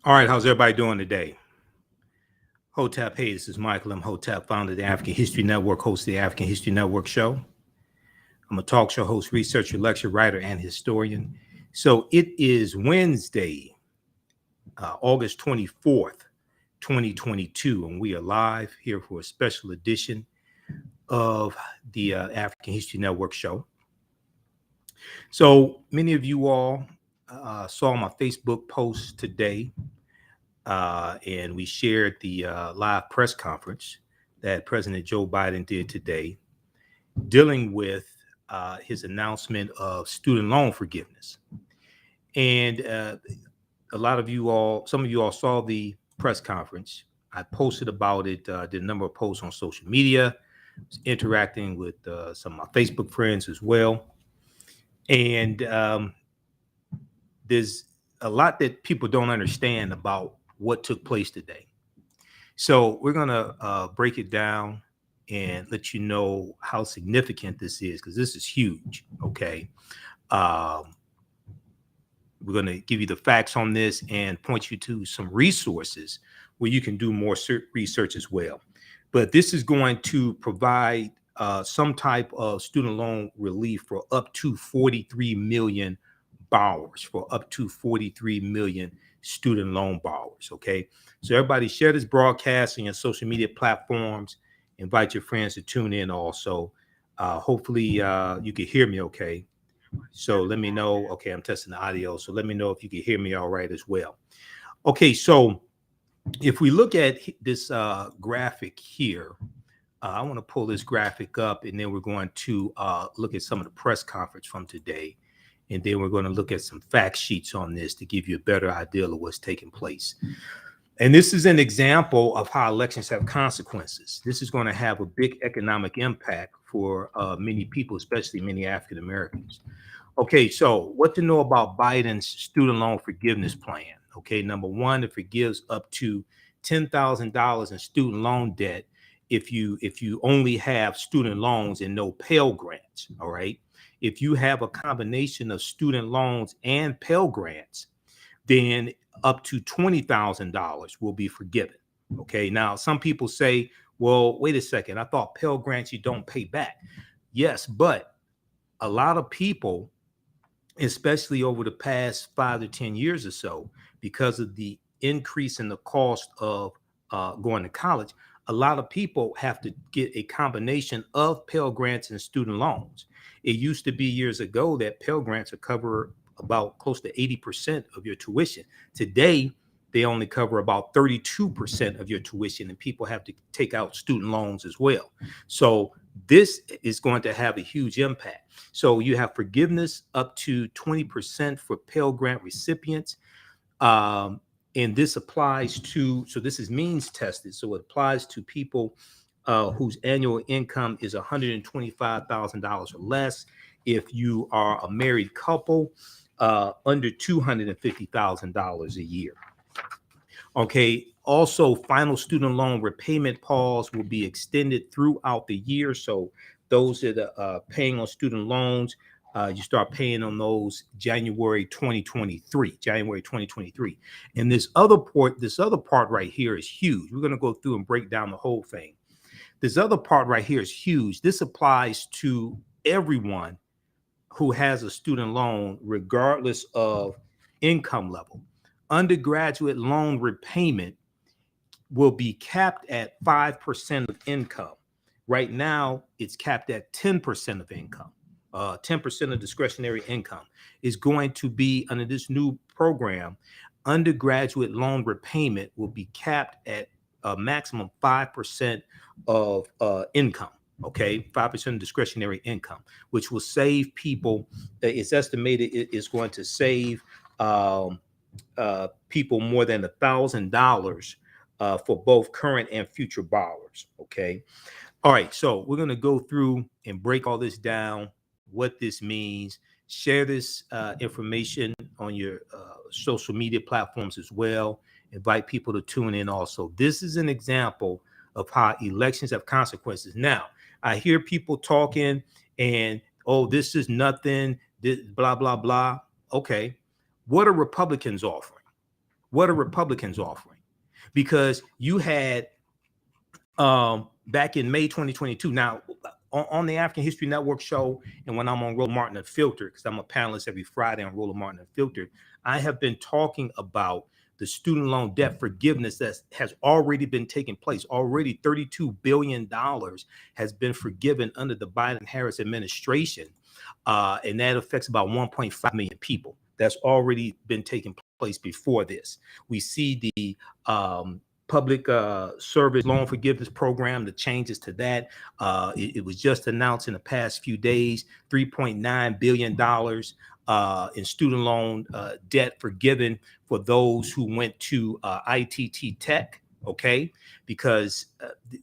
All right, how's everybody doing today? Hotep, hey, this is Michael Imhotep, founder of the African History Network, host of the African History Network show. I'm a talk show host, researcher, lecturer, writer, and historian. So it is Wednesday, August 24th, 2022, and we are live here for a special edition of the African History Network show. So many of you all saw my Facebook post today. And we shared the live press conference that President Joe Biden did today, dealing with his announcement of student loan forgiveness. And a lot of you all, some of you all saw the press conference. I posted about it, did a number of posts on social media, was interacting with some of my Facebook friends as well. And there's a lot that people don't understand about what took place today. So we're going to break it down and let you know how significant this is, because this is huge. Okay. We're going to give you the facts on this and point you to some resources where you can do more research as well. But this is going to provide some type of student loan relief for up to 43 million borrowers, for up to 43 million student loan borrowers. Okay. So everybody share this broadcast on your social media platforms. Invite your friends to tune in also. Hopefully you can hear me okay. So let me know. Okay, I'm testing the audio. So let me know if you can hear me all right as well. Okay, so if we look at this graphic here, I want to pull this graphic up, and then we're going to look at some of the press conference from today. And then we're going to look at some fact sheets on this to give you a better idea of what's taking place. And this is an example of how elections have consequences. This is going to have a big economic impact for many people, especially many African Americans. Okay, so what to know about Biden's student loan forgiveness plan? Okay, number one, it forgives up to $10,000 in student loan debt if you only have student loans and no Pell grants. All right. If you have a combination of student loans and Pell grants, then up to $20,000 will be forgiven. Okay. Now, some people say, well, wait a second. I thought Pell grants you don't pay back. Yes, but a lot of people, especially over the past 5 to 10 years or so, because of the increase in the cost of going to college, a lot of people have to get a combination of Pell grants and student loans. It used to be years ago that Pell grants would cover about close to 80% of your tuition. Today, they only cover about 32% of your tuition, and people have to take out student loans as well. So this is going to have a huge impact. So you have forgiveness up to 20% for Pell Grant recipients. And this applies to, so this is means tested. So it applies to people whose annual income is $125,000 or less. If you are a married couple, under $250,000 a year. Okay. Also, final student loan repayment pause will be extended throughout the year. So those that are paying on student loans, you start paying on those January 2023. And this other part right here is huge. We're going to go through and break down the whole thing. This other part right here is huge. This applies to everyone who has a student loan, regardless of income level. Undergraduate loan repayment will be capped at 5% of income. Right now, it's capped at 10% of income. 10% of discretionary income is going to be, under this new program, undergraduate loan repayment will be capped at a maximum 5% of income. Okay, 5% discretionary income, which will save people. It's estimated it is going to save people more than $1,000 for both current and future borrowers. Okay, all right. So we're going to go through and break all this down, what this means. Share this information on your social media platforms as well. Invite people to tune in also. This is an example of how elections have consequences. Now, I hear people talking and, oh, this is nothing, this blah, blah, blah. Okay. What are Republicans offering? What are Republicans offering? Because you had back in May 2022. Now, on the African History Network show, and when I'm on Roland Martin Unfiltered, because I'm a panelist every Friday on Roland Martin Unfiltered, I have been talking about the student loan debt forgiveness that has already been taking place. Already $32 billion has been forgiven under the Biden-Harris administration, and that affects about 1.5 million people. That's already been taking place before this. We see the public service loan forgiveness program, the changes to that. It was just announced in the past few days, $3.9 billion in student loan debt forgiven for those who went to ITT Tech, okay? Because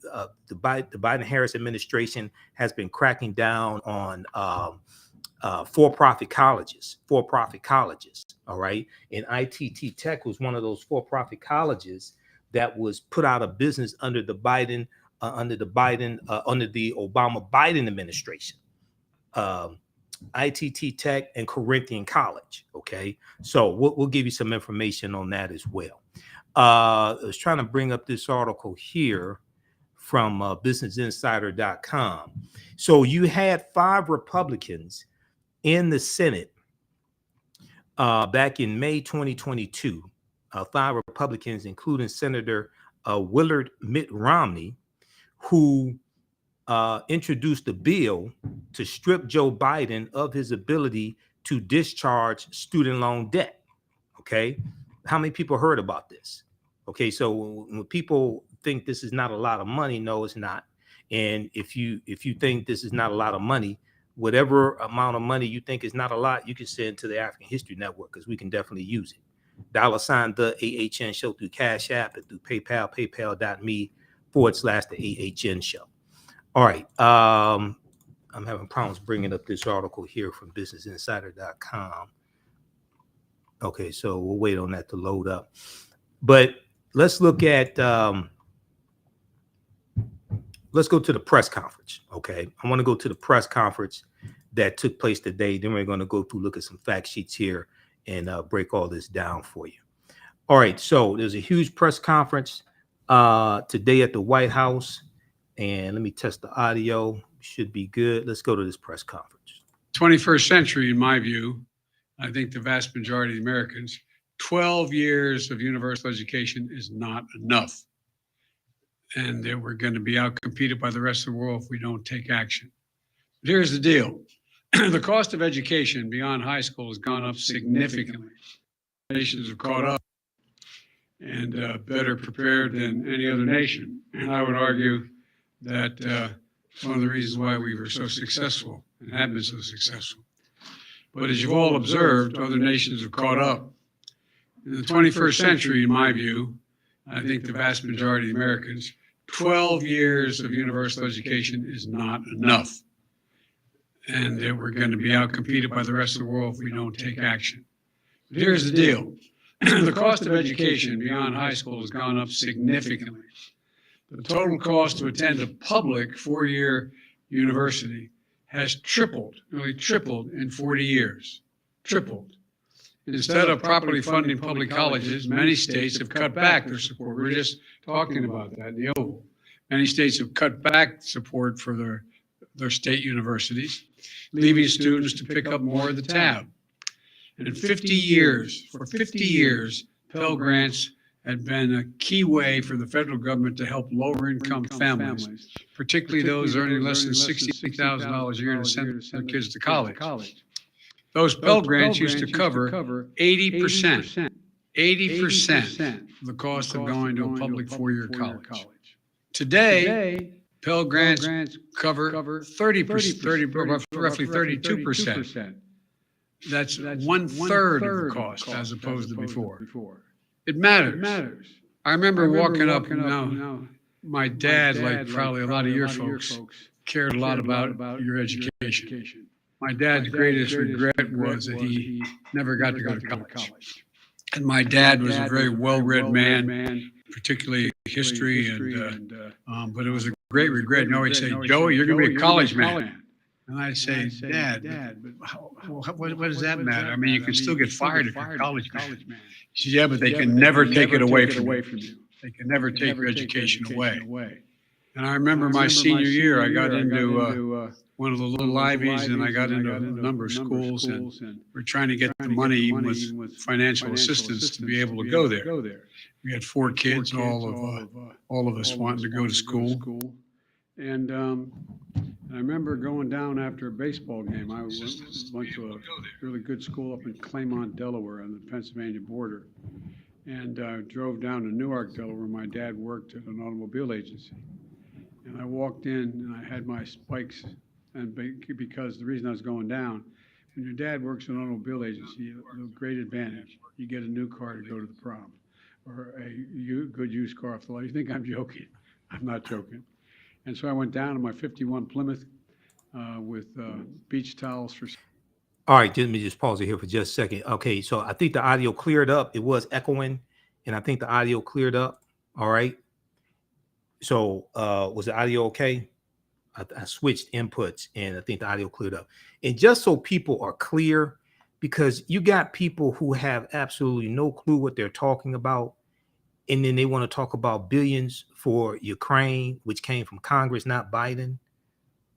the Biden-Harris administration has been cracking down on for-profit colleges, all right? And ITT Tech was one of those for-profit colleges that was put out of business under the under the Obama-Biden administration. ITT Tech and Corinthian College, okay? So we'll give you some information on that as well. I was trying to bring up this article here from businessinsider.com. So you had 5 Republicans in the Senate back in May 2022, 5 Republicans, including Senator Willard Mitt Romney, who introduced a bill to strip Joe Biden of his ability to discharge student loan debt. Okay, how many people heard about this? Okay, so when people think this is not a lot of money, no, it's not. And if you think this is not a lot of money, whatever amount of money you think is not a lot, you can send to the African History Network, because we can definitely use it. $ the AHN show through Cash App and through PayPal, paypal.me/the AHN show. All right. I'm having problems bringing up this article here from businessinsider.com. Okay, so we'll wait on that to load up. But let's look at, let's go to the press conference, okay? I want to go to the press conference that took place today. Then we're going to go through, look at some fact sheets here and break all this down for you. All right, so there's a huge press conference today at the White House. And let me test the audio. Should be good. Let's go to this press conference. 21st century, in my view, I think the vast majority of Americans, 12 years of universal education is not enough. And that we're going to be outcompeted by the rest of the world if we don't take action. But here's the deal. The cost of education beyond high school has gone up significantly. Nations have caught up and better prepared than any other nation. And I would argue that one of the reasons why we were so successful and have been so successful. But as you've all observed, other nations have caught up. In the 21st century, in my view, I think the vast majority of Americans, 12 years of universal education is not enough. And that we're going to be outcompeted by the rest of the world if we don't take action. But here's the deal. The cost of education beyond high school has gone up significantly. The total cost to attend a public 4-year university has tripled, nearly tripled in 40 years. Tripled. Instead of properly funding public colleges, many states have cut back their support. We were just talking about that in the Oval. Many states have cut back support for their state universities, leaving students to pick up more of the tab. And in 50 years, for 50 years, Pell Grants had been a key way for the federal government to help lower-income families, particularly those earning less than $60,000 a year to send their kids to college. Those Pell Grants used to cover 80% of the cost of going to a public 4-year college. Today, Pell Grants cover 30%, roughly 32%. That's 1/3 of the cost as opposed to before. It matters. I remember walking up, my dad, like probably a lot of your folks, cared a lot about your education. My dad's greatest regret was that he never got to go to college. And my dad was a very well-read man, particularly history, but it was a great regret. You know, he'd say, "Joey, you're going to be a college man." And I'd say, Dad, what does that matter? I mean, you can still get fired if you're a college man. He said, yeah, but they can never take it away from you. They can never take your education away. And I remember my senior year, I got into one of the little Ivies, and I got into a number of schools, and we're trying to get the money, even with financial assistance, to be able to go there. We had 4 kids, all of us wanting to go to school. And I remember going down after a baseball game. I went to a really good school up in Claymont, Delaware, on the Pennsylvania border, and drove down to Newark, Delaware, where my dad worked at an automobile agency. And I walked in, and I had my spikes, and because the reason I was going down, when your dad works in an automobile agency, you have a great advantage. You get a new car to go to the prom, or a good used car off the lot. You think I'm joking? I'm not joking. And so I went down to my 51 Plymouth with beach towels for. All right, let me just pause it here for just a second. Okay, so I think the audio cleared up. It was echoing, and I think the audio cleared up. All right. So was the audio okay? I switched inputs, and I think the audio cleared up. And just so people are clear, because you got people who have absolutely no clue what they're talking about, and then they want to talk about billions for Ukraine, which came from Congress, not Biden,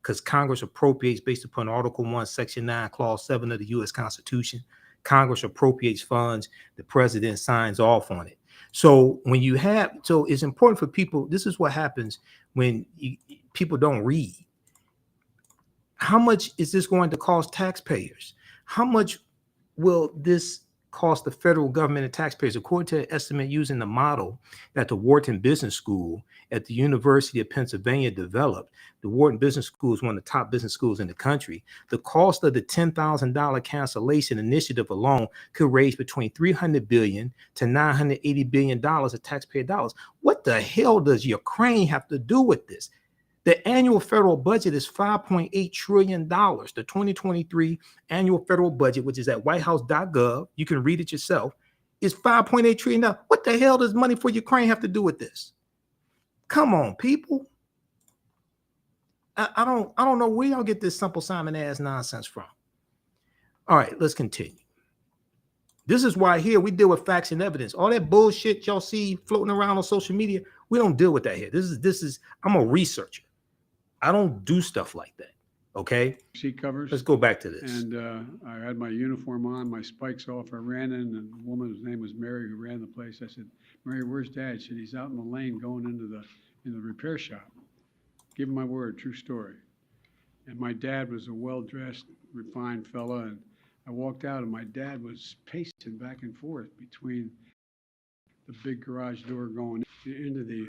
because Congress appropriates based upon Article 1, Section 9, Clause 7 of the U.S. Constitution. Congress appropriates funds. The president signs off on it. So when you have, so it's important for people, this is what happens when people don't read. How much is this going to cost taxpayers? How much will this cost the federal government and taxpayers? According to an estimate using the model that the Wharton Business School at the University of Pennsylvania developed, the Wharton Business School is one of the top business schools in the country. The cost of the $10,000 cancellation initiative alone could raise between $300 billion to $980 billion of taxpayer dollars. What the hell does Ukraine have to do with this? The annual federal budget is $5.8 trillion. The 2023 annual federal budget, which is at whitehouse.gov, you can read it yourself, is $5.8 trillion. What the hell does money for Ukraine have to do with this? Come on, people. I don't know where y'all get this simple Simon ass nonsense from. All right, let's continue. This is why here we deal with facts and evidence. All that bullshit y'all see floating around on social media, we don't deal with that here. This is I'm a researcher. I don't do stuff like that. Okay. Seat covers. Let's go back to this. And I had my uniform on, my spikes off. I ran in, and the woman's name was Mary, who ran the place. I said, Mary, where's Dad? She said, he's out in the lane going into the repair shop. Give him my word, true story. And my dad was a well-dressed, refined fella, and I walked out, and my dad was pacing back and forth between the big garage door going into the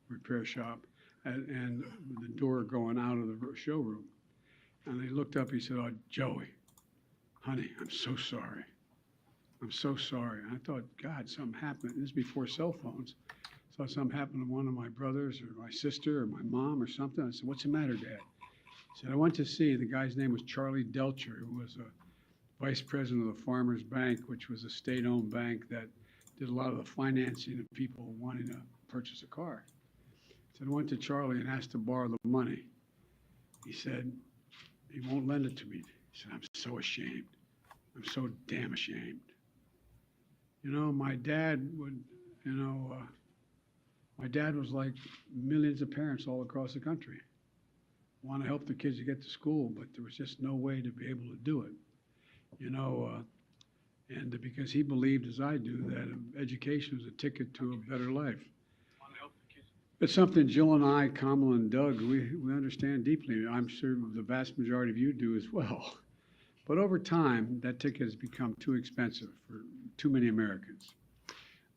repair shop and the door going out of the showroom. And he looked up, he said, oh, Joey, honey, I'm so sorry. I'm so sorry. And I thought, God, something happened. This is before cell phones. Thought something happened to one of my brothers or my sister or my mom or something. I said, what's the matter, Dad? He said, I went to see, the guy's name was Charlie Delcher, who was a vice president of the Farmers Bank, which was a state-owned bank that did a lot of the financing of people wanting to purchase a car. He said, I went to Charlie and asked to borrow the money. He said, he won't lend it to me. He said, I'm so ashamed. I'm so damn ashamed. You know, my dad would, my dad was like millions of parents all across the country. Want to help the kids to get to school, but there was just no way to be able to do it. And because he believed, as I do, that education was a ticket to a better life. It's something Jill and I, Kamala and Doug, we understand deeply. I'm sure the vast majority of you do as well. But over time, that ticket has become too expensive for too many Americans.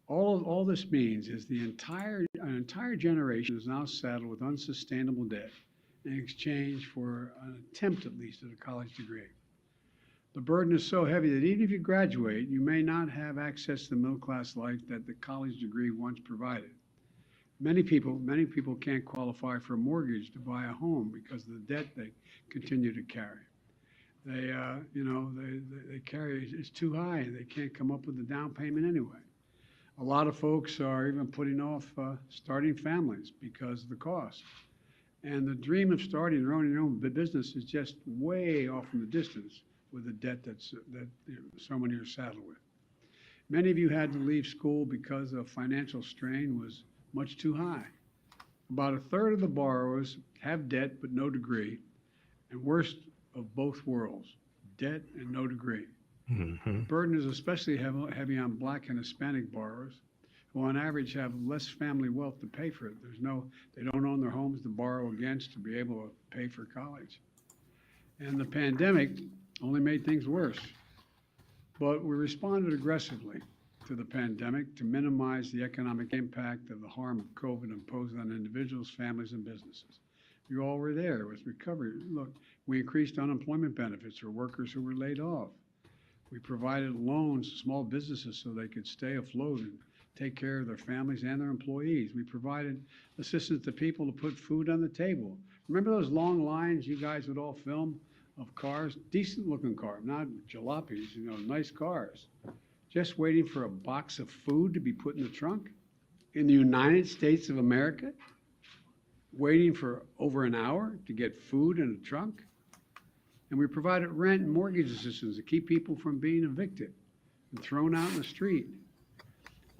All this means is an entire generation is now saddled with unsustainable debt in exchange for an attempt, at least, at a college degree. The burden is so heavy that even if you graduate, you may not have access to the middle-class life that the college degree once provided. Many people can't qualify for a mortgage to buy a home because of the debt they continue to carry. They carry, it's too high, and they can't come up with the down payment anyway. A lot of folks are even putting off starting families because of the cost. And the dream of starting or owning your own business is just way off in the distance with the debt that so many are saddled with. Many of you had to leave school because the financial strain was much too high. About a third of the borrowers have debt but no degree, and worst of both worlds, debt and no degree. The burden is especially heavy on Black and Hispanic borrowers, who on average have less family wealth to pay for it. They don't own their homes to borrow against to be able to pay for college. And the pandemic only made things worse. But we responded aggressively to the pandemic to minimize the economic impact of the harm of COVID imposed on individuals, families, and businesses. You all were there with recovery. Look, we increased unemployment benefits for workers who were laid off. We provided loans to small businesses so they could stay afloat and take care of their families and their employees. We provided assistance to people to put food on the table. Remember those long lines you guys would all film of cars, decent looking cars, not jalopies, nice cars, just waiting for a box of food to be put in the trunk? In the United States of America, waiting for over an hour to get food in a trunk? And we provided rent and mortgage assistance to keep people from being evicted and thrown out in the street.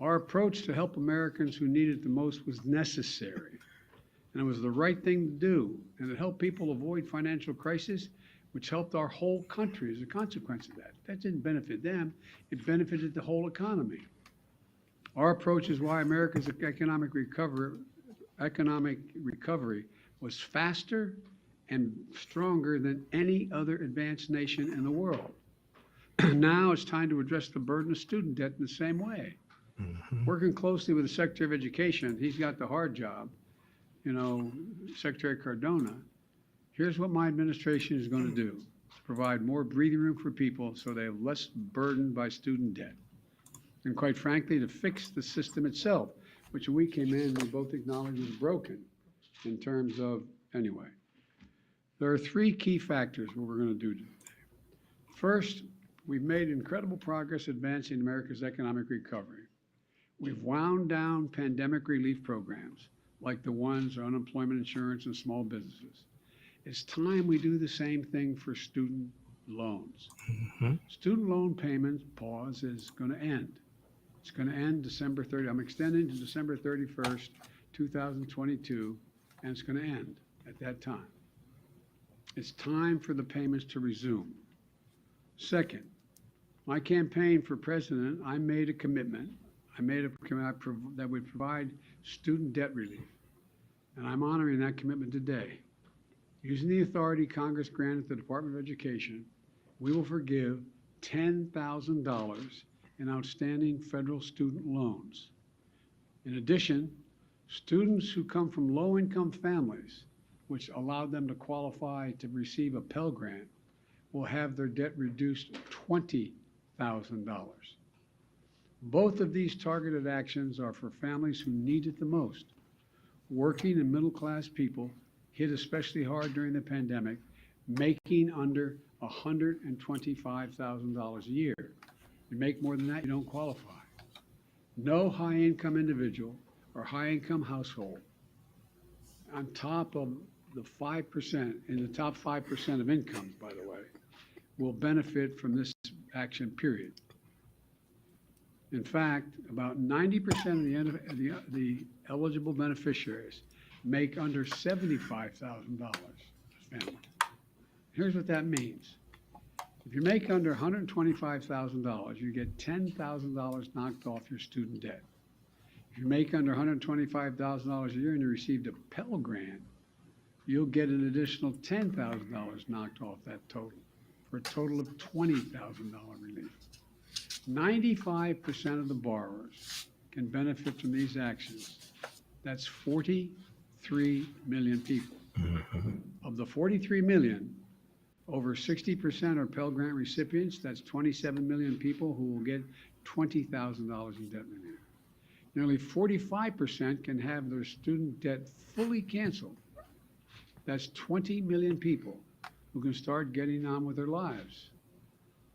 Our approach to help Americans who need it the most was necessary, and it was the right thing to do, and it helped people avoid financial crisis, which helped our whole country as a consequence of that. That didn't benefit them, it benefited the whole economy. Our approach is why America's economic recovery was faster and stronger than any other advanced nation in the world. Now it's time to address the burden of student debt in the same way. Working closely with the Secretary of Education, he's got the hard job, Secretary Cardona. Here's what my administration is going to do: provide more breathing room for people so they have less burdened by student debt. And quite frankly, to fix the system itself, which when we came in, we both acknowledged was broken in terms of, anyway. There are three key factors what we're going to do today. First, we've made incredible progress advancing America's economic recovery. We've wound down pandemic relief programs like the ones on unemployment insurance and small businesses. It's time we do the same thing for student loans. Student loan payments pause is going to end. It's going to end December 30. I'm extending to December 31st, 2022, and it's going to end at that time. It's time for the payments to resume. Second, my campaign for president, I made a commitment. That would provide student debt relief, and I'm honoring that commitment today. Using the authority Congress granted the Department of Education, we will forgive $10,000 in outstanding federal student loans. In addition, students who come from low-income families, which allowed them to qualify to receive a Pell Grant, will have their debt reduced $20,000. Both of these targeted actions are for families who need it the most. Working and middle-class people hit especially hard during the pandemic, making under $125,000 a year. You make more than that, you don't qualify. No high-income individual or high-income household on top of the 5%, in the top 5% of incomes, by the way, will benefit from this action, period. In fact, about 90% of the eligible beneficiaries make under $75,000 family. Here's what that means. If you make under $125,000, you get $10,000 knocked off your student debt. If you make under $125,000 a year and you received a Pell Grant, you'll get an additional $10,000 knocked off that total, for a total of $20,000 relief. 95% of the borrowers can benefit from these actions. That's 43 million people. Of the 43 million, over 60% are Pell Grant recipients. That's 27 million people who will get $20,000 in debt relief. Nearly 45% can have their student debt fully canceled. That's 20 million people who can start getting on with their lives.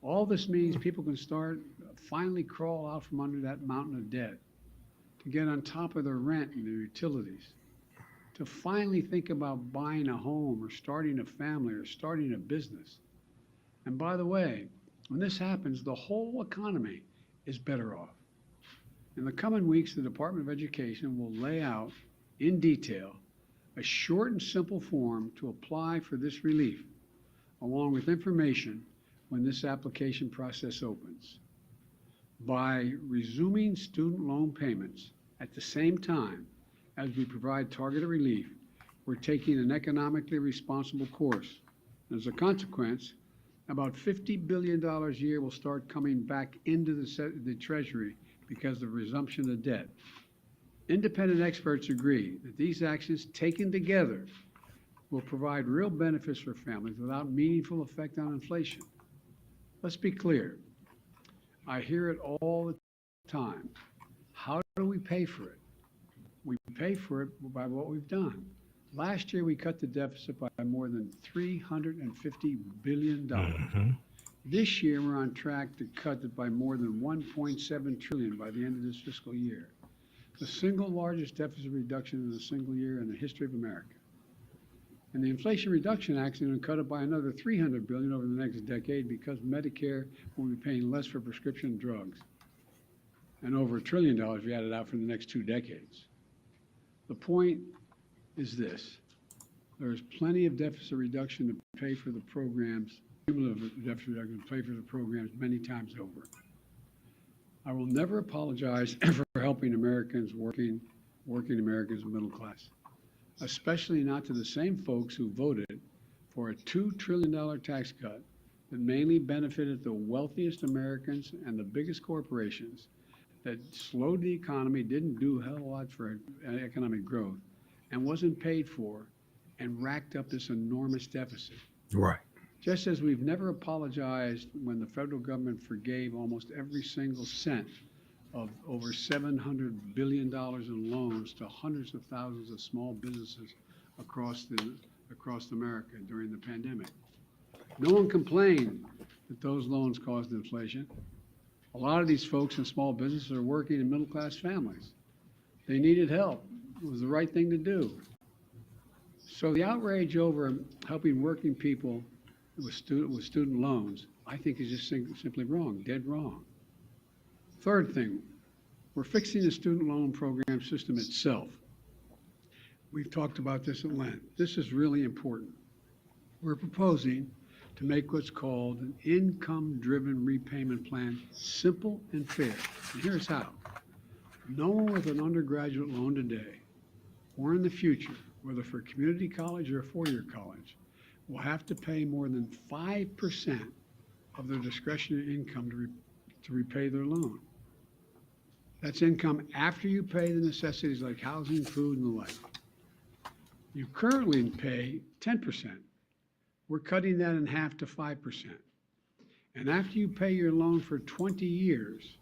All this means people can finally crawl out from under that mountain of debt to get on top of their rent and their utilities. to finally think about buying a home or starting a family or starting a business. And by the way, when this happens, the whole economy is better off. In the coming weeks, the Department of Education will lay out in detail a short and simple form to apply for this relief, along with information when this application process opens. By resuming student loan payments at the same time as we provide targeted relief, we're taking an economically responsible course. As a consequence, about $50 billion a year will start coming back into the Treasury because of resumption of debt. Independent experts agree that these actions taken together will provide real benefits for families without meaningful effect on inflation. Let's be clear. I hear it all the time. How do we pay for it? We pay for it by what we've done. Last year, we cut the deficit by more than $350 billion. Mm-hmm. This year, we're on track to cut it by more than $1.7 trillion by the end of this fiscal year, the single largest deficit reduction in a single year in the history of America. And the Inflation Reduction Act is going to cut it by another $300 billion over the next decade because Medicare will be paying less for prescription drugs, and over $1 trillion if you add it out for the next 2 decades. The point is this: there is plenty of deficit reduction to pay for the programs, cumulative deficit reduction to pay for the programs many times over. I will never apologize for helping Americans, working Americans, middle class, especially not to the same folks who voted for a $2 trillion tax cut that mainly benefited the wealthiest Americans and the biggest corporations, that slowed the economy, didn't do a hell of a lot for economic growth, and wasn't paid for, and racked up this enormous deficit. Right. Just as we've never apologized when the federal government forgave almost every single cent of over $700 billion in loans to hundreds of thousands of small businesses across America during the pandemic. No one complained that those loans caused inflation. A lot of these folks in small businesses are working in middle-class families. They needed help. It was the right thing to do. So the outrage over helping working people with student loans, I think, is just simply wrong, dead wrong. Third thing, we're fixing the student loan program system itself. We've talked about this at length. This is really important. We're proposing to make what's called an income-driven repayment plan simple and fair. And here's how. No one with an undergraduate loan today or in the future, whether for community college or a four-year college, will have to pay more than 5% of their discretionary income to repay their loan. That's income after you pay the necessities like housing, food, and the like. You currently pay 10%. We're cutting that in half to 5%. And after you pay your loan for 20 years,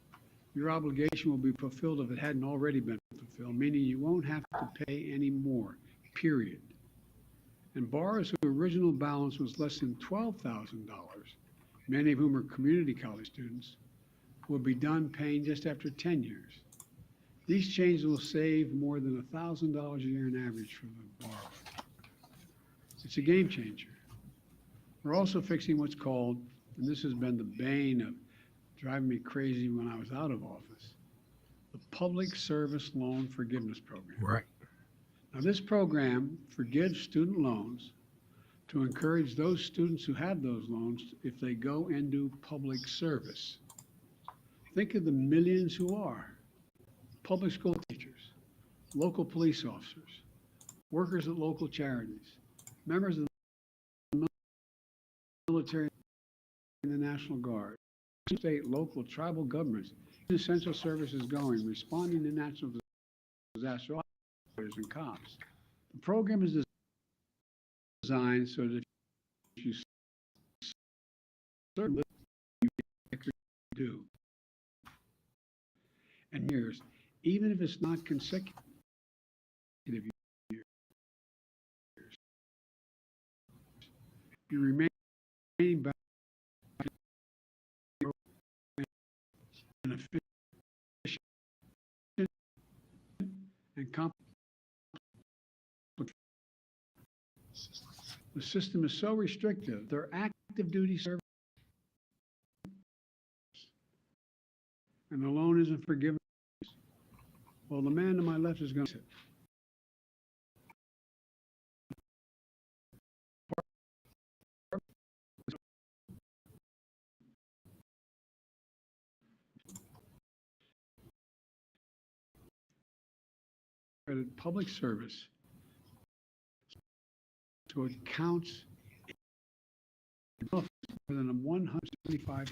your obligation will be fulfilled if it hadn't already been fulfilled, meaning you won't have to pay any more, period. And borrowers whose original balance was less than $12,000, many of whom are community college students, will be done paying just after 10 years. These changes will save more than $1,000 a year on average for the borrower. It's a game changer. We're also fixing what's called, and this has been the bane of driving me crazy when I was out of office, the Public Service Loan Forgiveness Program. Right. Now, this program forgives student loans to encourage those students who have those loans if they go and do public service. Think of the millions who are public school teachers, local police officers, workers at local charities, members of the military and the National Guard, state, local, tribal governments, essential services going, responding to natural disaster, officers and cops. The program is designed so that if you serve, you do. And years, even if it's not consecutive years, you remain back and efficient and complicated The system is so restrictive. They're active duty service, and the loan isn't forgiven. Well, the man to my left is going to credit public service, so it counts more than 175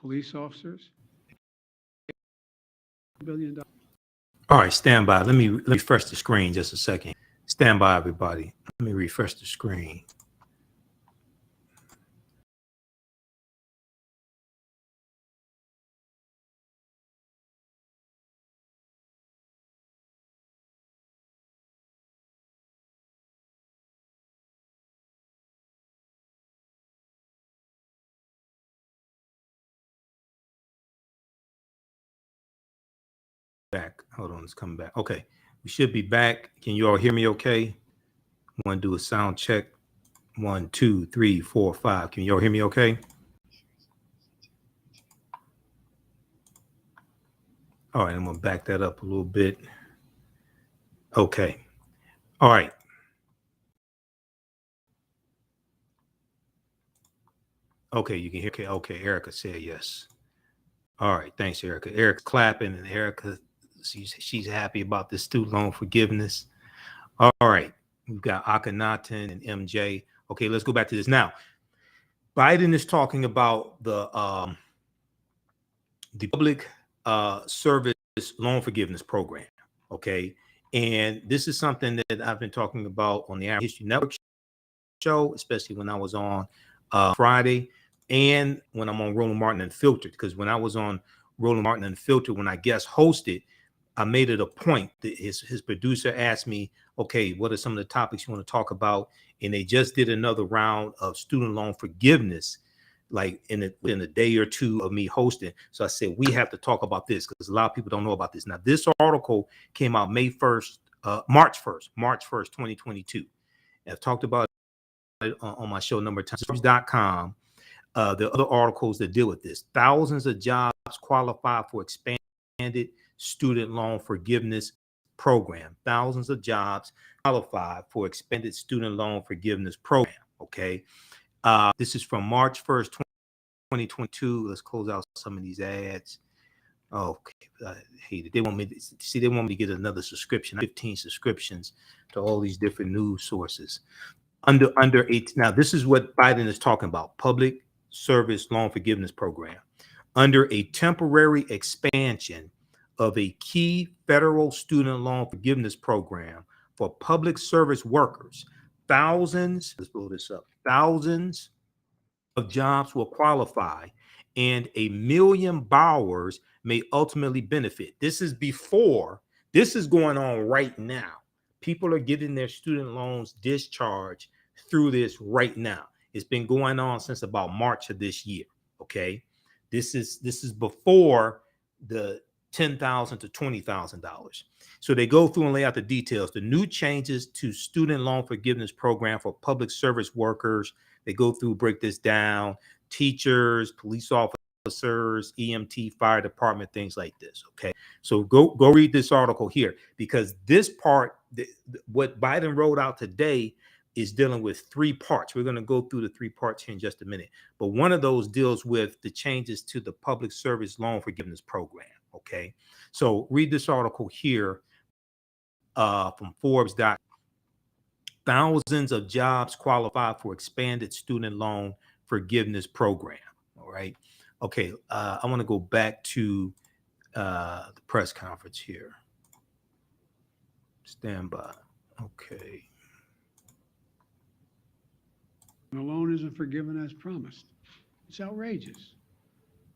police officers, $1 billion. All right, stand by. Let me refresh the screen just a second. Stand by, everybody. Let me refresh the screen. Back. Hold on, it's coming back. Okay, we should be back. Can you all hear me okay? I want to do a sound check. 1, 2, 3, 4, 5. Can you all hear me okay? All right, I'm going to back that up a little bit. Okay. All right. Okay, you can hear. Okay, Erica said yes. All right, thanks, Erica. Eric's clapping, and Erica, she's happy about the student loan forgiveness. All right, we've got Akhenaten and MJ. Okay, let's go back to this now. Biden is talking about the public service loan forgiveness program. Okay, and this is something that I've been talking about on the History Network show, especially when I was on Friday, and when I'm on Roland Martin Unfiltered. Because when I was on Roland Martin Unfiltered, when I guest hosted, I made it a point that his producer asked me, okay, what are some of the topics you want to talk about? And they just did another round of student loan forgiveness, like in a day or two of me hosting. So I said, we have to talk about this because a lot of people don't know about this. Now, this article came out March 1st, 2022. I've talked about it on my show number times.com. The other articles that deal with this. Thousands of jobs qualify for expanded student loan forgiveness program. Thousands of jobs qualify for expanded student loan forgiveness program. Okay. This is from March 1st, 2022. Let's close out some of these ads. Okay. I hate it. They want me to get another subscription, 15 subscriptions to all these different news sources. Under 18. Now, this is what Biden is talking about. Public service loan forgiveness program. Under a temporary expansion of a key federal student loan forgiveness program for public service workers, let's blow this up, thousands of jobs will qualify and 1 million borrowers may ultimately benefit. This is going on right now. People are getting their student loans discharged through this right now. It's been going on since about March of this year. Okay. This is before the $10,000 to $20,000. So they go through and lay out the details. The new changes to student loan forgiveness program for public service workers. They go through, break this down. Teachers, police officers, EMT, fire department, things like this. Okay. So go read this article here, because this part, what Biden wrote out today, is dealing with 3 parts. We're going to go through the 3 parts here in just a minute. But one of those deals with the changes to the public service loan forgiveness program. Okay. So read this article here from Forbes.com. Thousands of jobs qualify for expanded student loan forgiveness program. All right. Okay. I want to go back to the press conference here. Stand by. Okay. The loan isn't forgiven as promised. It's outrageous.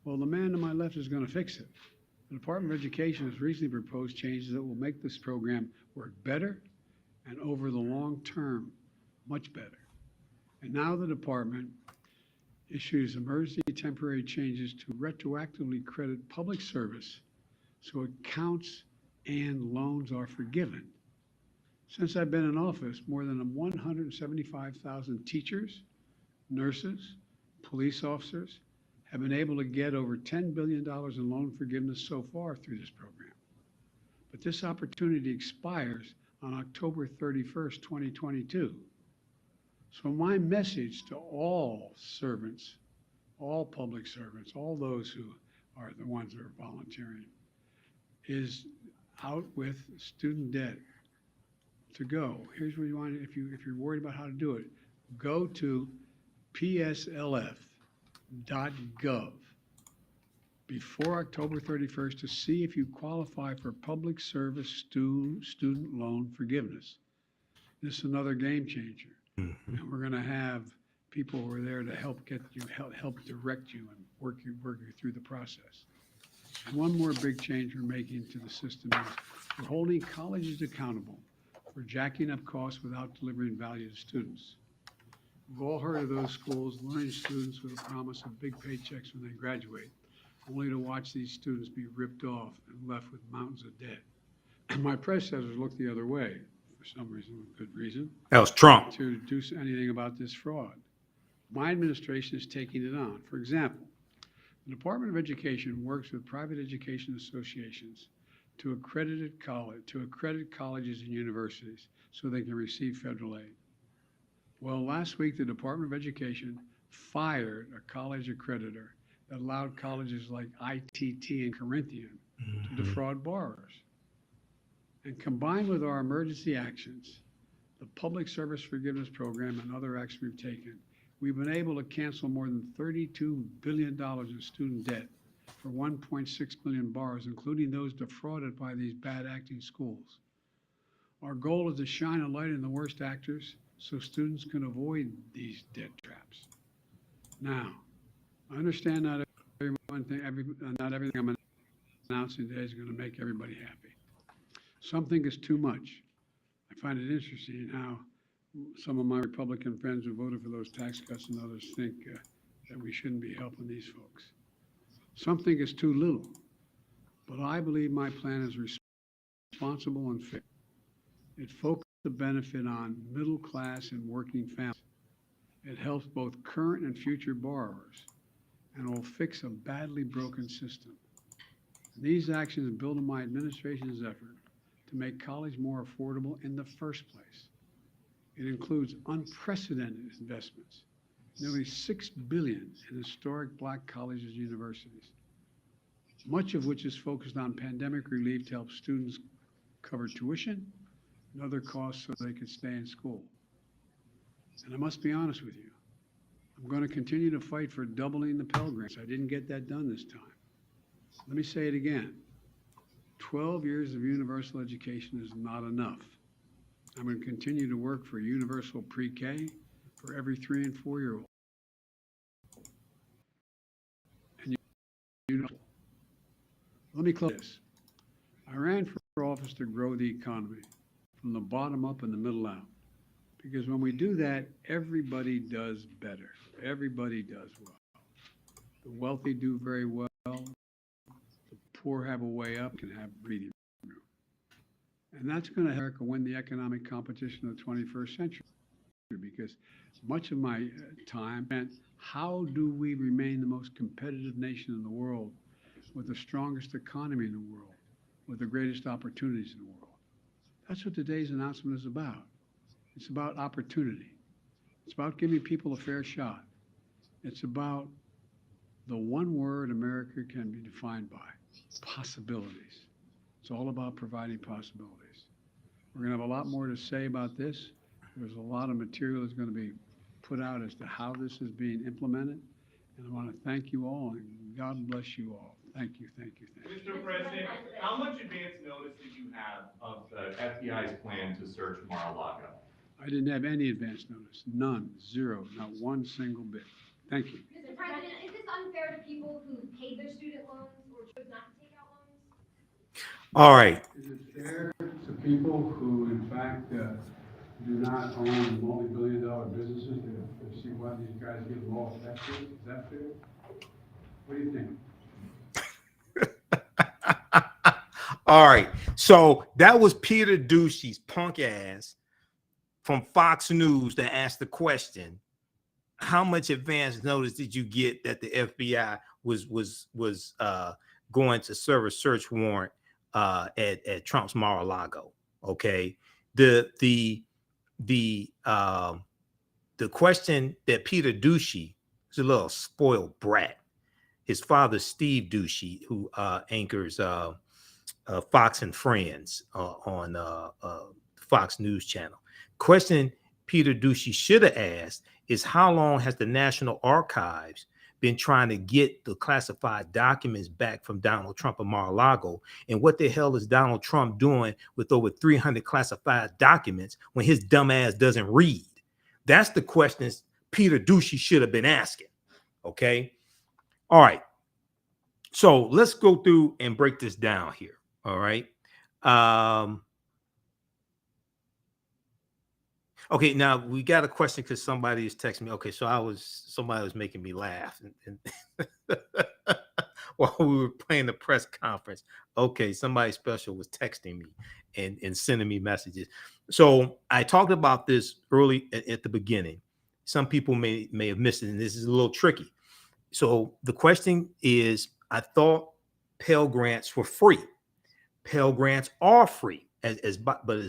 Well, the man to my left is going to fix it. The Department of Education has recently proposed changes that will make this program work better and over the long term, much better. And now the department issues emergency temporary changes to retroactively credit public service so it counts and loans are forgiven. Since I've been in office, more than 175,000 teachers, nurses, police officers have been able to get over $10 billion in loan forgiveness so far through this program. But this opportunity expires on October 31st, 2022. So my message to all servants, all public servants, all those who are the ones that are volunteering, is out with student debt to go. Here's what you want, if you're worried about how to do it, go to pslf.gov before October 31st to see if you qualify for public service student loan forgiveness. This is another game changer. Mhm. And we're going to have people who are there to help get you, help direct you and work you through the process. And one more big change we're making to the system is we're holding colleges accountable for jacking up costs without delivering value to students. We've all heard of those schools luring students with a promise of big paychecks when they graduate, only to watch these students be ripped off and left with mountains of debt. And my predecessors looked the other way, for some reason, good reason, That was Trump. to do anything about this fraud. My administration is taking it on. For example, the Department of Education works with private education associations to accredit colleges and universities so they can receive federal aid. Well, last week, the Department of Education fired a college accreditor that allowed colleges like ITT and Corinthian to defraud borrowers. And combined with our emergency actions, the Public Service Forgiveness Program and other actions we've taken, we've been able to cancel more than $32 billion in student debt for 1.6 million borrowers, including those defrauded by these bad acting schools. Our goal is to shine a light on the worst actors so students can avoid these debt traps. Now, I understand not everything I'm announcing today is going to make everybody happy. Something is too much. I find it interesting how some of my Republican friends who voted for those tax cuts and others think that we shouldn't be helping these folks. Something is too little, but I believe my plan is responsible and fair. It focuses the benefit on middle class and working families. It helps both current and future borrowers, and will fix a badly broken system. These actions build on my administration's effort to make college more affordable in the first place. It includes unprecedented investments, nearly $6 billion in historic Black colleges and universities, much of which is focused on pandemic relief to help students cover tuition and other costs so they can stay in school. And I must be honest with you, I'm going to continue to fight for doubling the Pell Grants. I didn't get that done this time. Let me say it again. 12 years of universal education is not enough. I'm going to continue to work for universal pre-K for every 3- and 4-year-old. And let me close this. I ran for office to grow the economy from the bottom up and the middle out. Because when we do that, everybody does better. Everybody does well. The wealthy do very well. The poor have a way up, can have breathing room. And that's going to help America win the economic competition of the 21st century. Because much of my time spent, how do we remain the most competitive nation in the world with the strongest economy in the world, with the greatest opportunities in the world? That's what today's announcement is about. It's about opportunity. It's about giving people a fair shot. It's about the one word America can be defined by, possibilities. It's all about providing possibilities. We're going to have a lot more to say about this. There's a lot of material that's going to be put out as to how this is being implemented. And I want to thank you all, and God bless you all. Thank you, thank you, thank you. Mr. President, how much advance notice did you have of the FBI's plan to search Mar-a-Lago? I didn't have any advance notice, none, zero, not one single bit. Thank you. Mr. President, is this unfair to people who paid their student loans or chose not to take out loans? All right. Is it fair to people who, in fact, do not own multi-billion-dollar businesses to see why these guys get lost? Is that fair? What do you think? All right. So that was Peter Ducey's punk ass from Fox News that asked the question, how much advance notice did you get that the FBI was going to serve a search warrant at Trump's Mar-a-Lago? Okay. The question that Peter Ducey is a little spoiled brat. His father, Steve Ducey, who anchors Fox and Friends on Fox News Channel. Question Peter Ducey should have asked is, how long has the National Archives been trying to get the classified documents back from Donald Trump at Mar-a-Lago? And what the hell is Donald Trump doing with over 300 classified documents when his dumb ass doesn't read? That's the questions Peter Ducey should have been asking. Okay. All right. So let's go through and break this down here. All right. Okay, now we got a question because somebody is texting me. Okay, so somebody was making me laugh and while we were playing the press conference. Okay, somebody special was texting me and sending me messages. So I talked about this early at the beginning. Some people may have missed it, and this is a little tricky. So the question is, I thought Pell grants were free. Pell grants are free, but as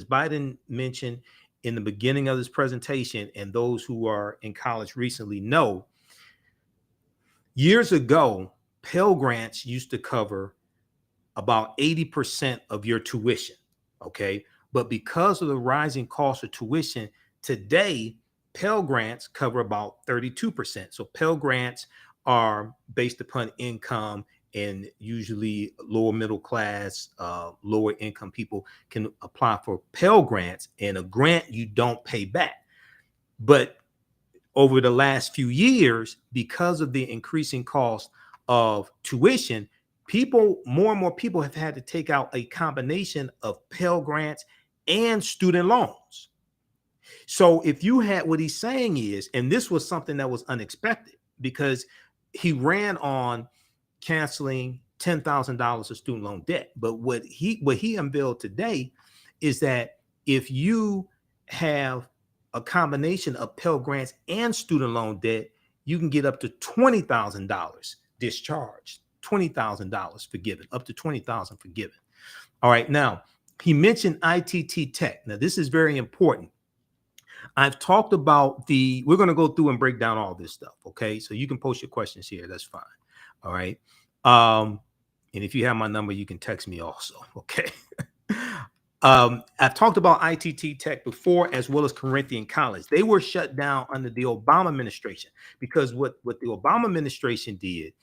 Biden mentioned in the beginning of this presentation, and those who are in college recently know, years ago, Pell grants used to cover about 80% of your tuition, okay? But because of the rising cost of tuition, today, Pell grants cover about 32%. So Pell grants are based upon income, and usually lower middle class, lower income people can apply for Pell grants, and a grant you don't pay back. But over the last few years, because of the increasing cost of tuition, more and more people have had to take out a combination of Pell grants and student loans. So if you had, what he's saying is, and this was something that was unexpected because he ran on canceling $10,000 of student loan debt. But what he unveiled today is that if you have a combination of Pell grants and student loan debt, you can get up to $20,000 discharged, $20,000 forgiven, up to $20,000 forgiven. All right. Now, he mentioned ITT Tech. Now, this is very important. I've talked about we're going to go through and break down all this stuff. Okay. So you can post your questions here. That's fine. All right. And if you have my number, you can text me also. Okay. I've talked about ITT Tech before, as well as Corinthian College. They were shut down under the Obama administration because what the Obama administration did,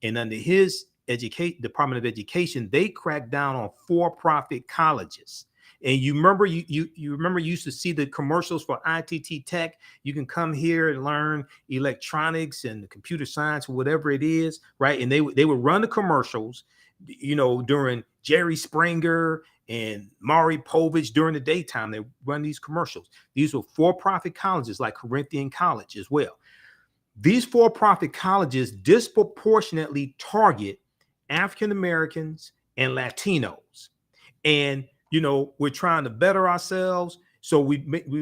and under his Department of Education, they cracked down on for-profit colleges. And you remember, you remember you used to see the commercials for ITT Tech. You can come here and learn electronics and computer science or whatever it is, right? And they would run the commercials, during Jerry Springer and Maury Povich during the daytime. They run these commercials. These were for-profit colleges like Corinthian College as well. These for-profit colleges disproportionately target African Americans and Latinos. And we're trying to better ourselves. So we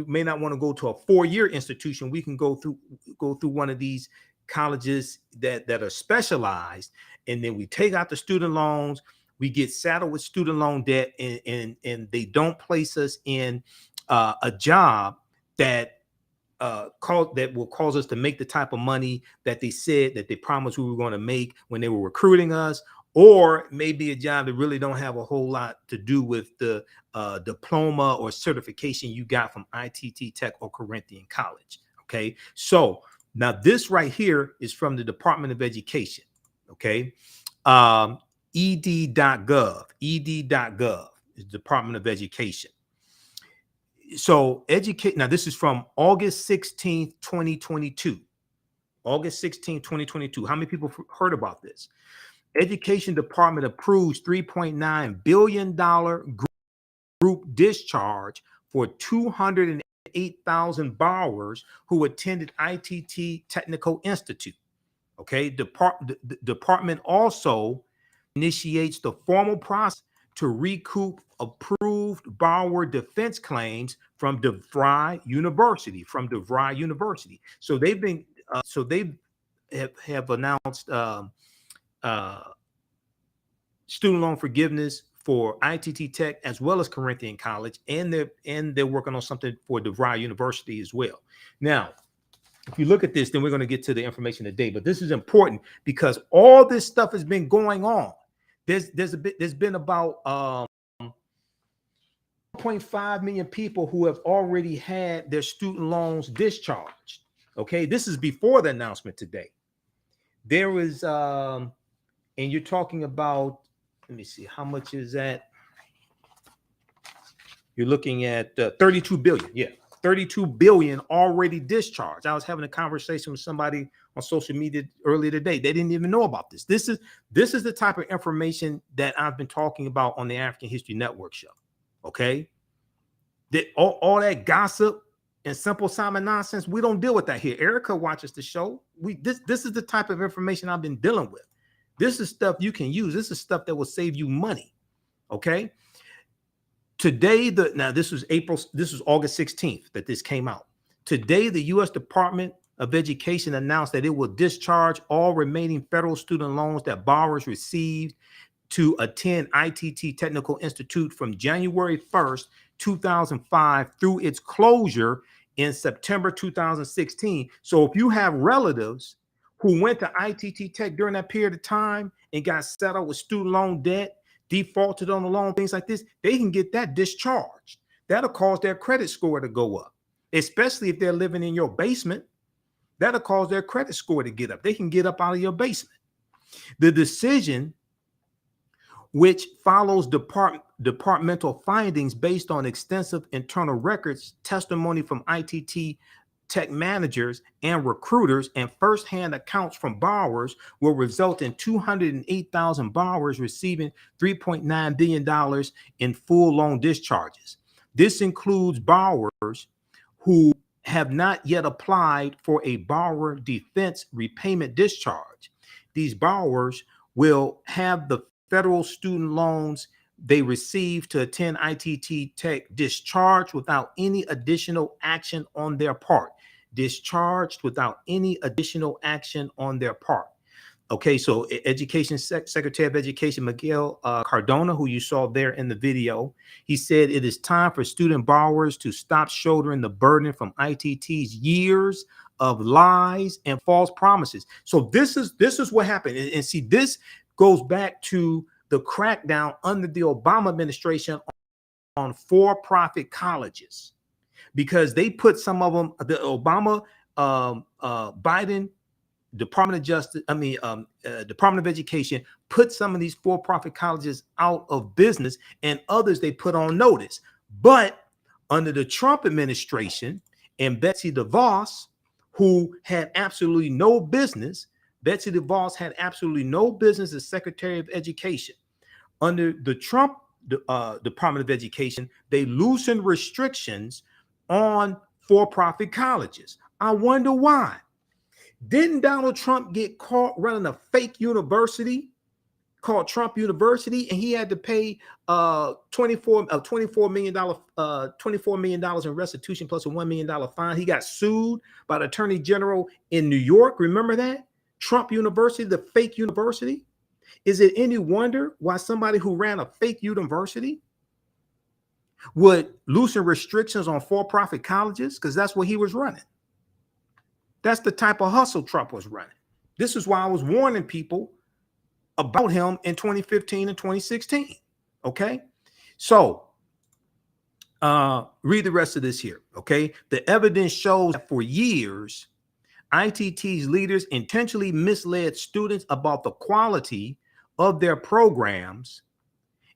may not want to go to a 4-year institution. We can go through one of these colleges that are specialized, and then we take out the student loans. We get saddled with student loan debt, and they don't place us in a job that will cause us to make the type of money that they said that they promised we were going to make when they were recruiting us, or maybe a job that really don't have a whole lot to do with the diploma or certification you got from ITT Tech or Corinthian College. Okay, so now this right here is from the Department of Education. Okay, ed.gov. Ed.gov is Department of Education. So now this is from August 16th, 2022. August 16th, 2022. How many people heard about this? Education Department approves $3.9 billion group discharge for 208,000 borrowers who attended ITT Technical Institute. Okay, the department also initiates the formal process to recoup approved borrower defense claims from DeVry University. So they've been, so they have announced student loan forgiveness for ITT Tech as well as Corinthian College, and they're working on something for DeVry University as well. Now, if you look at this, then we're going to get to the information today. But this is important because all this stuff has been going on. There's been about 1.5 million people who have already had their student loans discharged. Okay, this is before the announcement today. There was, and you're talking about, let me see, how much is that? You're looking at 32 billion. Yeah, 32 billion already discharged. I was having a conversation with somebody on social media earlier today. They didn't even know about this. This is the type of information that I've been talking about on the African History Network show. Okay, that all that gossip and Simple Simon nonsense, we don't deal with that here. Erica watches the show. This is the type of information I've been dealing with. This is stuff you can use. This is stuff that will save you money. Okay. Today, this was August 16th that this came out. Today, the U.S. Department of Education announced that it will discharge all remaining federal student loans that borrowers received to attend ITT Technical Institute from January 1st, 2005 through its closure in September 2016. So if you have relatives who went to ITT Tech during that period of time and got settled with student loan debt, defaulted on the loan, things like this, they can get that discharged. That'll cause their credit score to go up, especially if they're living in your basement. That'll cause their credit score to get up. They can get up out of your basement. The decision, which follows departmental findings based on extensive internal records, testimony from ITT Tech managers and recruiters, and firsthand accounts from borrowers, will result in 208,000 borrowers receiving $3.9 billion in full loan discharges. This includes borrowers who have not yet applied for a borrower defense repayment discharge. These borrowers will have the federal student loans they receive to attend ITT Tech discharged without any additional action on their part. Discharged without any additional action on their part. Okay, so Education Secretary of Education Miguel Cardona, who you saw there in the video, he said it is time for student borrowers to stop shouldering the burden from ITT's years of lies and false promises. So this is what happened. And see, this goes back to the crackdown under the Obama administration on for-profit colleges, because they put some of them, the Obama, Biden, Department of Justice, Department of Education put some of these for-profit colleges out of business, and others they put on notice. But under the Trump administration and Betsy DeVos, who had absolutely no business, Betsy DeVos had absolutely no business as Secretary of Education. Under the Trump Department of Education, they loosened restrictions on for-profit colleges. I wonder why. Didn't Donald Trump get caught running a fake university called Trump University, and he had to pay $24 million in restitution plus a $1 million fine? He got sued by the Attorney General in New York. Remember that? Trump University, the fake university. Is it any wonder why somebody who ran a fake university would loosen restrictions on for-profit colleges? Because that's what he was running. That's the type of hustle Trump was running. This is why I was warning people about him in 2015 and 2016. Okay, so read the rest of this here. Okay, the evidence shows that for years, ITT's leaders intentionally misled students about the quality of their programs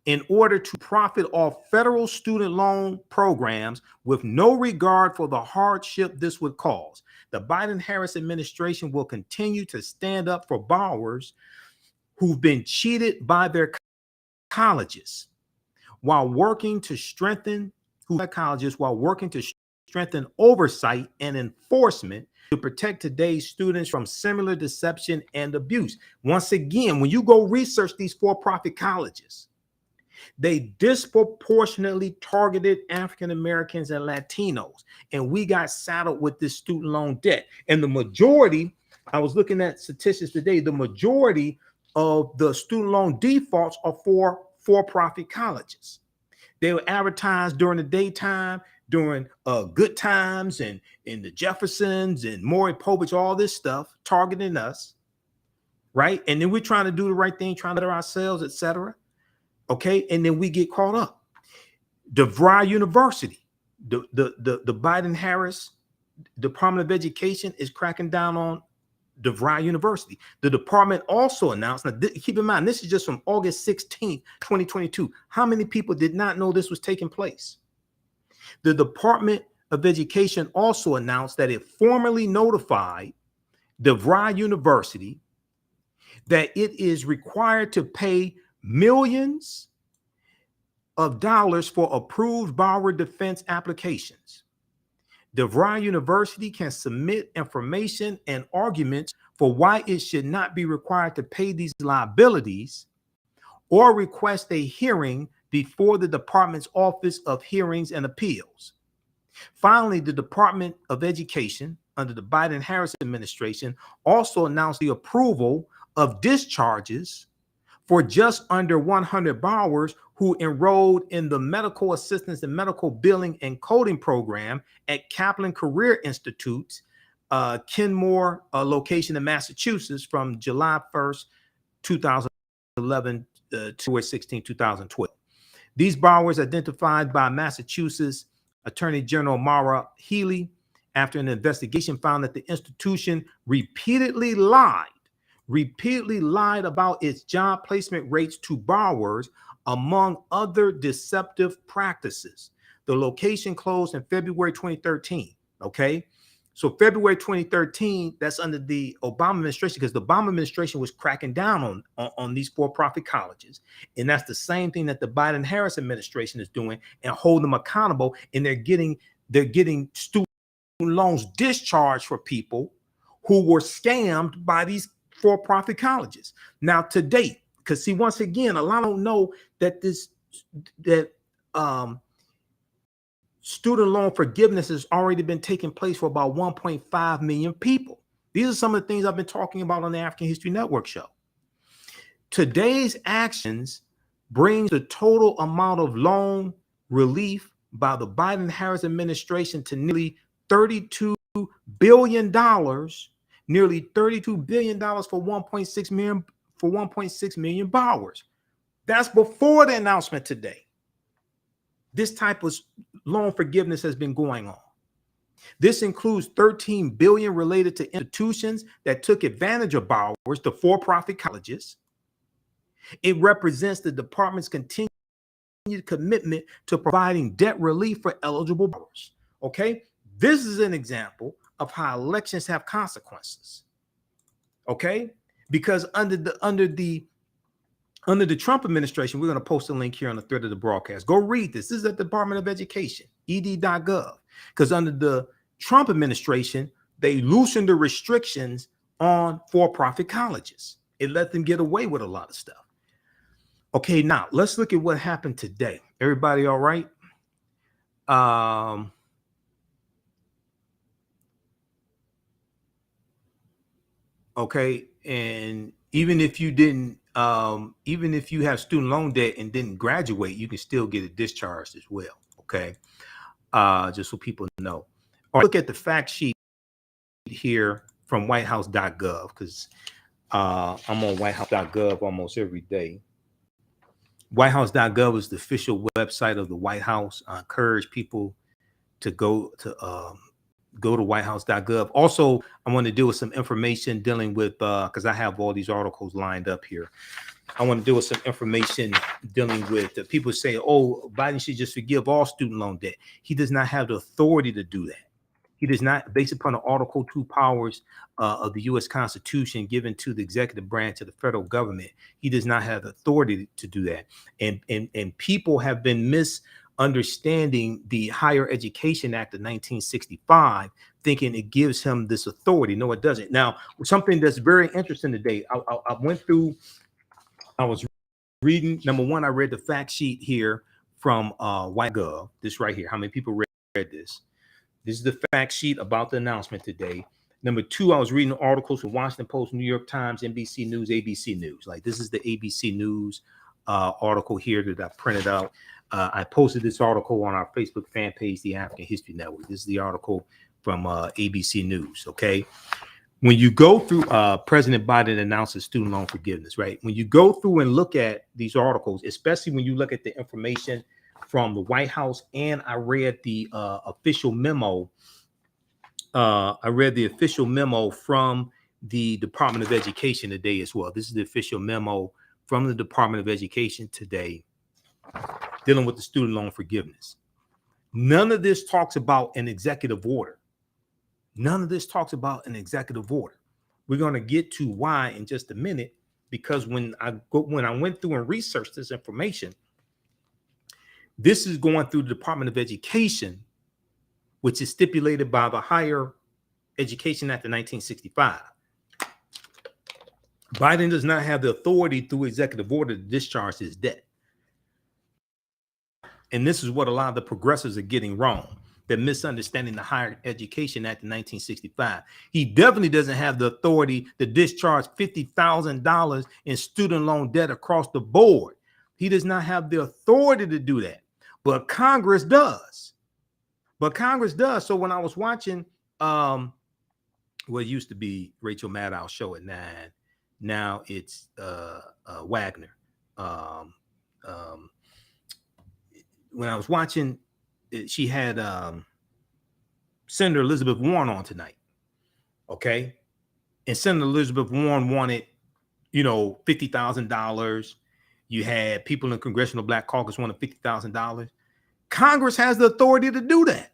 in order to profit off federal student loan programs with no regard for the hardship this would cause. The Biden-Harris administration will continue to stand up for borrowers who've been cheated by their colleges while working to strengthen oversight and enforcement to protect today's students from similar deception and abuse. Once again, when you go research these for-profit colleges, They disproportionately targeted African Americans and Latinos, and we got saddled with this student loan debt. And the majority, I was looking at statistics today, the majority of the student loan defaults are for-profit colleges. They were advertised during the daytime, during good times, and in the Jeffersons and Maury Povich, all this stuff targeting us, right? And then we're trying to do the right thing, trying to better ourselves, etc. Okay, and then we get caught up. DeVry University, the Biden-Harris Department of Education is cracking down on DeVry University. The department also announced, now keep in mind, this is just from August 16th, 2022. How many people did not know this was taking place? The Department of Education also announced that it formally notified DeVry University that it is required to pay millions of dollars for approved borrower defense applications. DeVry University can submit information and arguments for why it should not be required to pay these liabilities, or request a hearing before the department's Office of Hearings and Appeals. Finally, the Department of Education under the Biden-Harris administration also announced the approval of discharges for just under 100 borrowers who enrolled in the Medical Assistance and Medical Billing and Coding Program at Kaplan Career Institute's Kenmore location in Massachusetts from July 1st, 2011 to 16, 2012. These borrowers, identified by Massachusetts Attorney General Maura Healey, after an investigation, found that the institution repeatedly lied about its job placement rates to borrowers, among other deceptive practices. The location closed in February 2013. Okay. So February 2013, that's under the Obama administration, because the Obama administration was cracking down on these for-profit colleges. And that's the same thing that the Biden-Harris administration is doing, and hold them accountable. And they're getting student loans discharged for people who were scammed by these for-profit colleges. Now, to date, because see, once again, a lot don't know that student loan forgiveness has already been taking place for about 1.5 million people. These are some of the things I've been talking about on the African History Network show. Today's actions brings the total amount of loan relief by the Biden-Harris administration to nearly $32 billion, nearly $32 billion for 1.6 million borrowers. That's before the announcement today. This type of loan forgiveness has been going on. This includes $13 billion related to institutions that took advantage of borrowers, the for-profit colleges. It represents the department's continued commitment to providing debt relief for eligible borrowers. Okay, this is an example of how elections have consequences. Okay, because under the Trump administration, we're going to post a link here on the thread of the broadcast. Go read this. This is at the Department of Education, ed.gov. Because under the Trump administration, they loosened the restrictions on for-profit colleges. It let them get away with a lot of stuff. Okay, now let's look at what happened today. Everybody all right? Okay, and even if you didn't, even if you have student loan debt and didn't graduate, you can still get it discharged as well. Okay, just so people know. All right, look at the fact sheet here from whitehouse.gov, because I'm on whitehouse.gov almost every day. Whitehouse.gov is the official website of the White House. I encourage people to go to whitehouse.gov. Also, I want to deal with some information dealing with, because I have all these articles lined up here. I want to deal with some information dealing with the people say, oh, Biden should just forgive all student loan debt. He does not have the authority to do that. He does not, based upon the Article 2 powers of the U.S. Constitution given to the executive branch of the federal government. He does not have the authority to do that. And people have been misunderstanding the Higher Education Act of 1965, thinking it gives him this authority. No, it doesn't. Now, something that's very interesting today, I was reading, number one, I read the fact sheet here from White.gov. This right here. How many people read this? This is the fact sheet about the announcement today. Number two, I was reading articles from Washington Post, New York Times, NBC News, ABC News. Like this is the ABC News article here that I printed out. I posted this article on our Facebook fan page, the African History Network. This is the article from ABC News. Okay. When you go through, President Biden announces student loan forgiveness, right? When you go through and look at these articles, especially when you look at the information from the White House, and I read the official memo. I read the official memo from the Department of Education today as well. This is the official memo from the Department of Education today dealing with the student loan forgiveness. None of this talks about an executive order. None of this talks about an executive order. We're going to get to why in just a minute, because when I went through and researched this information, this is going through the Department of Education, which is stipulated by the Higher Education Act of 1965. Biden does not have the authority through executive order to discharge his debt. And this is what a lot of the progressives are getting wrong. They're misunderstanding the Higher Education Act of 1965. He definitely doesn't have the authority to discharge $50,000 in student loan debt across the board. He does not have the authority to do that. But Congress does. So when I was watching, well, it used to be Rachel Maddow's show at 9. Now it's Wagner. When I was watching, she had Senator Elizabeth Warren on tonight. Okay. And Senator Elizabeth Warren wanted, $50,000. You had people in the Congressional Black Caucus wanted $50,000. Congress has the authority to do that.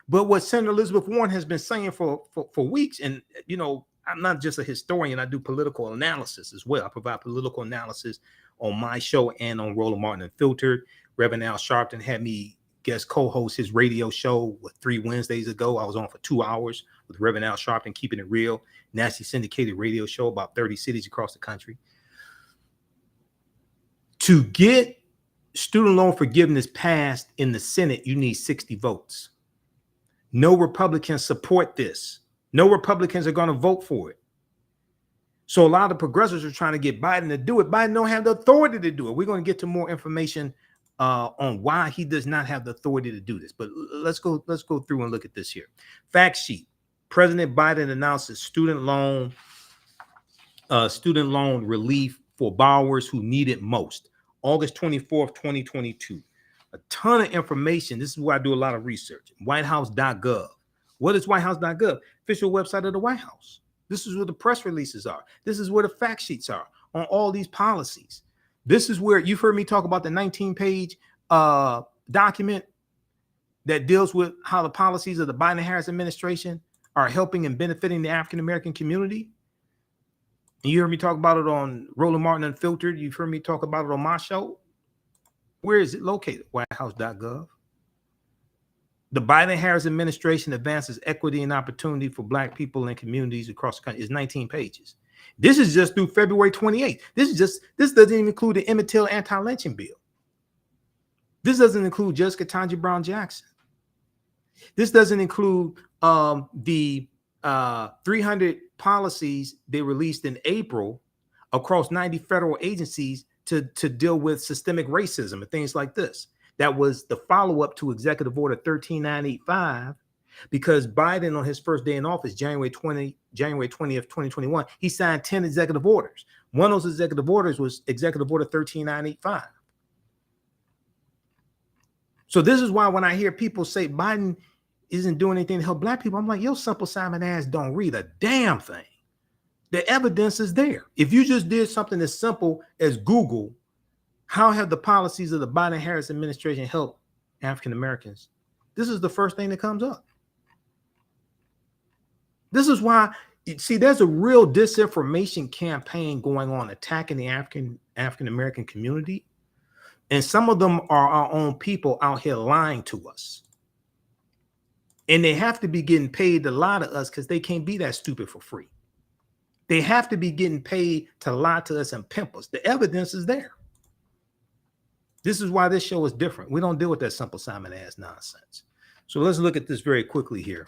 But what Senator Elizabeth Warren has been saying for weeks, and, I'm not just a historian, I do political analysis as well. I provide political analysis on my show and on Roland Martin Unfiltered. Reverend Al Sharpton had me guest co-host his radio show 3 Wednesdays ago. I was on for 2 hours with Reverend Al Sharpton, Keeping It Real, nationally syndicated radio show about 30 cities across the country. To get student loan forgiveness passed in the Senate, you need 60 votes. No Republicans support this. No Republicans are going to vote for it. So a lot of the progressives are trying to get Biden to do it. Biden don't have the authority to do it. We're going to get to more information on why he does not have the authority to do this. But let's go through and look at this here. Fact sheet. President Biden announces student loan relief for borrowers who need it most. August 24th, 2022. A ton of information. This is where I do a lot of research. Whitehouse.gov. What is Whitehouse.gov? Official website of the White House. This is where the press releases are. This is where the fact sheets are on all these policies. This is where you've heard me talk about the 19-page document that deals with how the policies of the Biden-Harris administration are helping and benefiting the African-American community. And you heard me talk about it on Roland Martin Unfiltered. You've heard me talk about it on my show. Where is it located? Whitehouse.gov. The Biden-Harris administration advances equity and opportunity for Black people and communities across the country. It's 19 pages. This is just through February 28th. This doesn't even include the Emmett Till anti-lynching bill. This doesn't include Judge Ketanji Brown Jackson. This doesn't include the 300 policies they released in April across 90 federal agencies to deal with systemic racism and things like this. That was the follow-up to Executive Order 13985, because Biden, on his first day in office, January 20th, 2021, he signed 10 executive orders. One of those executive orders was Executive Order 13985. So this is why when I hear people say Biden isn't doing anything to help Black people, I'm like, yo, Simple Simon ass don't read a damn thing. The evidence is there. If you just did something as simple as Google, how have the policies of the Biden-Harris administration helped African Americans? This is the first thing that comes up. This is why, see, there's a real disinformation campaign going on attacking the African American community. And some of them are our own people out here lying to us. And they have to be getting paid to lie to us because they can't be that stupid for free. They have to be getting paid to lie to us and pimp us. The evidence is there. This is why this show is different. We don't deal with that simple Simon ass nonsense. So let's look at this very quickly here.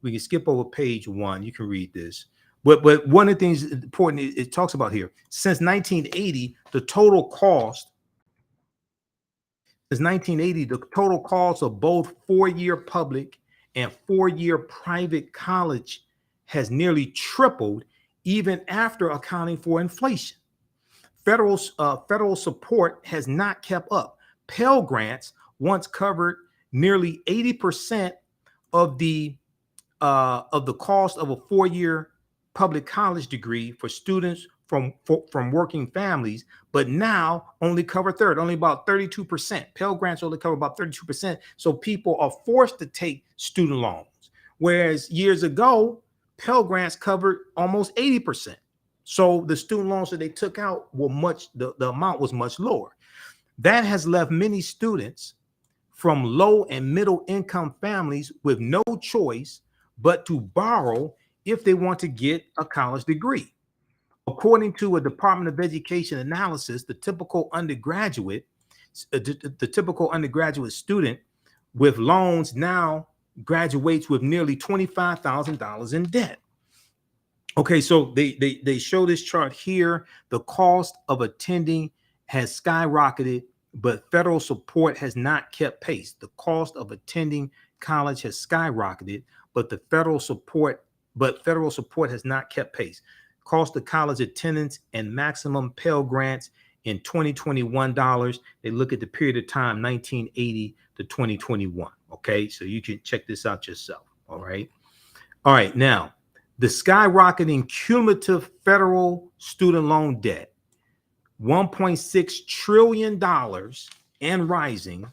We can skip over page 1. You can read this. But one of the things important it talks about here, since 1980, the total cost of both 4-year public and 4-year private college has nearly tripled, even after accounting for inflation. Federal support has not kept up. Pell grants once covered nearly 80% of the cost of a 4-year public college degree for students from working families, but now only cover third, only about 32%. Pell grants only cover about 32%. So people are forced to take student loans, whereas years ago, Pell grants covered almost 80%. So the student loans that they took out were the amount was much lower. That has left many students from low and middle income families with no choice but to borrow if they want to get a college degree. According to a Department of Education analysis, the typical undergraduate student with loans now graduates with nearly $25,000 in debt. Okay, so they show this chart here. The cost of attending has skyrocketed, but federal support has not kept pace. The cost of attending college has skyrocketed, but federal support has not kept pace. Cost of college attendance and maximum Pell grants in 2021 dollars. They look at the period of time 1980 to 2021. Okay, so you can check this out yourself. All right. Now, the skyrocketing cumulative federal student loan debt, $1.6 trillion and rising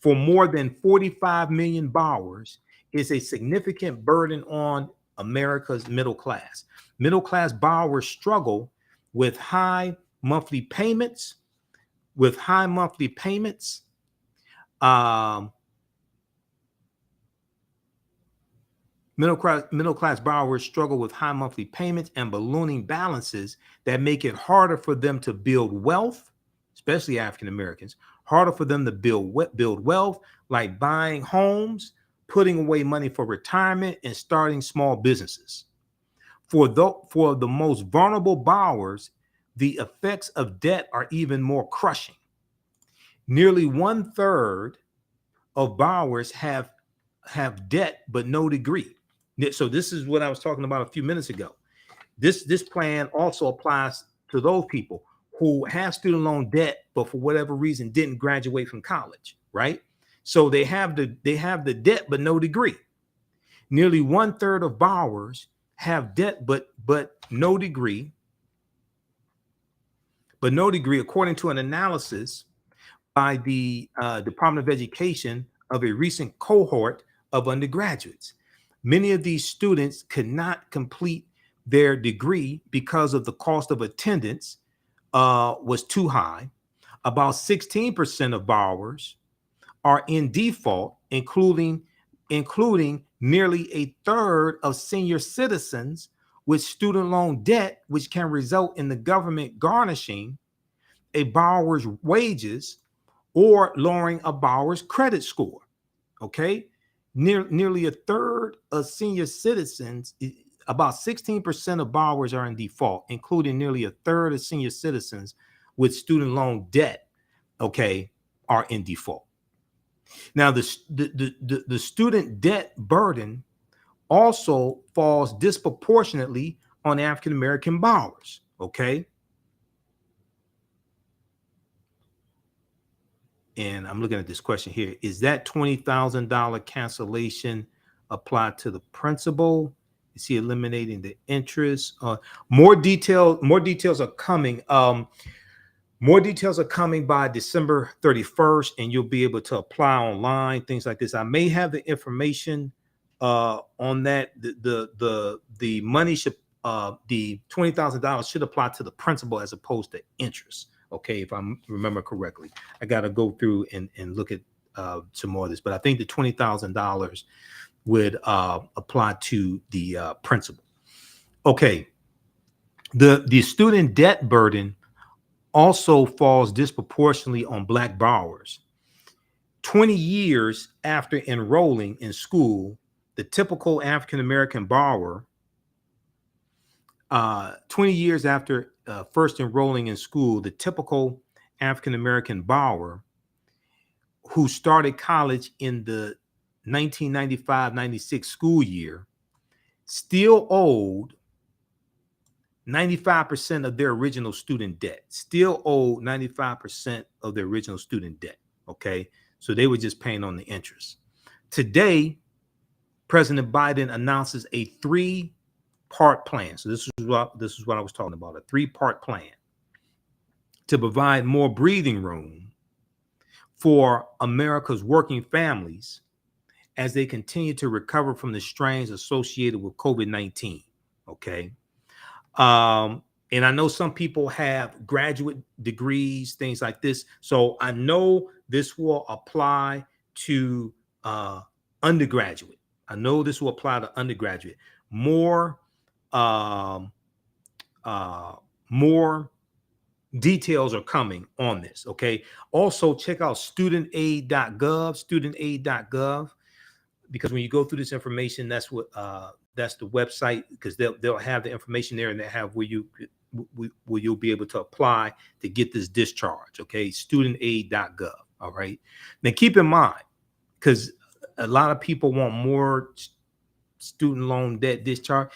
for more than 45 million borrowers, is a significant burden on America's middle class. Middle class borrowers struggle with high monthly payments. Middle class borrowers struggle with high monthly payments and ballooning balances that make it harder for them to build wealth, especially African Americans, harder for them to build wealth, like buying homes, putting away money for retirement, and starting small businesses. For the most vulnerable borrowers, the effects of debt are even more crushing. Nearly 1/3 of borrowers have debt but no degree. So this is what I was talking about a few minutes ago. This plan also applies to those people who have student loan debt, but for whatever reason didn't graduate from college, right? So they have the debt but no degree. Nearly 1/3 of borrowers have debt but no degree, according to an analysis by the Department of Education of a recent cohort of undergraduates. Many of these students could not complete their degree because of the cost of attendance was too high. About 16% of borrowers are in default, including nearly 1/3 of senior citizens with student loan debt, which can result in the government garnishing a borrower's wages or lowering a borrower's credit score. Okay, nearly 1/3 of senior citizens, about 16% of borrowers are in default, including nearly 1/3 of senior citizens with student loan debt, okay, are in default. Now, the student debt burden also falls disproportionately on African American borrowers, okay? And I'm looking at this question here. Is that $20,000 cancellation applied to the principal? Is he eliminating the interest? More details are coming. More details are coming by December 31st, and you'll be able to apply online, things like this. I may have the information on that. The money should the $20,000 should apply to the principal as opposed to interest. Okay, if I remember correctly. I got to go through and look at some more of this, but I think the $20,000 would apply to the principal. Okay, the student debt burden also falls disproportionately on Black borrowers. 20 years after enrolling in school, the typical African-American borrower, 20 years after first enrolling in school, the typical African-American borrower who started college in the 1995-96 school year still owed 95% of their original student debt, still owed 95% of their original student debt. Okay. So they were just paying on the interest. Today, President Biden announces a 3-part plan. So this is what I was talking about, a 3-part plan to provide more breathing room for America's working families as they continue to recover from the strains associated with COVID-19. Okay. And I know some people have graduate degrees, things like this. So I know this will apply to undergraduate. I know this will apply to undergraduate. More details are coming on this. Okay. Also, check out studentaid.gov, because when you go through this information, that's what that's the website, because they'll have the information there, and they have where you'll be able to apply to get this discharge. Okay, studentaid.gov. All right. Now keep in mind, because a lot of people want more student loan debt discharge.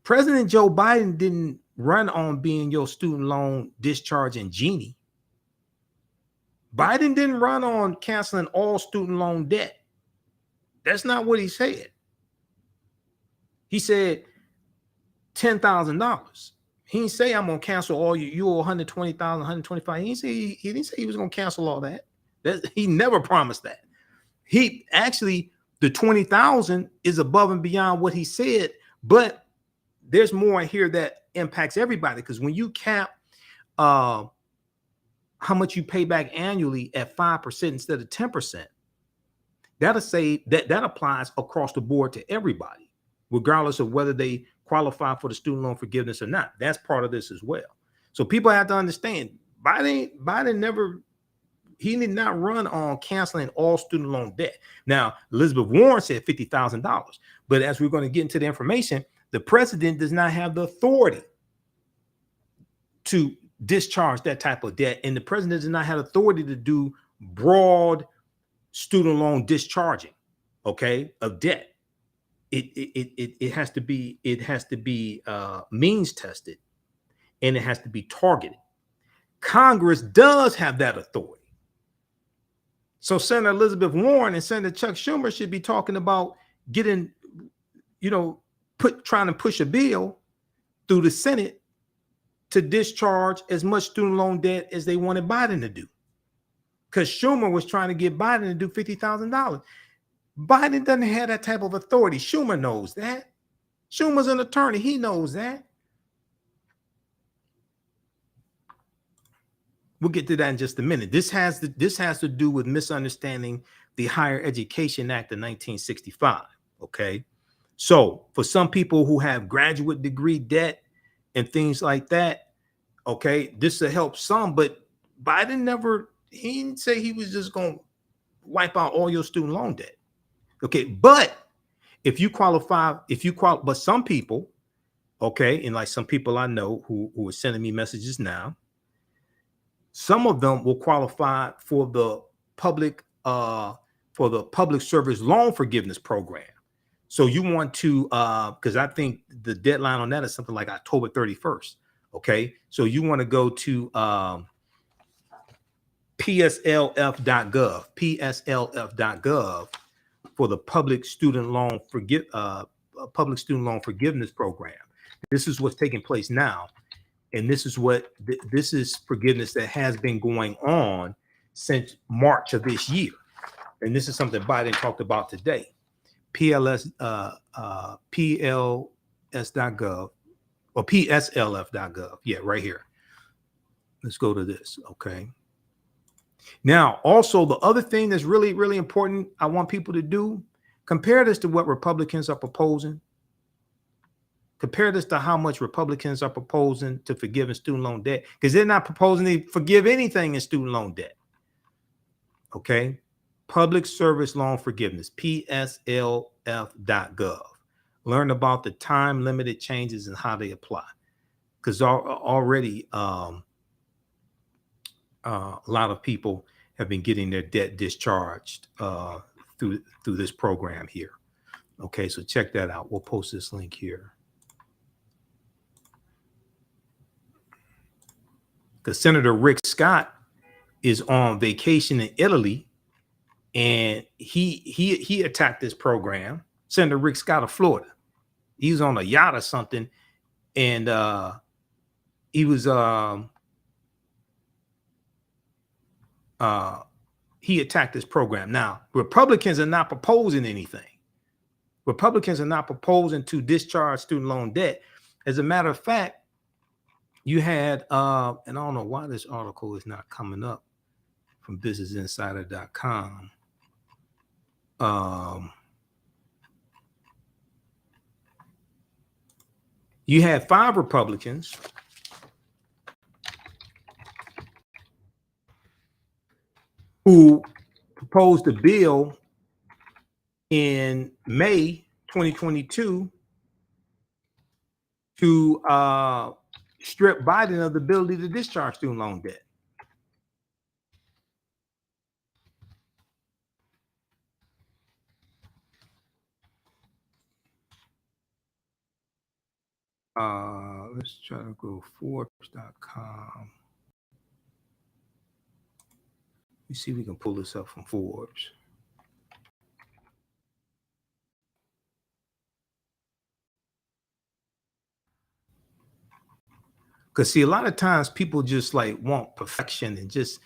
President Joe Biden didn't run on being your student loan discharging genie. Biden didn't run on canceling all student loan debt. That's not what he said. He said $10,000. He didn't say I'm gonna cancel all you owe 120,000, 125. He didn't say he was gonna cancel all that. He never promised that. He actually, the 20,000 is above and beyond what he said, but there's more here that impacts everybody, because when you cap how much you pay back annually at 5% instead of 10%, that'll say that applies across the board to everybody, regardless of whether they qualify for the student loan forgiveness or not. That's part of this as well. So people have to understand, Biden never, he did not run on canceling all student loan debt. Now, Elizabeth Warren said $50,000, but as we're going to get into the information, the president does not have the authority to discharge that type of debt, and the president does not have authority to do broad student loan discharging, okay, of debt. It has to be means tested, and it has to be targeted. Congress does have that authority. So Senator Elizabeth Warren and Senator Chuck Schumer should be talking about getting, trying to push a bill through the Senate to discharge as much student loan debt as they wanted Biden to do. Because Schumer was trying to get Biden to do $50,000. Biden doesn't have that type of authority. Schumer knows that. Schumer's an attorney. He knows that. We'll get to that in just a minute. This has to do with misunderstanding the Higher Education Act of 1965. Okay. So for some people who have graduate degree debt and things like that, okay, this will help some, but Biden he didn't say he was just going to wipe out all your student loan debt. Okay. But if you qualify, but some people, okay, and like some people I know who are sending me messages now, some of them will qualify for the public service loan forgiveness program. So you want to, because I think the deadline on that is something like October 31st. Okay, so you want to go to pslf.gov for the public student loan forgiveness program. This is what's taking place now. And this is this is forgiveness that has been going on since March of this year. And this is something Biden talked about today. pls.gov or pslf.gov. Yeah, right here. Let's go to this. Okay. Now, also the other thing that's really, really important I want people to do, compare this to what Republicans are proposing. Compare this to how much Republicans are proposing to forgive in student loan debt, because they're not proposing to forgive anything in student loan debt. Okay. Public Service Loan Forgiveness, pslf.gov. Learn about the time limited changes and how they apply. Because already a lot of people have been getting their debt discharged through this program here. Okay, so check that out. We'll post this link here. Because Senator Rick Scott is on vacation in Italy, and he attacked this program. Senator Rick Scott of Florida. He was on a yacht or something, and he was he attacked this program. Now, Republicans are not proposing anything. Republicans are not proposing to discharge student loan debt. As a matter of fact, you had, and I don't know why this article is not coming up from businessinsider.com. You had 5 Republicans who proposed a bill in May 2022 to strip Biden of the ability to discharge student loan debt. Let's try to go Forbes.com. Let me see if we can pull this up from Forbes. Because see, a lot of times people just like want perfection and just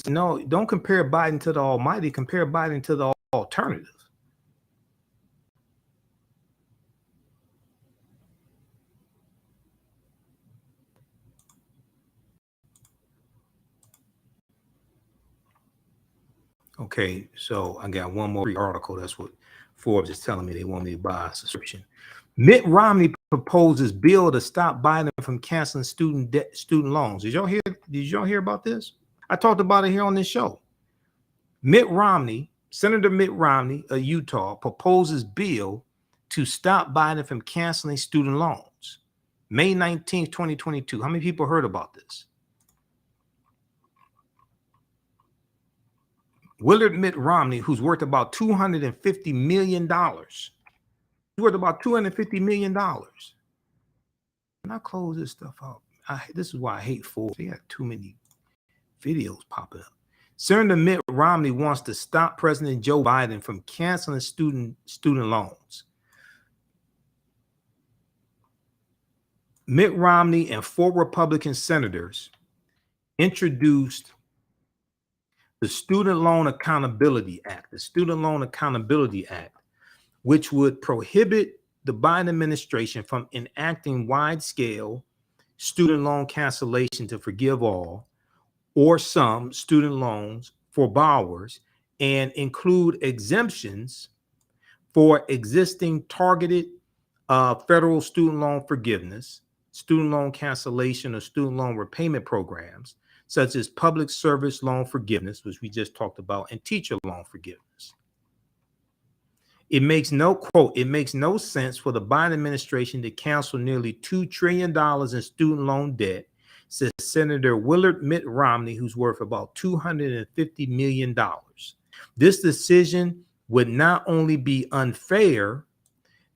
no, don't compare Biden to the almighty, compare Biden to the alternative. Okay, so I got one more article. That's what Forbes is telling me. They want me to buy a subscription. Mitt Romney proposes bill to stop Biden from canceling student loans. Did y'all hear about this? I talked about it here on this show. Mitt Romney, Senator Mitt Romney of Utah, proposes bill to stop Biden from canceling student loans. May 19th, 2022. How many people heard about this? Willard Mitt Romney, who's worth about $250 million. He's worth about $250 million. And I close this stuff out. This is why I hate Forbes. They got too many videos popping up. Senator Mitt Romney wants to stop President Joe Biden from canceling student loans. Mitt Romney and 4 Republican senators introduced the Student Loan Accountability Act, which would prohibit the Biden administration from enacting wide-scale student loan cancellation to forgive all or some student loans for borrowers and include exemptions for existing targeted federal student loan forgiveness, student loan cancellation, or student loan repayment programs, such as public service loan forgiveness, which we just talked about, and teacher loan forgiveness. It makes no sense for the Biden administration to cancel nearly $2 trillion in student loan debt, says Senator Willard Mitt Romney, who's worth about $250 million. This decision would not only be unfair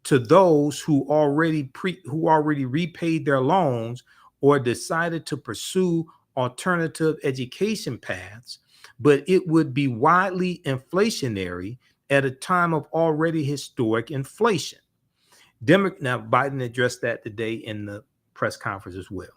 to those who already repaid their loans or decided to pursue alternative education paths, but it would be widely inflationary at a time of already historic inflation. Now, Biden addressed that today in the press conference as well.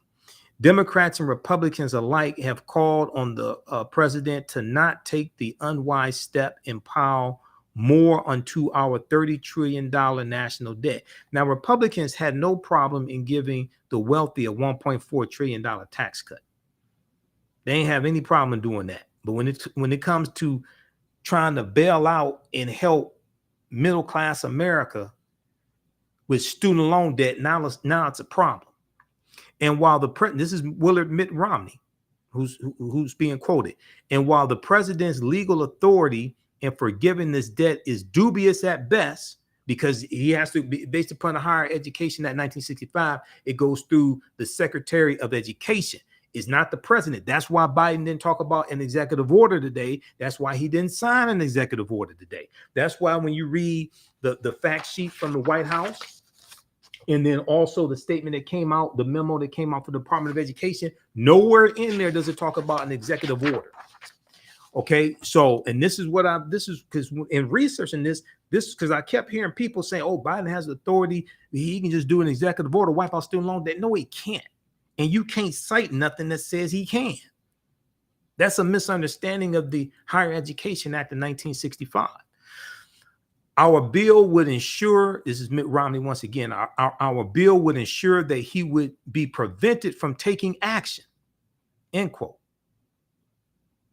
Democrats and Republicans alike have called on the president to not take the unwise step and pile more onto our $30 trillion national debt. Now, Republicans had no problem in giving the wealthy a $1.4 trillion tax cut. They ain't have any problem doing that. But when it comes to trying to bail out and help middle-class America with student loan debt. Now it's a problem. And while this is Willard Mitt Romney, who's being quoted. And while the president's legal authority in forgiving this debt is dubious at best, because he has to be based upon a higher education at 1965, it goes through the Secretary of Education. It's not the president. That's why Biden didn't talk about an executive order today. That's why he didn't sign an executive order today. That's why when you read the fact sheet from the White House, and then also the statement that came out, the memo that came out from the Department of Education, nowhere in there does it talk about an executive order. Okay, so, and this is because in researching this because I kept hearing people saying, oh, Biden has authority, he can just do an executive order, wipe out student loan debt. No, he can't. And you can't cite nothing that says he can. That's a misunderstanding of the Higher Education Act of 1965. Our bill would ensure, this is Mitt Romney once again, our bill would ensure that he would be prevented from taking action, end quote.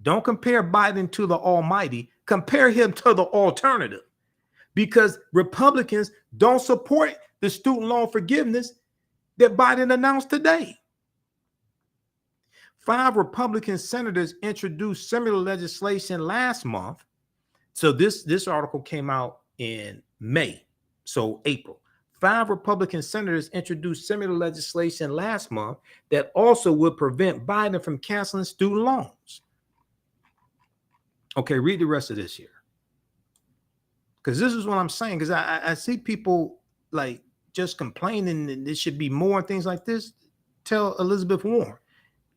Don't compare Biden to the almighty, compare him to the alternative, because Republicans don't support the student loan forgiveness that Biden announced today. 5 Republican senators introduced similar legislation last month. So this article came out in May, so April. 5 Republican senators introduced similar legislation last month that also would prevent Biden from canceling student loans. Okay, read the rest of this here. Because this is what I'm saying, because I see people like just complaining that there should be more and things like this. Tell Elizabeth Warren,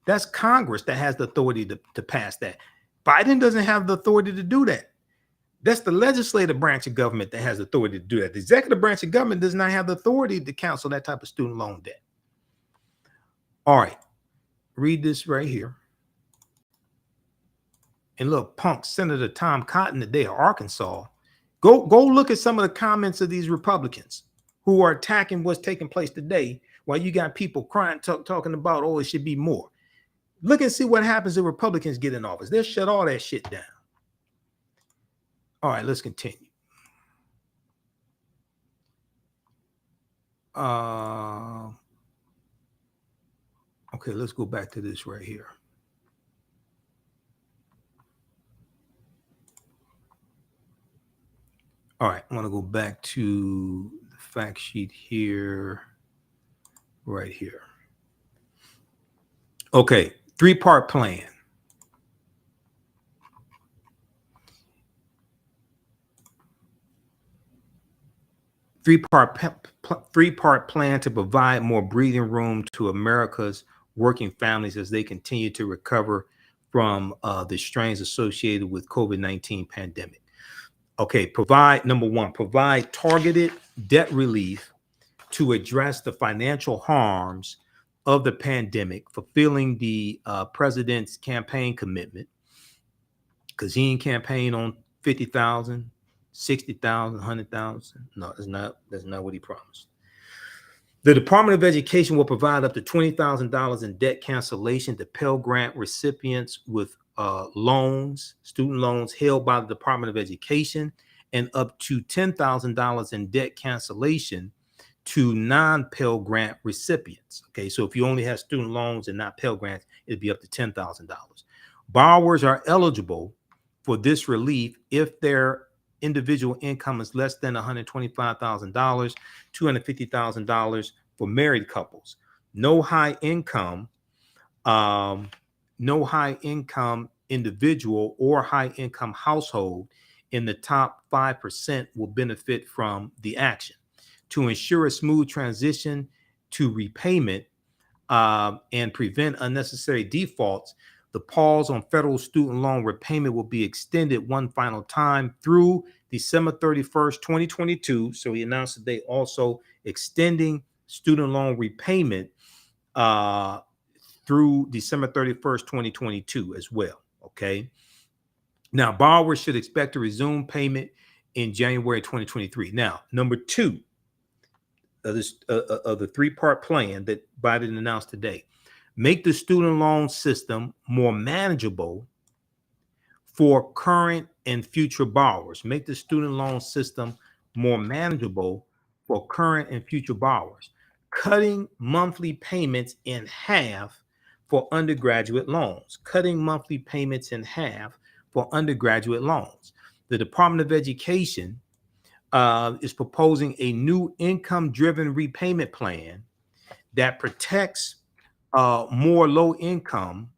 that's Congress that has the authority to pass that. Biden doesn't have the authority to do that. That's the legislative branch of government that has authority to do that. The executive branch of government does not have the authority to cancel that type of student loan debt. All right, read this right here. And look, punk Senator Tom Cotton today of Arkansas. Go look at some of the comments of these Republicans who are attacking what's taking place today, while you got people crying, talking about, oh, it should be more. Look and see what happens if Republicans get in office. They'll shut all that shit down. All right, let's continue. Okay, let's go back to this right here. All right, I want to go back to the fact sheet here, right here. Okay, 3-part plan. Three-part plan to provide more breathing room to America's working families as they continue to recover from the strains associated with COVID-19 pandemic. Okay, number 1, provide targeted debt relief to address the financial harms of the pandemic, fulfilling the president's campaign commitment, because he ain't campaign on 50,000, 60,000, 100,000. No, that's not what he promised. The Department of Education will provide up to $20,000 in debt cancellation to Pell Grant recipients with student loans held by the Department of Education, and up to $10,000 in debt cancellation to non-Pell Grant recipients. Okay, so if you only have student loans and not Pell Grants, it'd be up to $10,000. Borrowers are eligible for this relief if their individual income is less than $125,000, $250,000 for married couples. No high income individual or high income household in the top 5% will benefit from the action. To ensure a smooth transition to repayment and prevent unnecessary defaults, the pause on federal student loan repayment will be extended one final time through December 31st, 2022. So he announced today also extending student loan repayment through December 31st, 2022 as well. Okay. Now, borrowers should expect to resume payment in January 2023. Now, number 2 of the 3-part plan that Biden announced today, make the student loan system more manageable for current and future borrowers. Make the student loan system more manageable for current and future borrowers, cutting monthly payments in half for undergraduate loans, cutting monthly payments in half for undergraduate loans. The Department of Education is proposing a new income-driven repayment plan that protects more low-income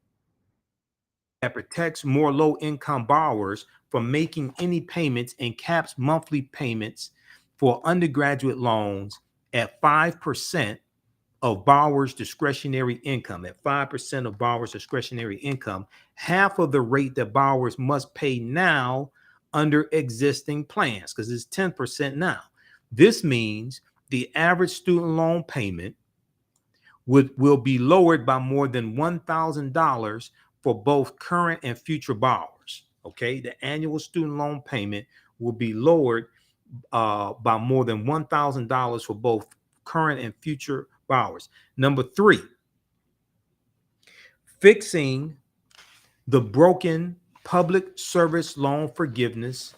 borrowers from making any payments and caps monthly payments for undergraduate loans at 5% of borrowers' discretionary income. At 5% of borrowers' discretionary income, half of the rate that borrowers must pay now under existing plans, because it's 10% now. This means the average student loan payment will be lowered by more than $1,000 for both current and future borrowers. Okay, the annual student loan payment will be lowered by more than $1,000 for both current and future borrowers. Number 3, fixing the broken public service loan forgiveness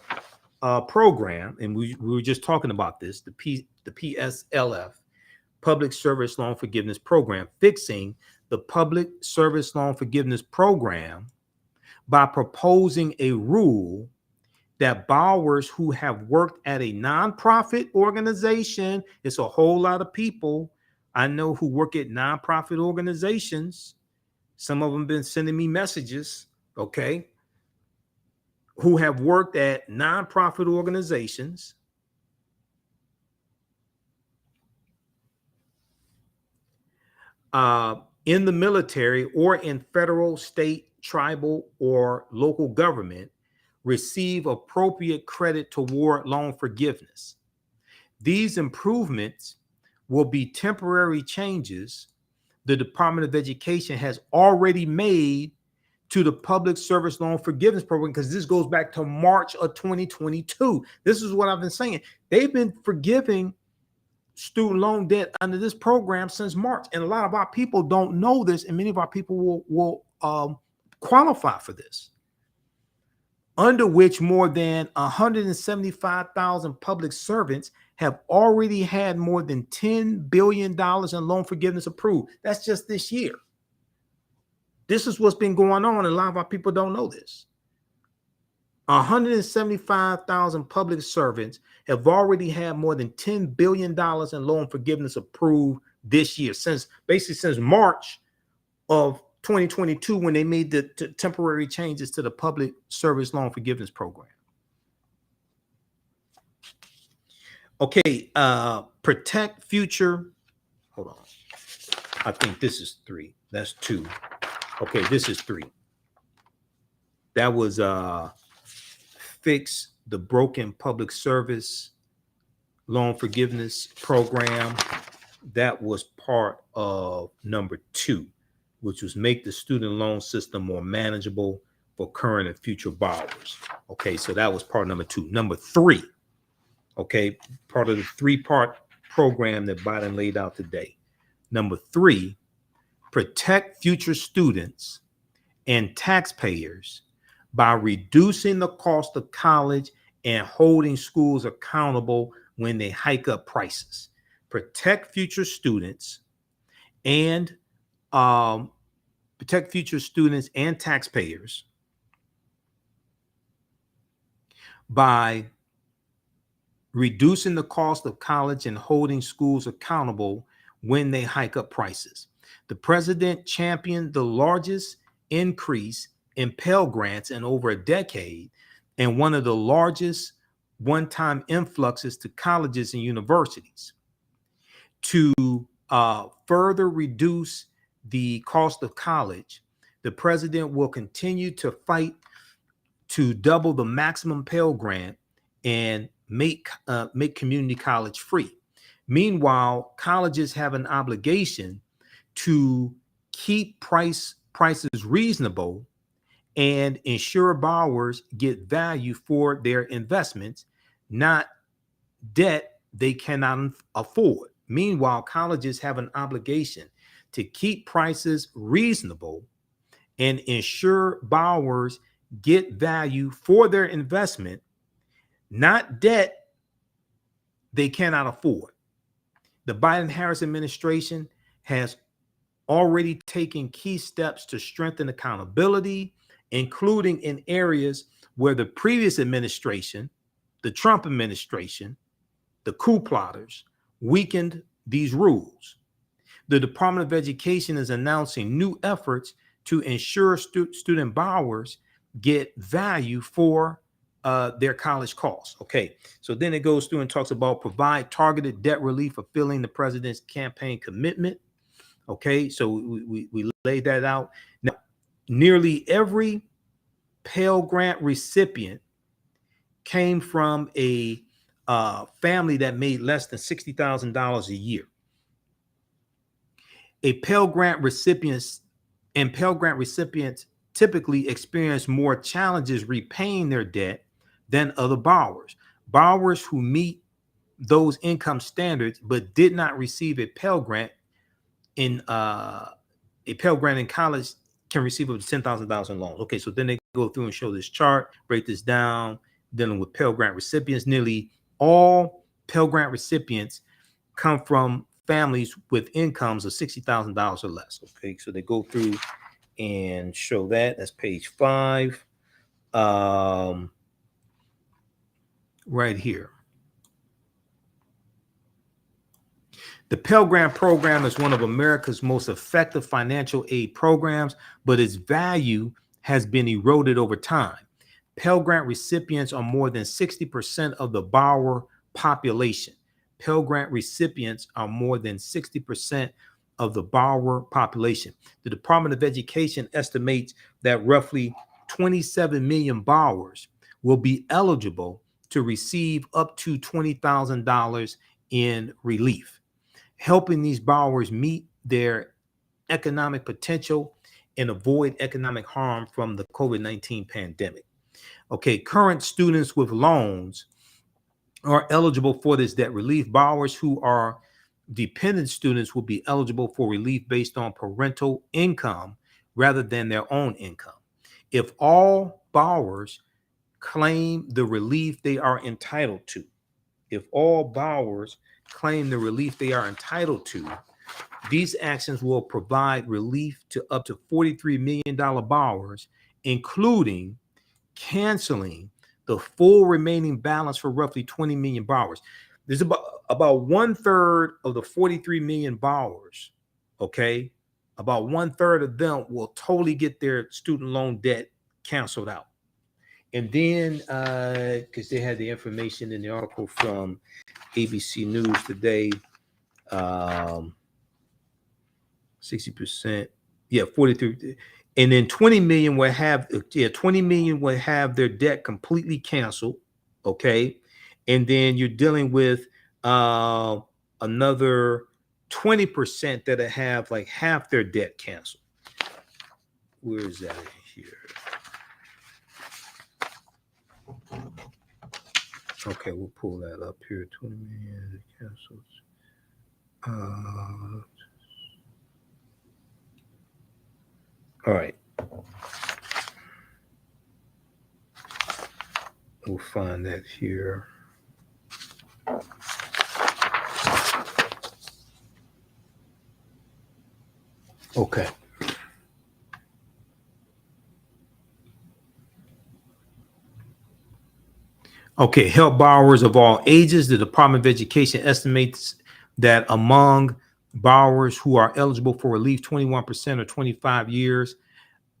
program, and we were just talking about this, the PSLF, Public Service Loan Forgiveness Program, fixing the Public Service Loan Forgiveness Program by proposing a rule that borrowers who have worked at a nonprofit organization, it's a whole lot of people I know who work at nonprofit organizations. Some of them have been sending me messages, okay, who have worked at nonprofit organizations in the military or in federal, state, tribal, or local government receive appropriate credit toward loan forgiveness. These improvements will be temporary changes the Department of Education has already made to the Public Service Loan Forgiveness Program, because this goes back to March of 2022. This is what I've been saying. They've been forgiving student loan debt under this program since March, and a lot of our people don't know this, and many of our people will qualify for this, under which more than 175,000 public servants have already had more than $10 billion in loan forgiveness approved. That's just this year. This is what's been going on, and a lot of our people don't know this. 175,000 public servants have already had more than $10 billion in loan forgiveness approved this year, since March of 2022, when they made the temporary changes to the Public Service Loan Forgiveness Program. Okay, protect future. Hold on. I think this is 3. That's 2. Okay, this is 3. That was fix the broken public service loan forgiveness program. That was part of number 2, which was make the student loan system more manageable for current and future borrowers. Okay, so that was part number 2. Number 3, okay, part of the 3-part program that Biden laid out today. Number 3, protect future students and taxpayers by reducing the cost of college and holding schools accountable when they hike up prices. Protect future students and taxpayers by reducing the cost of college and holding schools accountable when they hike up prices. The president championed the largest increase in Pell grants in over a decade, and one of the largest one-time influxes to colleges and universities. To further reduce the cost of college, the president will continue to fight to double the maximum Pell Grant and make community college free. Meanwhile, colleges have an obligation to keep prices reasonable and ensure borrowers get value for their investments, not debt they cannot afford. Meanwhile, colleges have an obligation to keep prices reasonable and ensure borrowers get value for their investment, not debt they cannot afford. The Biden-Harris administration has already taken key steps to strengthen accountability, including in areas where the previous administration, the Trump administration, the coup plotters, weakened these rules. The Department of Education is announcing new efforts to ensure student borrowers get value for their college costs. Okay, so then it goes through and talks about provide targeted debt relief, fulfilling the president's campaign commitment. Okay, so we laid that out. Now, nearly every Pell Grant recipient came from a family that made less than $60,000 a year. Pell Grant recipients typically experience more challenges repaying their debt than other borrowers. Borrowers who meet those income standards but did not receive a Pell Grant in college can receive up to $10,000 in loans. Okay, so then they go through and show this chart, break this down, dealing with Pell Grant recipients. Nearly all Pell Grant recipients come from families with incomes of $60,000 or less. Okay, so they go through and show that. That's page 5. Right here. The Pell Grant program is one of America's most effective financial aid programs, but its value has been eroded over time. Pell Grant recipients are more than 60% of the borrower population. Pell Grant recipients are more than 60% of the borrower population. The Department of Education estimates that roughly 27 million borrowers will be eligible to receive up to $20,000 in relief, helping these borrowers meet their economic potential and avoid economic harm from the COVID-19 pandemic. Okay, current students with loans are eligible for this debt relief. Borrowers who are dependent students will be eligible for relief based on parental income rather than their own income. If all borrowers claim the relief they are entitled to, these actions will provide relief to up to $43 million borrowers, including canceling the full remaining balance for roughly 20 million borrowers. There's about 1/3 of the 43 million borrowers, okay? About 1/3 of them will totally get their student loan debt canceled out. And then, because they had the information in the article from ABC News today, 60%, 43, and then 20 million will have, 20 million will have their debt completely canceled, okay? And then you're dealing with another 20% that have like half their debt canceled. Where is that here? Okay, we'll pull that up here. 20 million canceled. All right. We'll find that here. Okay. Okay, help borrowers of all ages. The Department of Education estimates that among borrowers who are eligible for relief, 21% are 25 years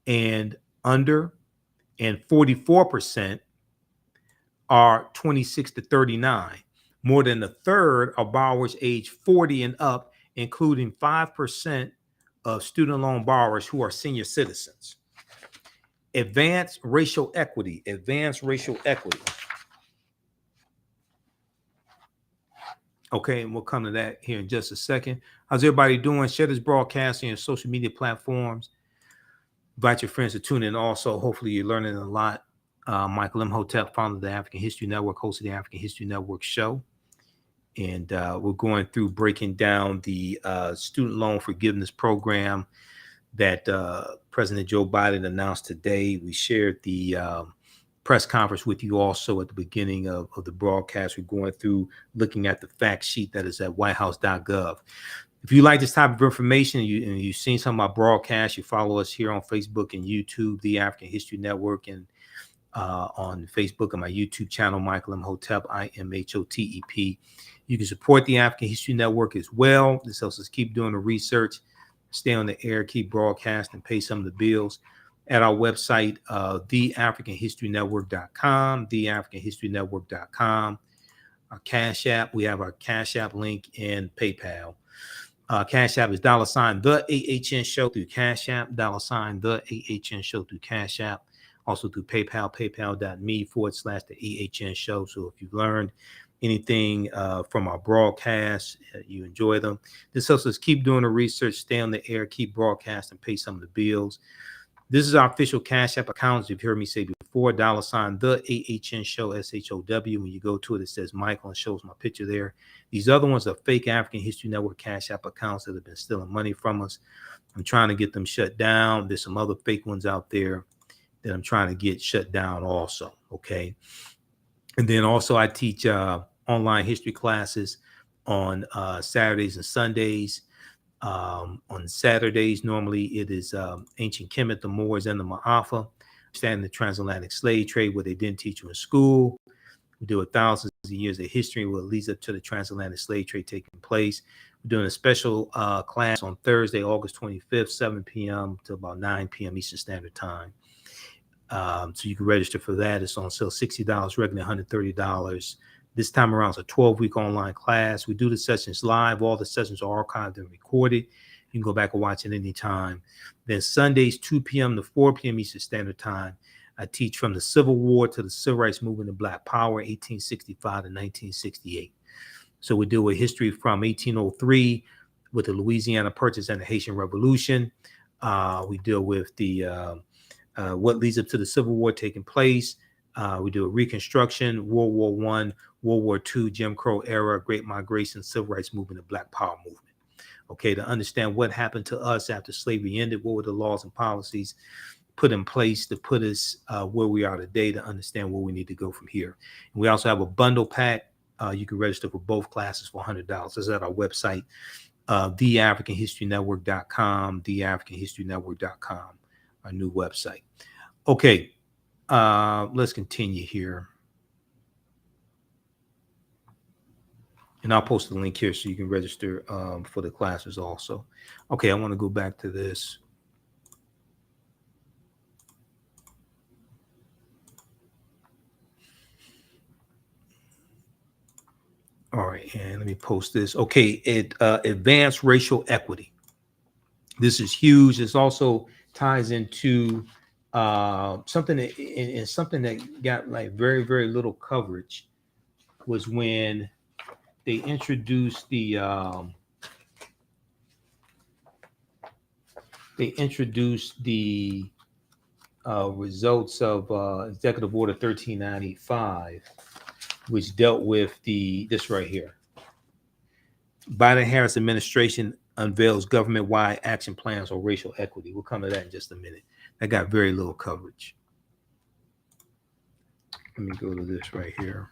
and under, and 44% are 26 to 39. More than a third are borrowers age 40 and up, including 5% of student loan borrowers who are senior citizens. Advanced racial equity. Okay, and we'll come to that here in just a second. How's everybody doing? Share this broadcast on your social media platforms. Invite your friends to tune in also. Hopefully you're learning a lot. Michael Imhotep, founder of the African History Network, host of the African History Network show. And we're going through breaking down the student loan forgiveness program that President Joe Biden announced today. We shared the press conference with you also at the beginning of the broadcast. We're going through looking at the fact sheet that is at whitehouse.gov. If you like this type of information and you've seen some of my broadcasts, you follow us here on Facebook and YouTube, The African History Network, and on Facebook and my YouTube channel, Michael Imhotep, Imhotep. You can support the African History Network as well. This helps us keep doing the research, stay on the air, keep broadcasting, pay some of the bills. At our website, TheAfricanHistoryNetwork.com, TheAfricanHistoryNetwork.com. Our Cash App, we have our Cash App link and PayPal. Cash App is $ the AHN Show through Cash App, $ the AHN Show through Cash App. Also through PayPal, paypal.me/the AHN Show. So if you've learned anything from our broadcasts, you enjoy them. This helps us keep doing the research, stay on the air, keep broadcasting, pay some of the bills. This is our official Cash App account. You've heard me say before, $ the AHN Show, SHOW. When you go to it, it says Michael and shows my picture there. These other ones are fake African History Network Cash App accounts that have been stealing money from us. I'm trying to get them shut down. There's some other fake ones out there that I'm trying to get shut down also, okay? And then also I teach online history classes on Saturdays and Sundays. On Saturdays, normally it is ancient Kemet, the Moors, and the Ma'afa, understanding the transatlantic slave trade, what they didn't teach you in school. We deal with thousands of years of history, what leads up to the transatlantic slave trade taking place. We're doing a special class on Thursday, August 25th, 7 p.m. to about 9 p.m. Eastern Standard Time. So you can register for that. It's on sale $60, regular $130. This time around, it's a 12-week online class. We do the sessions live. All the sessions are archived and recorded. You can go back and watch it anytime. Then Sundays, 2 p.m. to 4 p.m. Eastern Standard Time. I teach from the Civil War to the Civil Rights Movement and Black Power, 1865 to 1968. So we deal with history from 1803 with the Louisiana Purchase and the Haitian Revolution. We deal with the what leads up to the Civil War taking place. We do a Reconstruction, World War I, World War II, Jim Crow era, Great Migration, Civil Rights Movement, and Black Power movement. Okay, to understand what happened to us after slavery ended, what were the laws and policies put in place to put us where we are today, to understand where we need to go from here. And we also have a bundle pack. You can register for both classes for $100. It's at our website, TheAfricanHistoryNetwork.com, TheAfricanHistoryNetwork.com, our new website. Okay, let's continue here. And I'll post the link here so you can register for the classes also. Okay, I want to go back to this. All right, and let me post this. Okay, advanced racial equity. This is huge. This also ties into something that got like very, very little coverage was when they introduced the results of Executive Order 1395, which dealt with this right here. Biden-Harris administration unveils government-wide action plans on racial equity. We'll come to that in just a minute. That got very little coverage. Let me go to this right here.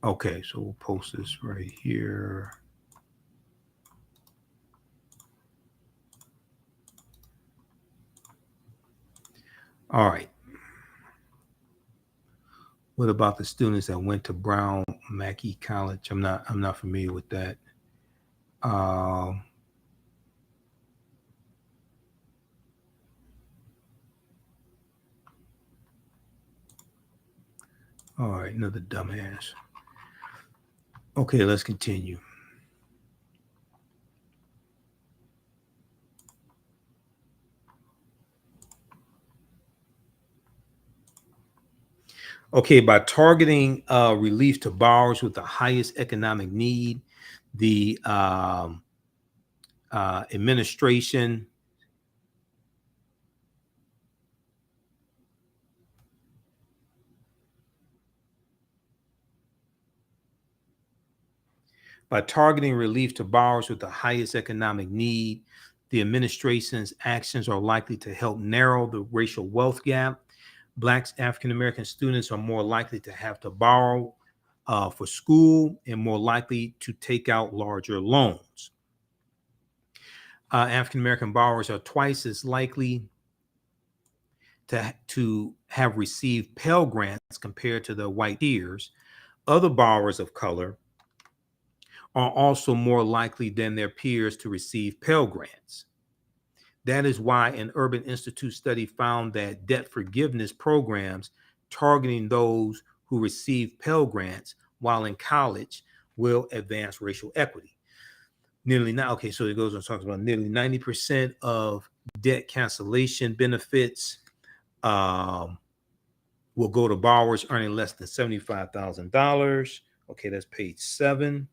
Okay, so we'll post this right here. All right. What about the students that went to Brown Mackie College? I'm not familiar with that. All right, another dumbass. Okay, let's continue. Okay, by targeting relief to borrowers with the highest economic need, the administration By targeting relief to borrowers with the highest economic need, the administration's actions are likely to help narrow the racial wealth gap. Blacks, African American students are more likely to have to borrow for school and more likely to take out larger loans. African American borrowers are twice as likely to have received Pell grants compared to their white peers. Other borrowers of color are also more likely than their peers to receive Pell grants. That is why an Urban Institute study found that debt forgiveness programs targeting those who receive Pell grants while in college will advance racial equity. So it goes and talks about nearly 90% of debt cancellation benefits will go to borrowers earning less than $75,000. Okay, that's page 7.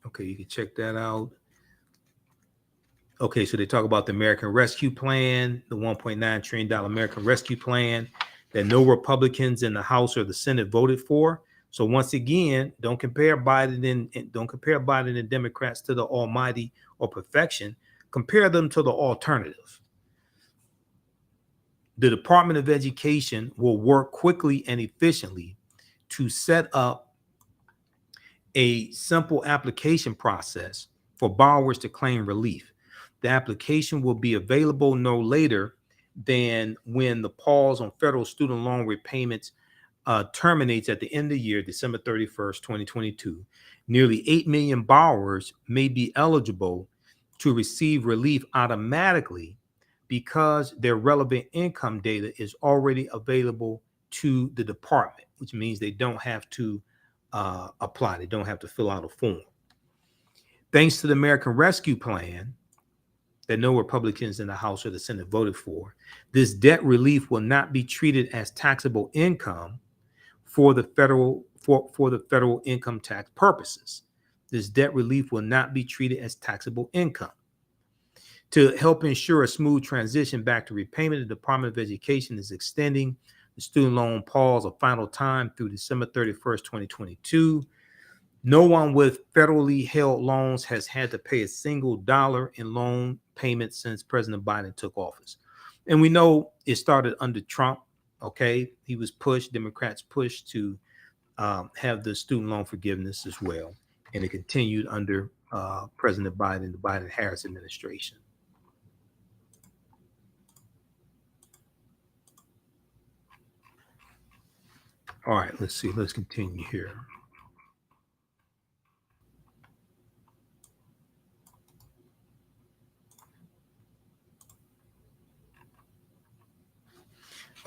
Okay, you can check that out. Okay, so they talk about the American Rescue Plan, the $1.9 trillion American Rescue Plan that no Republicans in the House or the Senate voted for. So once again, don't compare Biden and Democrats to the almighty or perfection. Compare them to the alternative. The Department of Education will work quickly and efficiently to set up a simple application process for borrowers to claim relief. The application will be available no later than when the pause on federal student loan repayments terminates at the end of the year, December 31st, 2022. Nearly 8 million borrowers may be eligible to receive relief automatically because their relevant income data is already available to the department, which means they don't have to apply. They don't have to fill out a form. Thanks to the American Rescue Plan that no Republicans in the House or the Senate voted for, this debt relief will not be treated as taxable income for the federal income tax purposes. This debt relief will not be treated as taxable income. To help ensure a smooth transition back to repayment, the Department of Education is extending the student loan pause a final time through December 31st, 2022. No one with federally held loans has had to pay a single dollar in loan payments since President Biden took office. And we know it started under Trump, okay? He was pushed, Democrats pushed to have the student loan forgiveness as well. And it continued under President Biden, the Biden-Harris administration. All right, let's see. Let's continue here.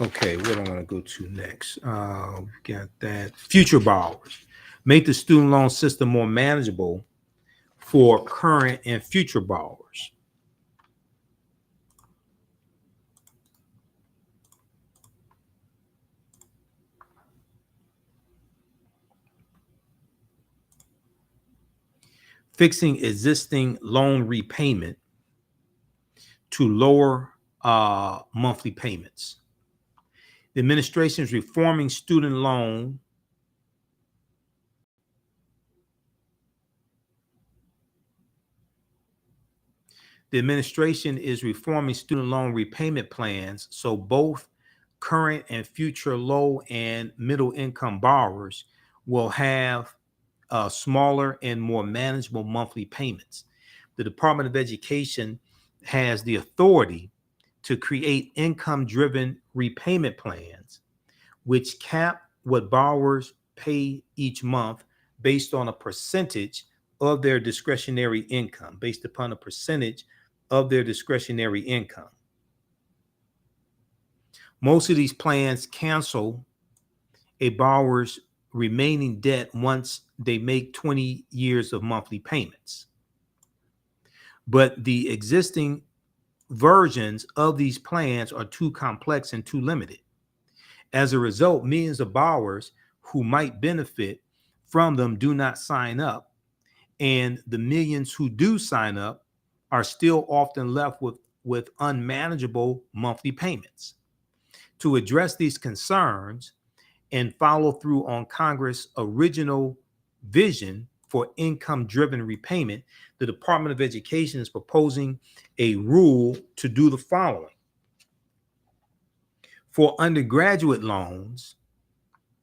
Okay, what I'm going to go to next? Got that. Future borrowers. Make the student loan system more manageable for current and future borrowers. Fixing existing loan repayment to lower monthly payments. The administration is reforming student loan repayment plans so both current and future low and middle income borrowers will have smaller and more manageable monthly payments. The Department of Education has the authority to create income-driven repayment plans, which cap what borrowers pay each month based on a percentage of their discretionary income, based upon a percentage of their discretionary income. Most of these plans cancel a borrower's remaining debt once they make 20 years of monthly payments. But the existing versions of these plans are too complex and too limited. As a result, millions of borrowers who might benefit from them do not sign up, and the millions who do sign up are still often left with unmanageable monthly payments. To address these concerns and follow through on Congress' original vision for income-driven repayment, the Department of Education is proposing a rule to do the following. For undergraduate loans,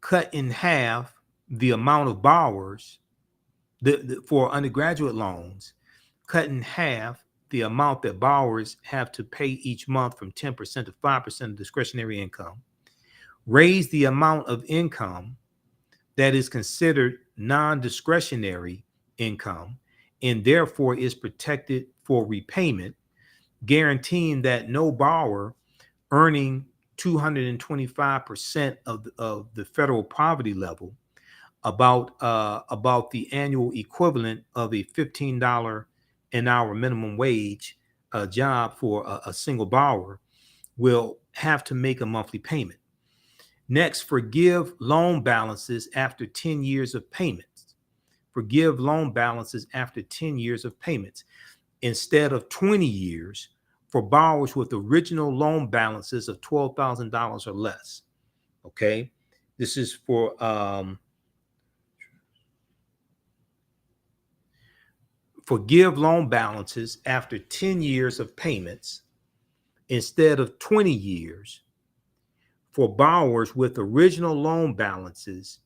cut in half the amount of borrowers. For undergraduate loans, cut in half the amount that borrowers have to pay each month from 10% to 5% of discretionary income. Raise the amount of income that is considered non-discretionary income and therefore is protected for repayment, guaranteeing that no borrower earning 225% of the federal poverty level, about the annual equivalent of a $15 an hour minimum wage job for a single borrower, will have to make a monthly payment. Next, forgive loan balances after 10 years of payments. Forgive loan balances after 10 years of payments instead of 20 years for borrowers with original loan balances of $12,000 or less. Okay, this is for forgive loan balances after 10 years of payments instead of 20 years for borrowers with original loan balances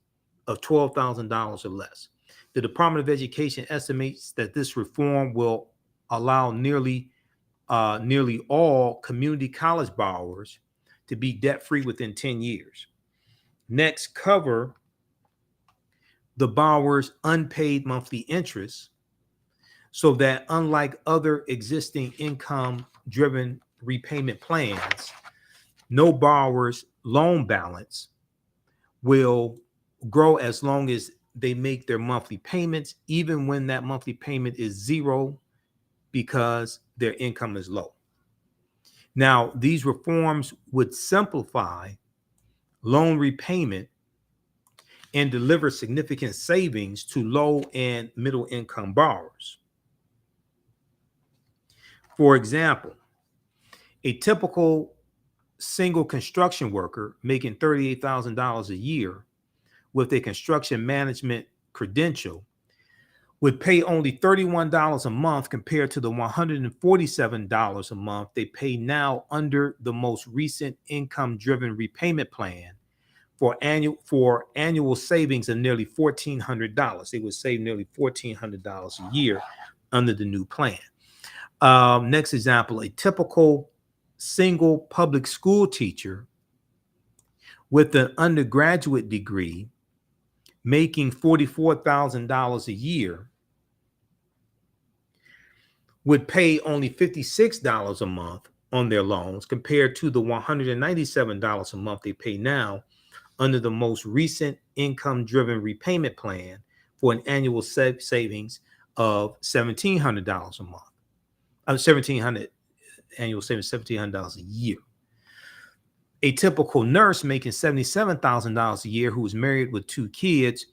of $12,000 or less. The Department of Education estimates that this reform will allow nearly all community college borrowers to be debt-free within 10 years. Next, cover the borrower's unpaid monthly interest so that, unlike other existing income-driven repayment plans, no borrower's loan balance will grow as long as they make their monthly payments, even when that monthly payment is zero because their income is low. Now, these reforms would simplify loan repayment and deliver significant savings to low and middle income borrowers. For example, a typical single construction worker making $38,000 a year with a construction management credential would pay only $31 a month compared to the $147 a month they pay now under the most recent income-driven repayment plan for annual savings of nearly $1,400. They would save nearly $1,400 a year under the new plan. Next example, a typical single public school teacher with an undergraduate degree making $44,000 a year would pay only $56 a month on their loans compared to the $197 a month they pay now under the most recent income-driven repayment plan for an annual savings of $1,700 a month. Annual savings, $1,700 a year. A typical nurse making $77,000 a year who is married with 2 kids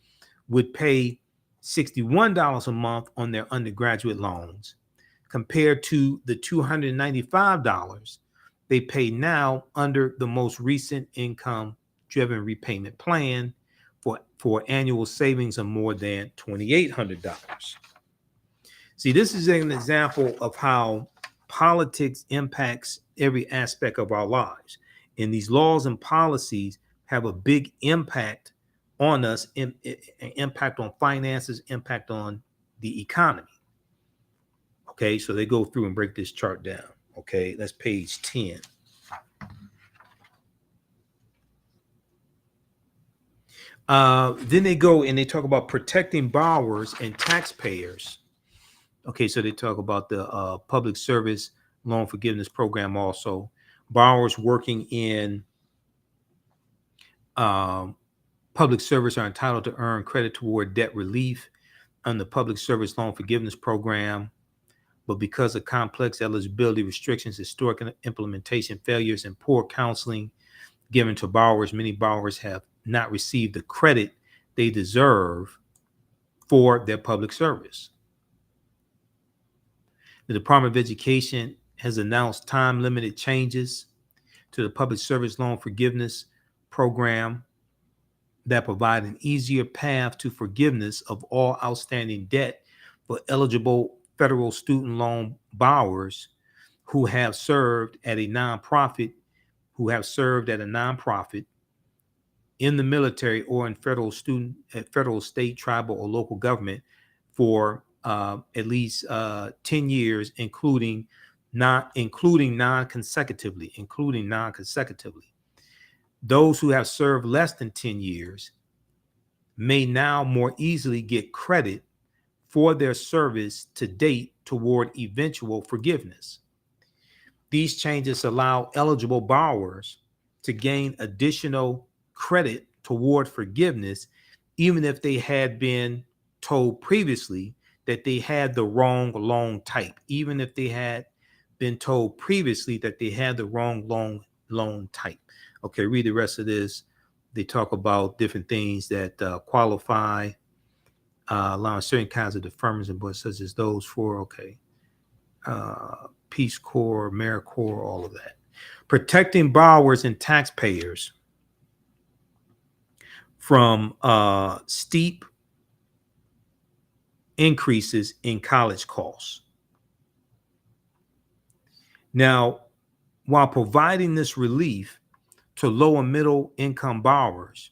would pay $61 a month on their undergraduate loans compared to the $295 they pay now under the most recent income-driven repayment plan for annual savings of more than $2,800. See, this is an example of how politics impacts every aspect of our lives. And these laws and policies have a big impact on us, impact on finances, impact on the economy. Okay, so they go through and break this chart down. Okay, that's page 10. Then they go and they talk about protecting borrowers and taxpayers. Okay, so they talk about the public service loan forgiveness program also. Borrowers working in public service are entitled to earn credit toward debt relief on the public service loan forgiveness program. But because of complex eligibility restrictions, historic implementation failures, and poor counseling given to borrowers, many borrowers have not received the credit they deserve for their public service. The Department of Education has announced time-limited changes to the public service loan forgiveness program that provide an easier path to forgiveness of all outstanding debt for eligible federal student loan borrowers who have served at a nonprofit, in the military or in federal, state, tribal, or local government for at least 10 years, including non-consecutively. Those who have served less than 10 years may now more easily get credit for their service to date toward eventual forgiveness. These changes allow eligible borrowers to gain additional credit toward forgiveness, even if they had been told previously that they had the wrong loan type, Okay, read the rest of this. They talk about different things that qualify, allowing certain kinds of deferments, but such as those for, Peace Corps, AmeriCorps, all of that. Protecting borrowers and taxpayers from steep increases in college costs. Now, while providing this relief to low and middle income borrowers,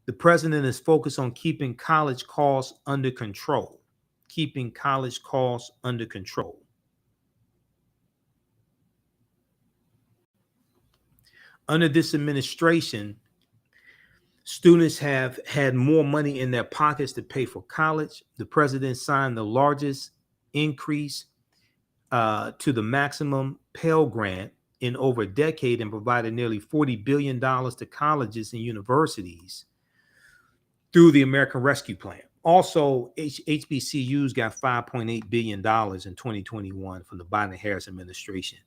the president is focused on keeping college costs under control. Under this administration, students have had more money in their pockets to pay for college. The president signed the largest increase to the maximum Pell Grant in over a decade and provided nearly $40 billion to colleges and universities through the American Rescue Plan. Also, HBCUs got $5.8 billion in 2021 from the Biden-Harris administration.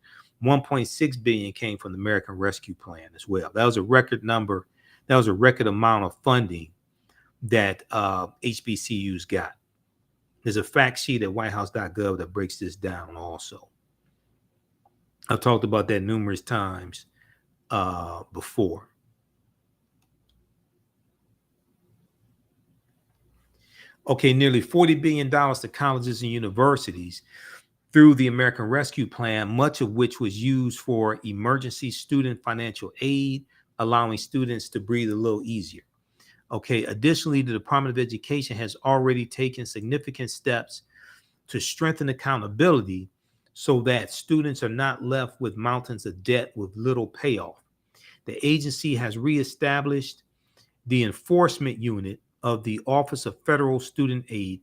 $1.6 billion came from the American Rescue Plan as well. That was a record number. That was a record amount of funding that HBCUs got. There's a fact sheet at whitehouse.gov that breaks this down also. I've talked about that numerous times before. Okay, nearly $40 billion to colleges and universities through the American Rescue Plan, much of which was used for emergency student financial aid, allowing students to breathe a little easier. Okay, additionally, the Department of Education has already taken significant steps to strengthen accountability so that students are not left with mountains of debt with little payoff. The agency has reestablished the enforcement unit of the Office of Federal Student Aid,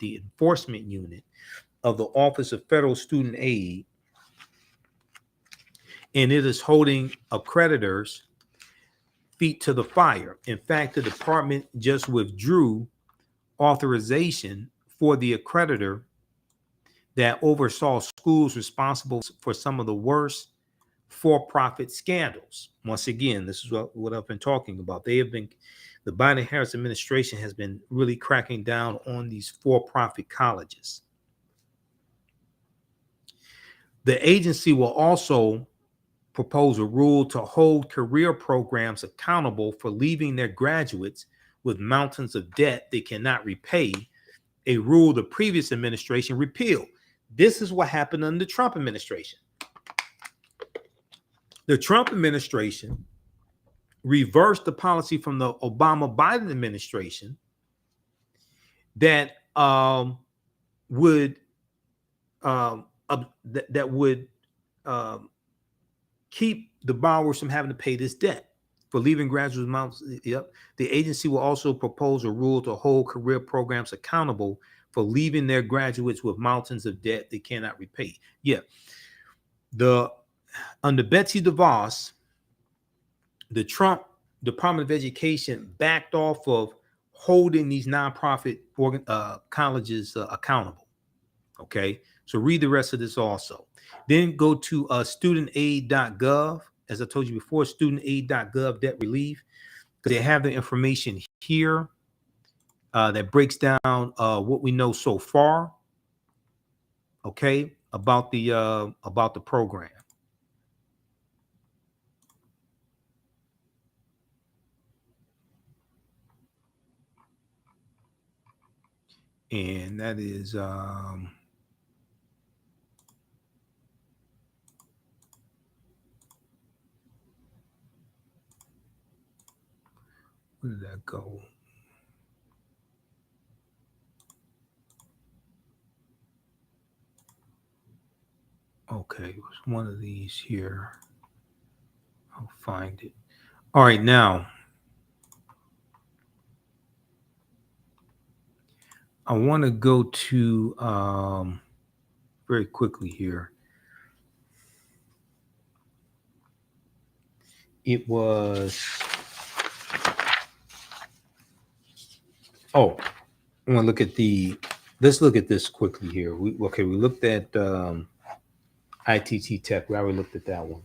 and it is holding accreditors' feet to the fire. In fact, the department just withdrew authorization for the accreditor that oversaw schools responsible for some of the worst for-profit scandals. Once again, this is what I've been talking about. The Biden-Harris administration has been really cracking down on these for-profit colleges. The agency will also propose a rule to hold career programs accountable for leaving their graduates with mountains of debt they cannot repay, a rule the previous administration repealed. This is what happened under the Trump administration. The Trump administration reversed the policy from the Obama-Biden administration that would keep the borrowers from having to pay this debt for leaving graduate amounts. Yep. The agency will also propose a rule to hold career programs accountable for leaving their graduates with mountains of debt they cannot repay. Yeah. Under Betsy DeVos, the Trump Department of Education backed off of holding these nonprofit colleges accountable. Okay. So read the rest of this also. Then go to studentaid.gov. As I told you before, studentaid.gov debt relief. They have the information here that breaks down what we know so far. Okay, about the program. And that is where did that go? Okay, it was one of these here. I'll find it. All right, now I want to go to very quickly here. It was I want to look at let's look at this quickly here. We looked at ITT Tech. We already looked at that one.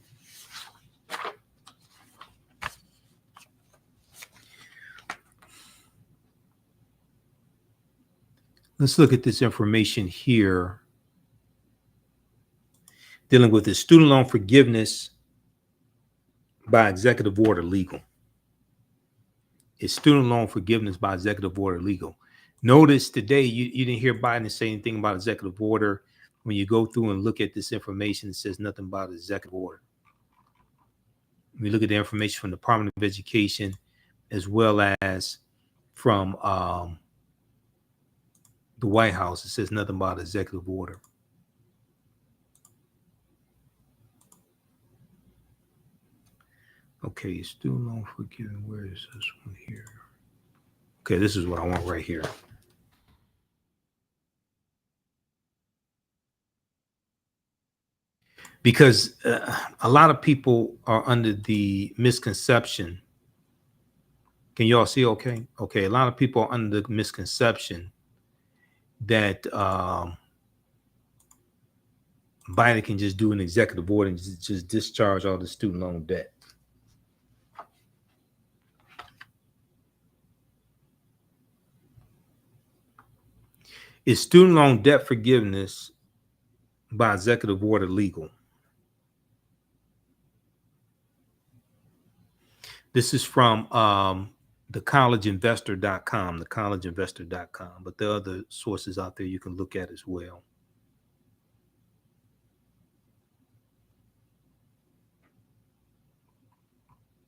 Let's look at this information here dealing with the student loan forgiveness by executive order legal. Is student loan forgiveness by executive order legal? Notice today you didn't hear Biden say anything about executive order. When you go through and look at this information, it says nothing about executive order. We look at the information from the Department of Education as well as from the White House. It says nothing about executive order. Okay, student loan forgiven. Where is this one here? Okay, this is what I want right here. Because a lot of people are under the misconception. Can you all see okay? Okay, a lot of people are under the misconception that Biden can just do an executive order and just discharge all the student loan debt. Is student loan debt forgiveness by executive order legal? This is from thecollegeinvestor.com, thecollegeinvestor.com, but there are other sources out there you can look at as well.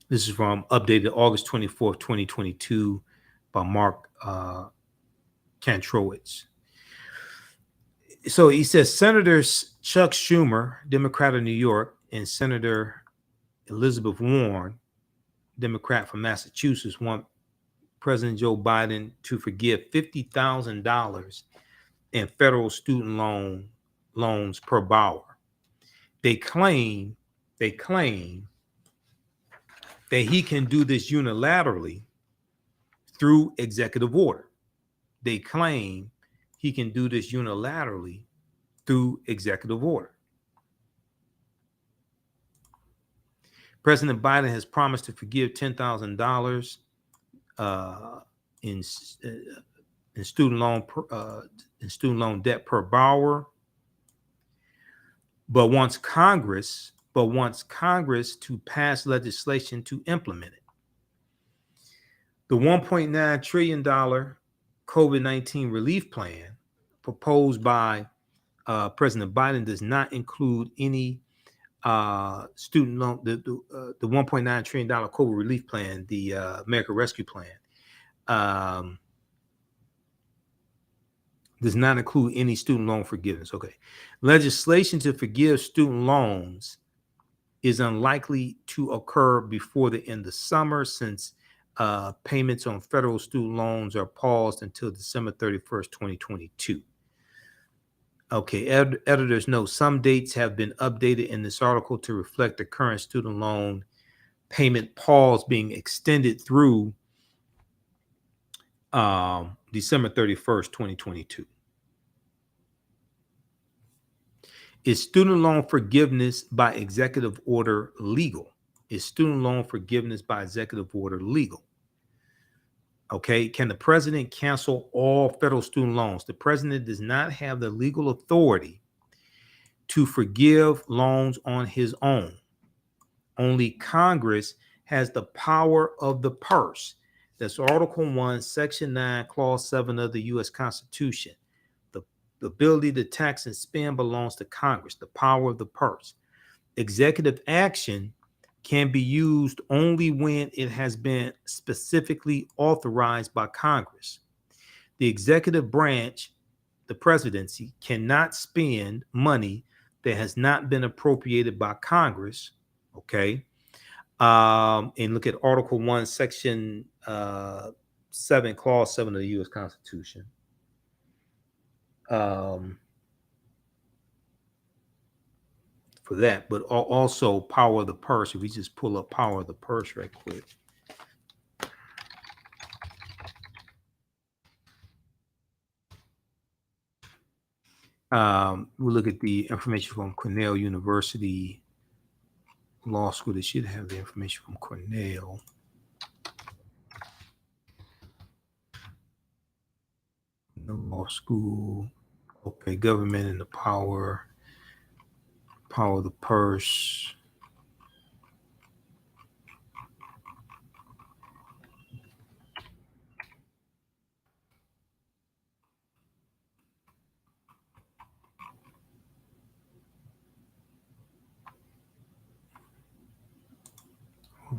This is from updated August 24th, 2022 by Mark Kantrowitz. So he says Senators Chuck Schumer, Democrat of New York, and Senator Elizabeth Warren, Democrat from Massachusetts, want President Joe Biden to forgive $50,000 in federal student loans per borrower. They claim that he can do this unilaterally through executive order. They claim he can do this unilaterally through executive order. President Biden has promised to forgive $10,000 in student loan debt per borrower, but wants Congress to pass legislation to implement it. The $1.9 trillion COVID-19 relief plan proposed by President Biden does not include any student loan. The $1.9 trillion COVID relief plan, the American Rescue Plan, does not include any student loan forgiveness. Okay. Legislation to forgive student loans is unlikely to occur before the end of summer, since payments on federal student loans are paused until December 31st, 2022. Okay, editors note some dates have been updated in this article to reflect the current student loan payment pause being extended through December 31st, 2022. Is student loan forgiveness by executive order legal? Is student loan forgiveness by executive order legal? Okay, can the president cancel all federal student loans? The president does not have the legal authority to forgive loans on his own. Only Congress has the power of the purse. That's Article 1, Section 9, Clause 7 of the U.S. Constitution. The ability to tax and spend belongs to Congress, the power of the purse. Executive action can be used only when it has been specifically authorized by Congress. The executive branch, the presidency, cannot spend money that has not been appropriated by Congress. Okay. And look at Article 1, Section 7, Clause 7 of the U.S. Constitution. For that, but also power of the purse. If we just pull up power of the purse right quick. We'll look at the information from Cornell University Law School. They should have the information from Cornell. The law school. Okay, government and the power of the purse.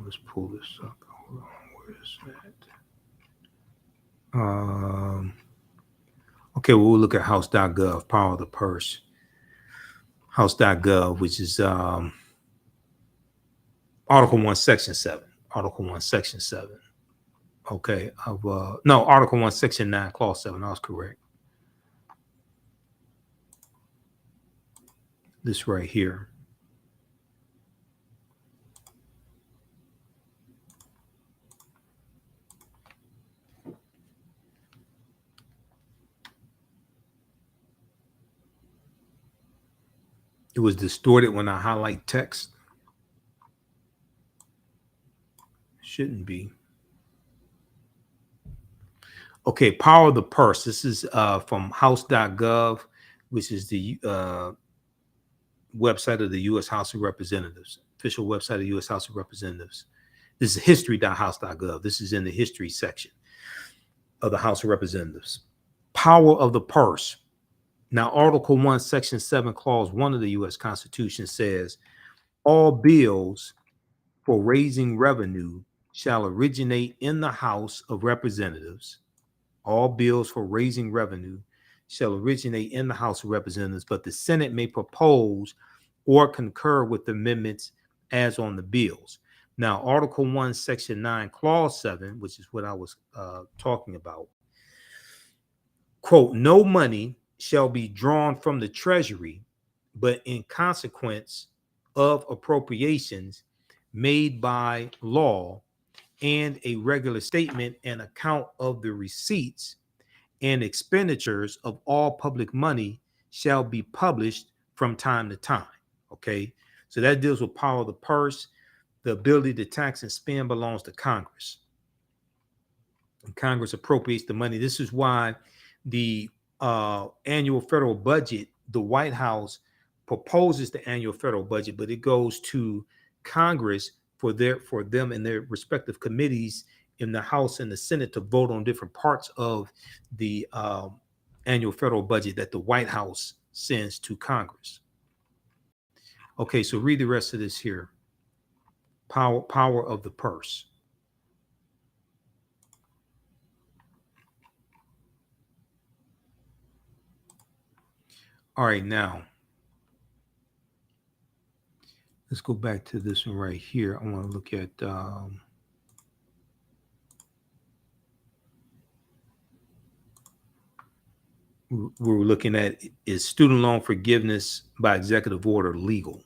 Let's pull this up. Hold on, where is that? Okay, well, we'll look at house.gov, power of the purse. House.gov, which is Article 1, Section 7. Article 1, Section 7. Okay, no, Article 1, Section 9, Clause 7. I was correct. This right here. It was distorted when I highlight text. Shouldn't be. Okay, power of the purse. This is from house.gov, which is the website of the U.S. House of Representatives, official website of the U.S. House of Representatives. This is history.house.gov. This is in the history section of the House of Representatives. Power of the purse. Now, Article 1, Section 7, Clause 1 of the U.S. Constitution says, all bills for raising revenue shall originate in the House of Representatives. All bills for raising revenue shall originate in the House of Representatives, but the Senate may propose or concur with amendments as on the bills. Now, Article 1, Section 9, Clause 7, which is what I was talking about, quote, no money shall be drawn from the Treasury, but in consequence of appropriations made by law and a regular statement and account of the receipts and expenditures of all public money shall be published from time to time. Okay, so that deals with power of the purse. The ability to tax and spend belongs to Congress. And Congress appropriates the money. This is why the annual federal budget, the White House proposes the annual federal budget, but it goes to Congress for them and their respective committees in the House and the Senate to vote on different parts of the annual federal budget that the White House sends to Congress. Okay, so read the rest of this here. Power of the purse. All right, now let's go back to this one right here. I want to look at we're looking at, is student loan forgiveness by executive order legal?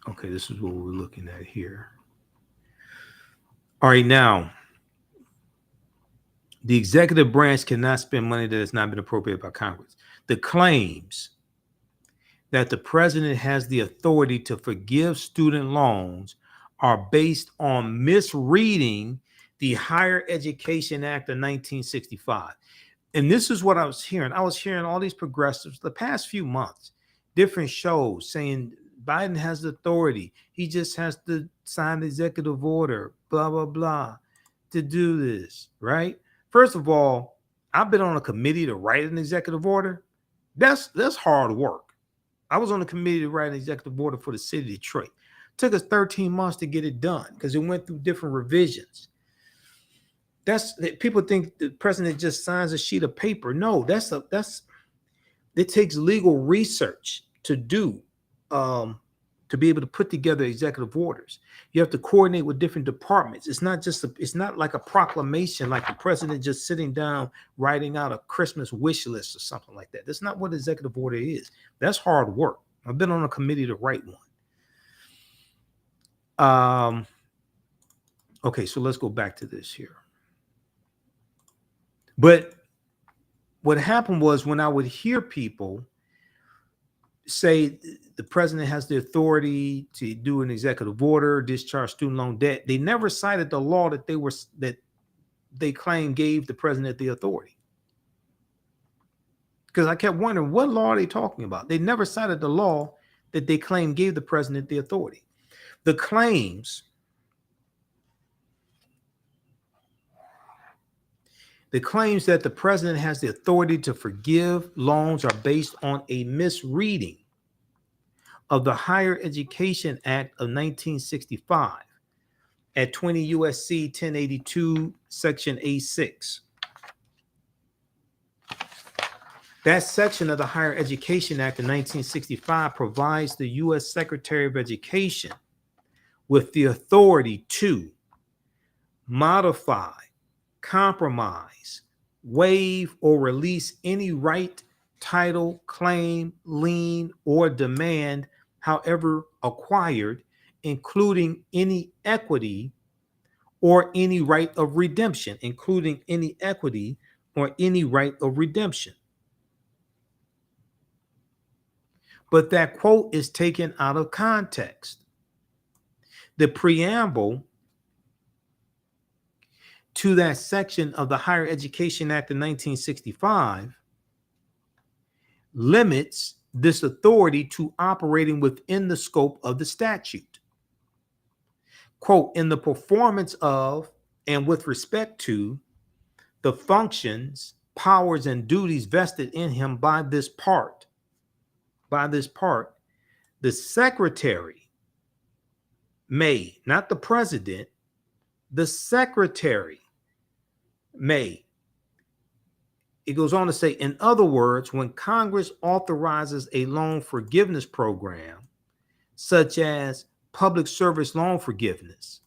Okay, this is what we're looking at here. All right, now, the executive branch cannot spend money that has not been appropriated by Congress. The claims that the president has the authority to forgive student loans are based on misreading the Higher Education Act of 1965. And this is what I was hearing. I was hearing all these progressives the past few months, different shows saying Biden has the authority. He just has to sign the executive order, blah, blah, blah, to do this, right? First of all, I've been on a committee to write an executive order. That's hard work. I was on a committee to write an executive order for the city of Detroit. It took us 13 months to get it done because it went through different revisions. That's people think the president just signs a sheet of paper. No, it takes legal research to do to be able to put together executive orders. You have to coordinate with different departments. It's not like a proclamation, like the president just sitting down writing out a Christmas wish list or something like that. That's not what executive order is. That's hard work. I've been on a committee to write one. Okay, so let's go back to this here. But what happened was when I would hear people say the president has the authority to do an executive order, discharge student loan debt, they never cited the law that they claim gave the president the authority. Because I kept wondering, what law are they talking about? They never cited the law that they claim gave the president the authority. The claims that the president has the authority to forgive loans are based on a misreading of the Higher Education Act of 1965 at 20 USC 1082, Section A6. That section of the Higher Education Act of 1965 provides the U.S. Secretary of Education with the authority to modify, compromise, waive, or release any right, title, claim, lien, or demand, however acquired, including any equity or any right of redemption, including any equity or any right of redemption. But that quote is taken out of context. The preamble to that section of the Higher Education Act of 1965 limits this authority to operating within the scope of the statute. Quote, in the performance of and with respect to the functions, powers, and duties vested in him by this part, the secretary may, not the president, the secretary may. It goes on to say, in other words, when Congress authorizes a loan forgiveness program, such as public service loan forgiveness,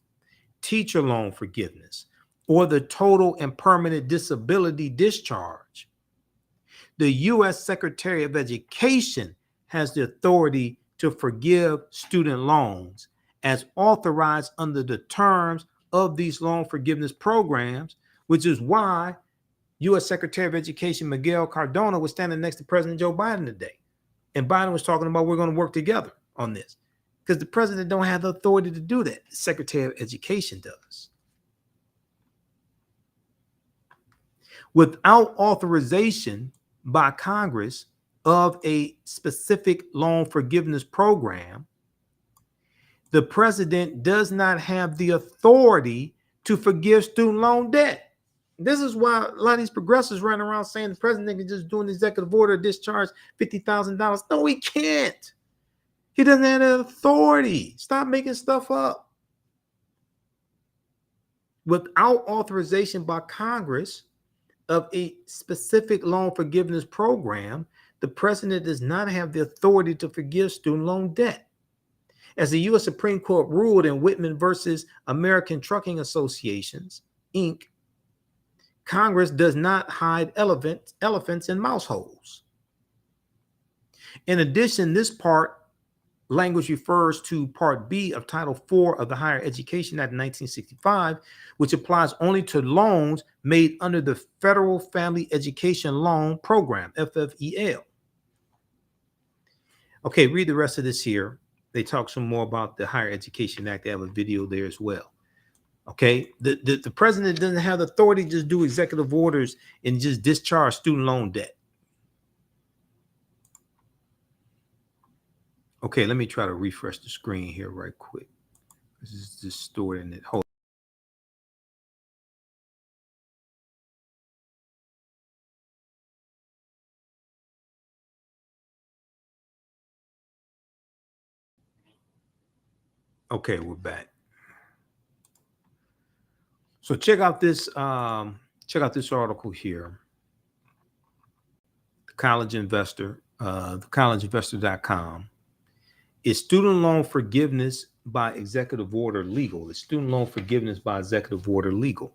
teacher loan forgiveness, or the total and permanent disability discharge, the U.S. Secretary of Education has the authority to forgive student loans as authorized under the terms of these loan forgiveness programs, which is why U.S. Secretary of Education Miguel Cardona was standing next to President Joe Biden today. And Biden was talking about we're going to work together on this because the president don't have the authority to do that. The Secretary of Education does. Without authorization by Congress of a specific loan forgiveness program, the president does not have the authority to forgive student loan debt. This is why a lot of these progressives running around saying the president can just do an executive order, discharge $50,000. No, he can't. He doesn't have the authority. Stop making stuff up. Without authorization by Congress of a specific loan forgiveness program, the president does not have the authority to forgive student loan debt. As the U.S. Supreme Court ruled in Whitman versus American Trucking Associations, Inc., Congress does not hide elephants in mouse holes. In addition, this language refers to Part B of Title IV of the Higher Education Act of 1965, which applies only to loans made under the Federal Family Education Loan Program, FFEL. Okay, read the rest of this here. They talk some more about the Higher Education Act. They have a video there as well. Okay, the president doesn't have the authority to just do executive orders and just discharge student loan debt. Okay, let me try to refresh the screen here right quick. This is just stored in it. Hold. Okay, we're back. So check out this article here. The College Investor, thecollegeinvestor.com. Is student loan forgiveness by executive order legal? Is student loan forgiveness by executive order legal?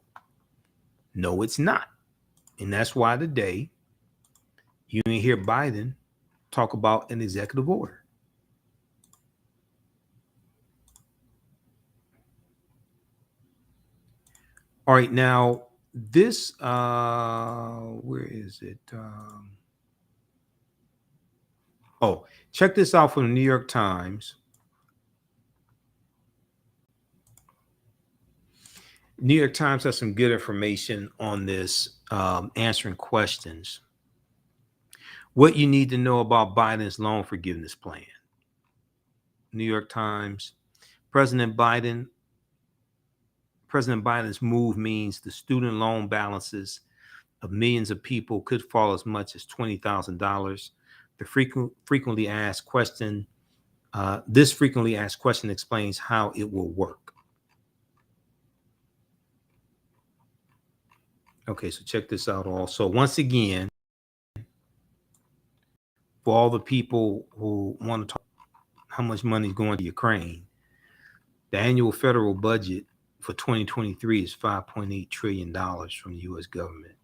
No, it's not. And that's why today you didn't hear Biden talk about an executive order. All right, now this where is it? Oh, check this out from the New York Times. New York Times has some good information on this, answering questions. What you need to know about Biden's loan forgiveness plan. New York Times. President Biden's move means the student loan balances of millions of people could fall as much as $20,000. The frequently asked question, this frequently asked question explains how it will work. Okay, so check this out also. Once again, for all the people who want to talk how much money is going to Ukraine, the annual federal budget for 2023 is $5.8 trillion from the U.S. government.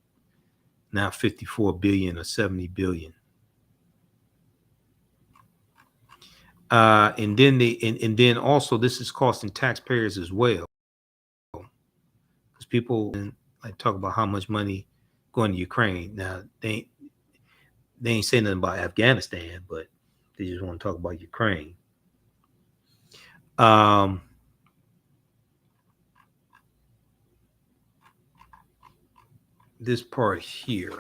Now 54 billion or 70 billion. And then also this is costing taxpayers as well, because people like talk about how much money going to Ukraine. Now they ain't saying nothing about Afghanistan, but they just want to talk about Ukraine. This part here.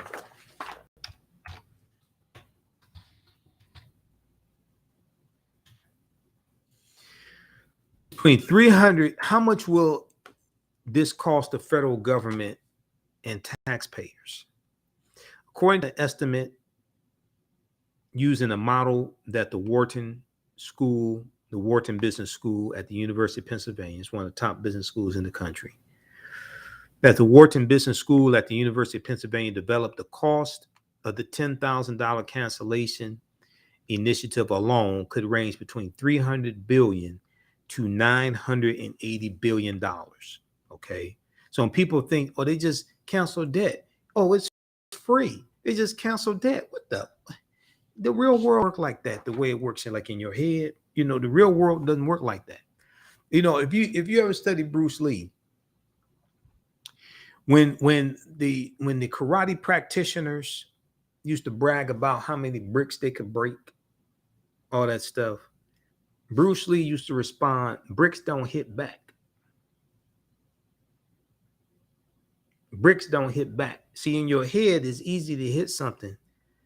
Between 300, how much will this cost the federal government and taxpayers? According to an estimate using a model that the Wharton Business School at the University of Pennsylvania, is one of the top business schools in the country, that the Wharton Business School at the University of Pennsylvania developed, the cost of the $10,000 cancellation initiative alone could range between $300 billion to $980 billion. Okay. So when people think, oh, they just cancel debt. Oh, it's free. They just cancel debt. What the real world work like that? The way it works in like in your head, the real world doesn't work like that. If you ever study Bruce Lee, when the karate practitioners used to brag about how many bricks they could break, all that stuff, Bruce Lee used to respond, bricks don't hit back. Bricks don't hit back. See, in your head, it's easy to hit something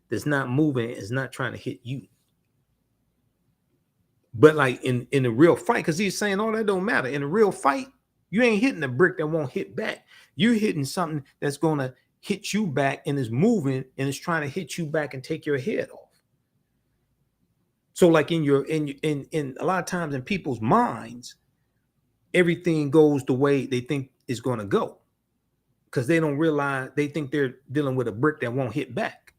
that's not moving, it's not trying to hit you. But like in a real fight, because he's saying, oh, that don't matter. In a real fight, you ain't hitting a brick that won't hit back. You're hitting something that's going to hit you back and is moving and is trying to hit you back and take your head off. So like in a lot of times in people's minds, everything goes the way they think it's going to go, because they don't realize, they think they're dealing with a brick that won't hit back.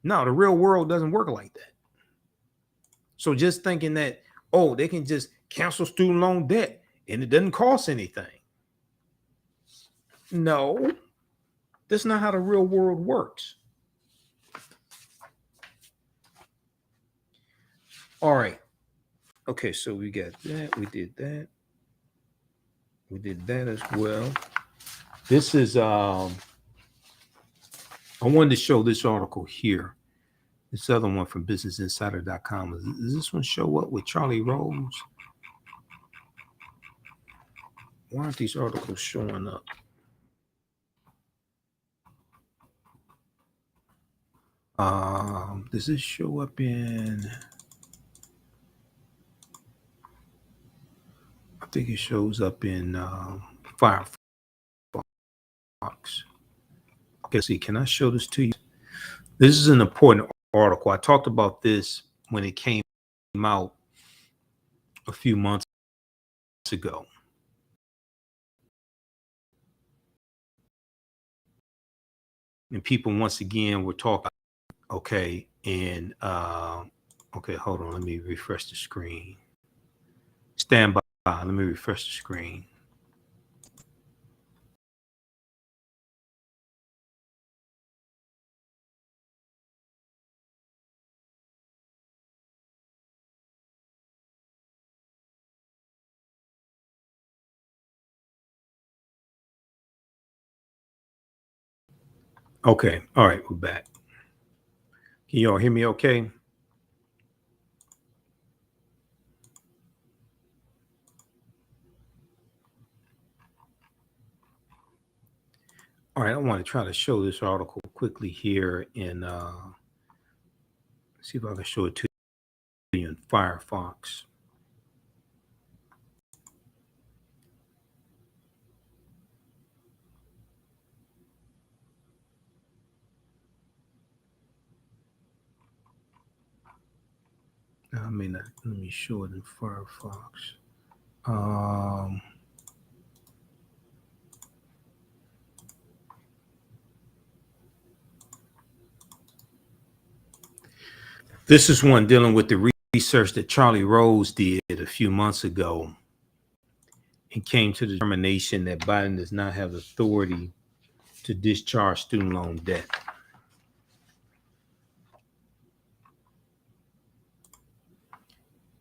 No, the real world doesn't work like that. So just thinking that, oh, they can just cancel student loan debt and it doesn't cost anything. No, that's not how the real world works. All right. Okay, so we got that. We did that. We did that as well. This is, I wanted to show this article here. This other one from businessinsider.com. Does this one show up with Charlie Rose? Why aren't these articles showing up? Does this show up in? I think it shows up in Firefox. Okay, see, can I show this to you? This is an important article. I talked about this when it came out a few months ago. And people once again were talking, okay, and okay, hold on, let me refresh the screen. Stand by, let me refresh the screen. Okay, all right, we're back. Can you all hear me okay? All right, I want to try to show this article quickly here in see if I can show it to you in Firefox. I may not, let me show it in Firefox. This is one dealing with the research that Charlie Rose did a few months ago and came to the determination that Biden does not have authority to discharge student loan debt.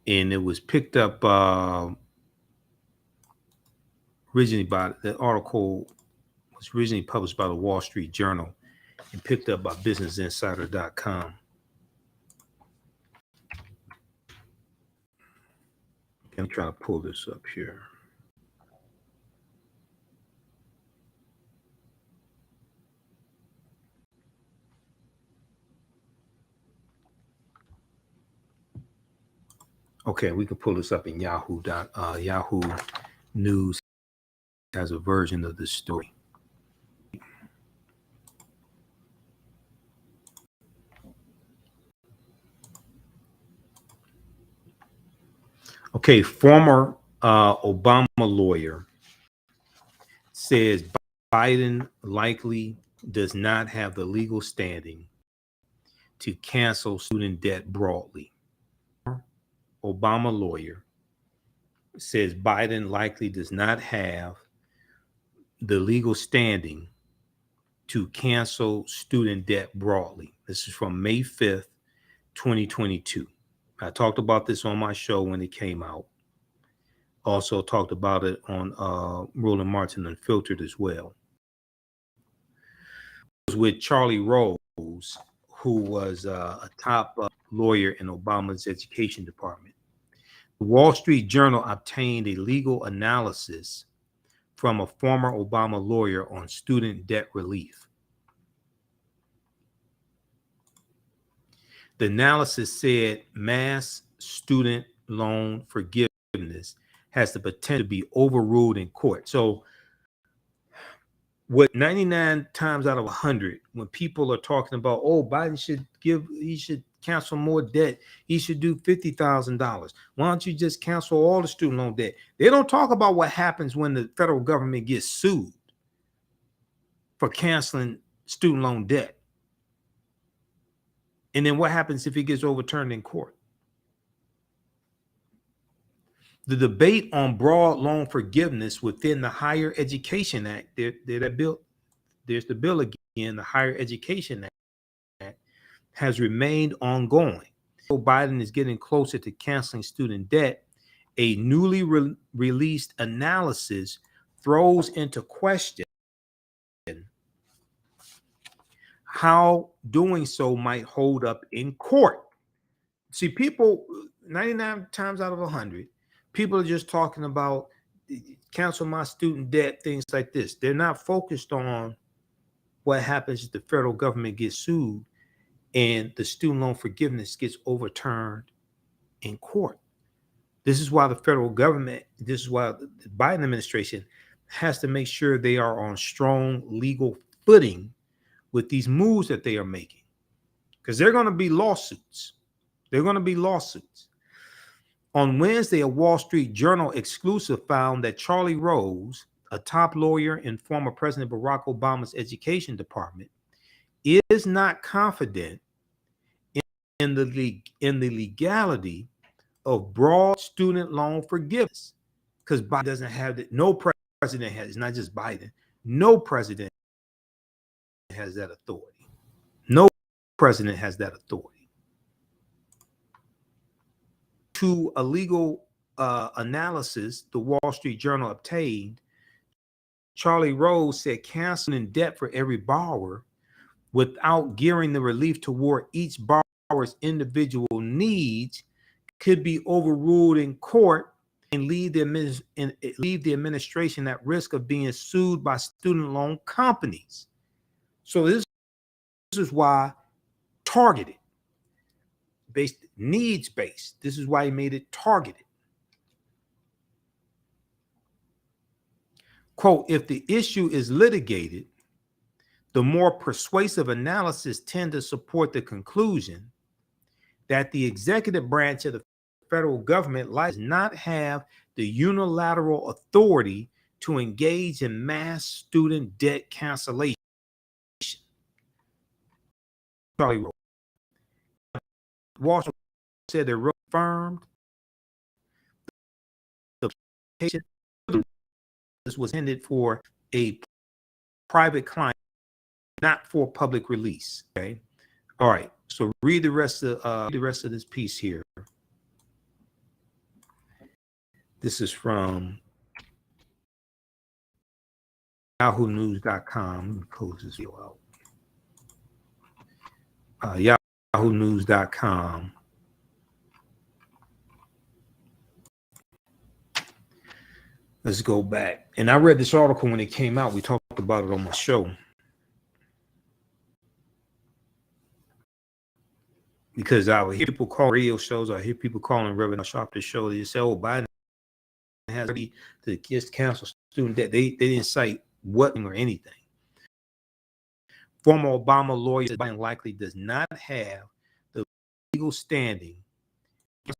And it was picked up originally by the article was originally published by the Wall Street Journal and picked up by BusinessInsider.com. I'm trying to pull this up here. Okay, we can pull this up in Yahoo. Yahoo News has a version of this story. Okay, former Obama lawyer says Biden likely does not have the legal standing to cancel student debt broadly. Obama lawyer says Biden likely does not have the legal standing to cancel student debt broadly. This is from May 5th, 2022. I talked about this on my show when it came out. Also talked about it on Roland Martin Unfiltered as well. It was with Charlie Rose, who was a top lawyer in Obama's education department. The Wall Street Journal obtained a legal analysis from a former Obama lawyer on student debt relief. The analysis said mass student loan forgiveness has the potential to be overruled in court. So what 99 times out of 100, when people are talking about, oh, Biden he should cancel more debt. He should do $50,000. Why don't you just cancel all the student loan debt? They don't talk about what happens when the federal government gets sued for canceling student loan debt. And then what happens if it gets overturned in court? The debate on broad loan forgiveness within the Higher Education Act, there's the bill again, the Higher Education Act, has remained ongoing. Joe Biden is getting closer to canceling student debt. A newly released analysis throws into question how doing so might hold up in court. See, people, 99 times out of 100, people are just talking about cancel my student debt, things like this. They're not focused on what happens if the federal government gets sued and the student loan forgiveness gets overturned in court. This is why the federal government, this is why the Biden administration has to make sure they are on strong legal footing with these moves that they are making, because they're going to be lawsuits. They're going to be lawsuits. On Wednesday, a Wall Street Journal exclusive found that Charlie Rose, a top lawyer in former President Barack Obama's education department, is not confident in the legality of broad student loan forgiveness, because Biden doesn't have it. No president has. It's not just Biden. No president has that authority. No president has that authority. To a legal analysis the Wall Street Journal obtained, Charlie Rose said canceling debt for every borrower without gearing the relief toward each borrower's individual needs could be overruled in court and leave the administration at risk of being sued by student loan companies. So this is why targeted, based, needs based. This is why he made it targeted. Quote, if the issue is litigated, the more persuasive analysis tend to support the conclusion that the executive branch of the federal government does not have the unilateral authority to engage in mass student debt cancellation. Charlie wrote. Wall Street said they affirmed the application was intended for a private client, not for public release. Okay. All right. So read the rest of this piece here. This is from YahooNews.com. Let me close this video out. YahooNews.com. Let's go back. And I read this article when it came out. We talked about it on my show. Because I would hear people call radio shows, I hear people calling Reverend Sharp's show. They say, oh, Biden has to just cancel student debt. They didn't cite what or anything. Former Obama lawyer said Biden likely does not have the legal standing to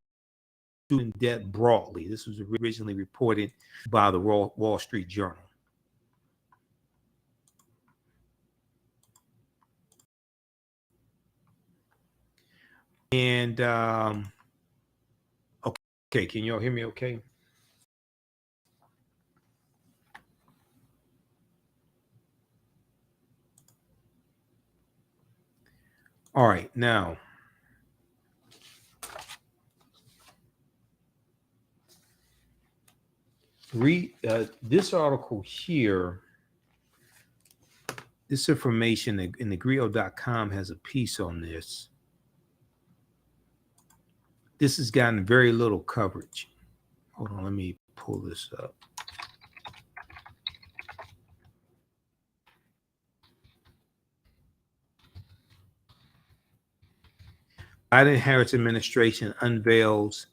student debt broadly. This was originally reported by the Wall Street Journal. And okay, can y'all hear me okay? All right, now read this article here. This information in thegrio.com has a piece on this. This has gotten very little coverage. Hold on, let me pull this up. Biden-Harris administration unveils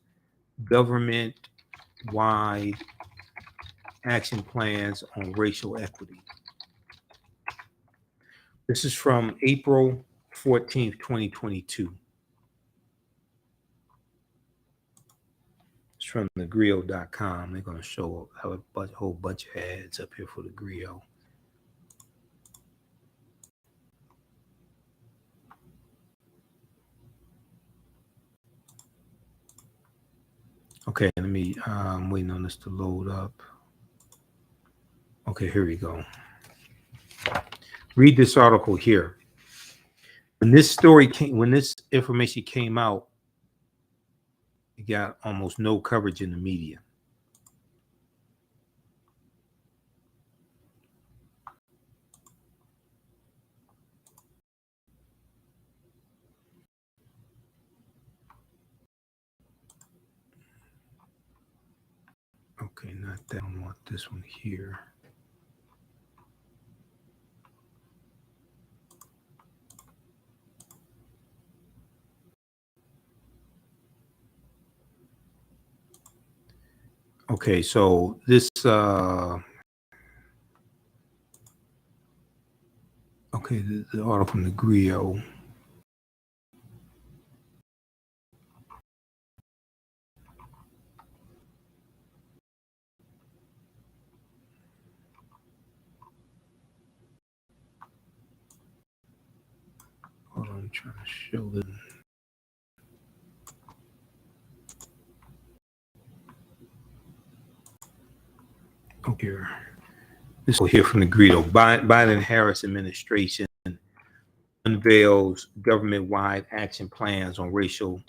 government-wide action plans on racial equity. This is from April 14th, 2022. It's from thegrio.com. They're going to show have a whole bunch of ads up here for the Grio. Okay, let me, I'm waiting on this to load up. Okay, here we go. Read this article here. When this information came out, it got almost no coverage in the media. Okay, not that. I want this one here. Okay, so this okay, the article from the Griot. Hold on, I'm trying to show them. Okay, this will hear from the Griot. Biden-Harris administration unveils government-wide action plans on racial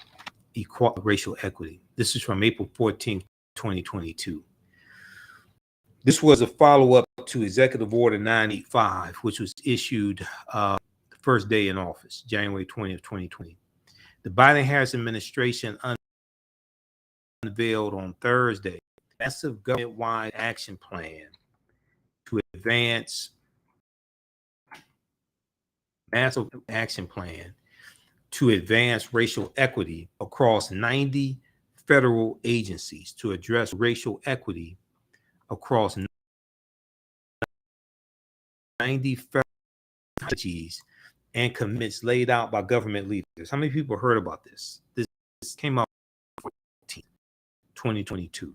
equity. This is from April 14th, 2022. This was a follow-up to Executive Order 985, which was issued the first day in office, January 20th, 2020. The Biden-Harris administration unveiled on Thursday a massive government-wide action plan to advance racial equity across 90 federal agencies to address racial equity across 90 federal agencies and commitments laid out by government leaders. How many people heard about this? This came out in 2022.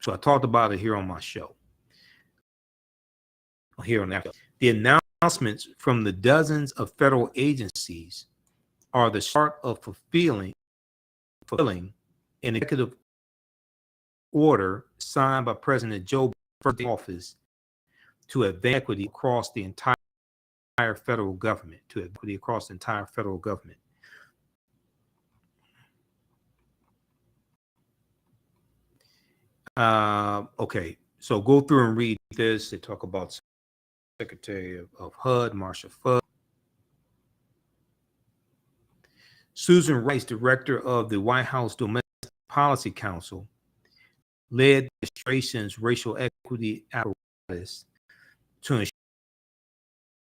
So I talked about it here on my show. Here on that. The announcements from the dozens of federal agencies are the start of fulfilling an executive order signed by President Joe Biden's office to advance equity across the entire federal government. Okay, so go through and read this. They talk about Secretary of HUD, Marcia Fudge. Susan Rice, director of the White House Domestic Policy Council, led the administration's racial equity apparatus to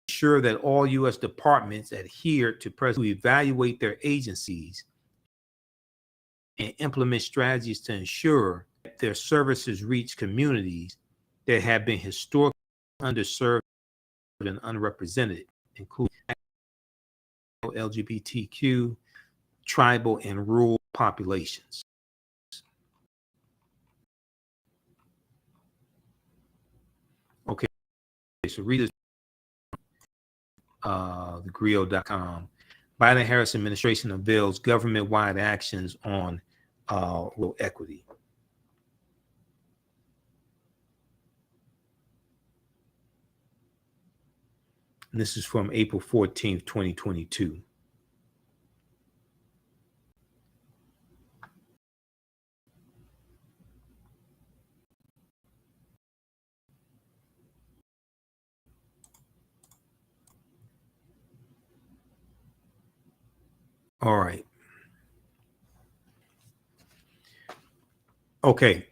ensure that all U.S. departments adhere to evaluate their agencies and implement strategies to ensure that their services reach communities that have been historically underserved and unrepresented, including LGBTQ, tribal, and rural populations. Okay, so read this, thegrio.com. Biden-Harris administration unveils government-wide actions on rural equity. And this is from April 14th, 2022. All right. Okay.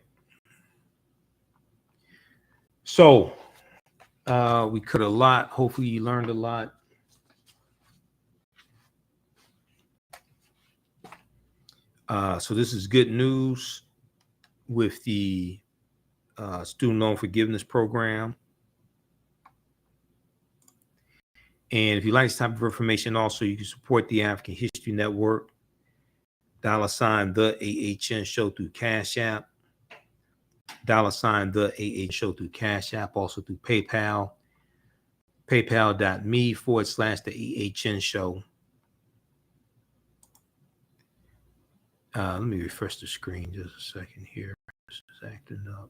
So we covered a lot. Hopefully you learned a lot. So this is good news with the student loan forgiveness program. And if you like this type of information, also you can support the African History Network, $ the AHN show through Cash App, $ the AHN show through Cash App, also through PayPal, paypal.me/the AHN show. Let me refresh the screen just a second here. This is acting up.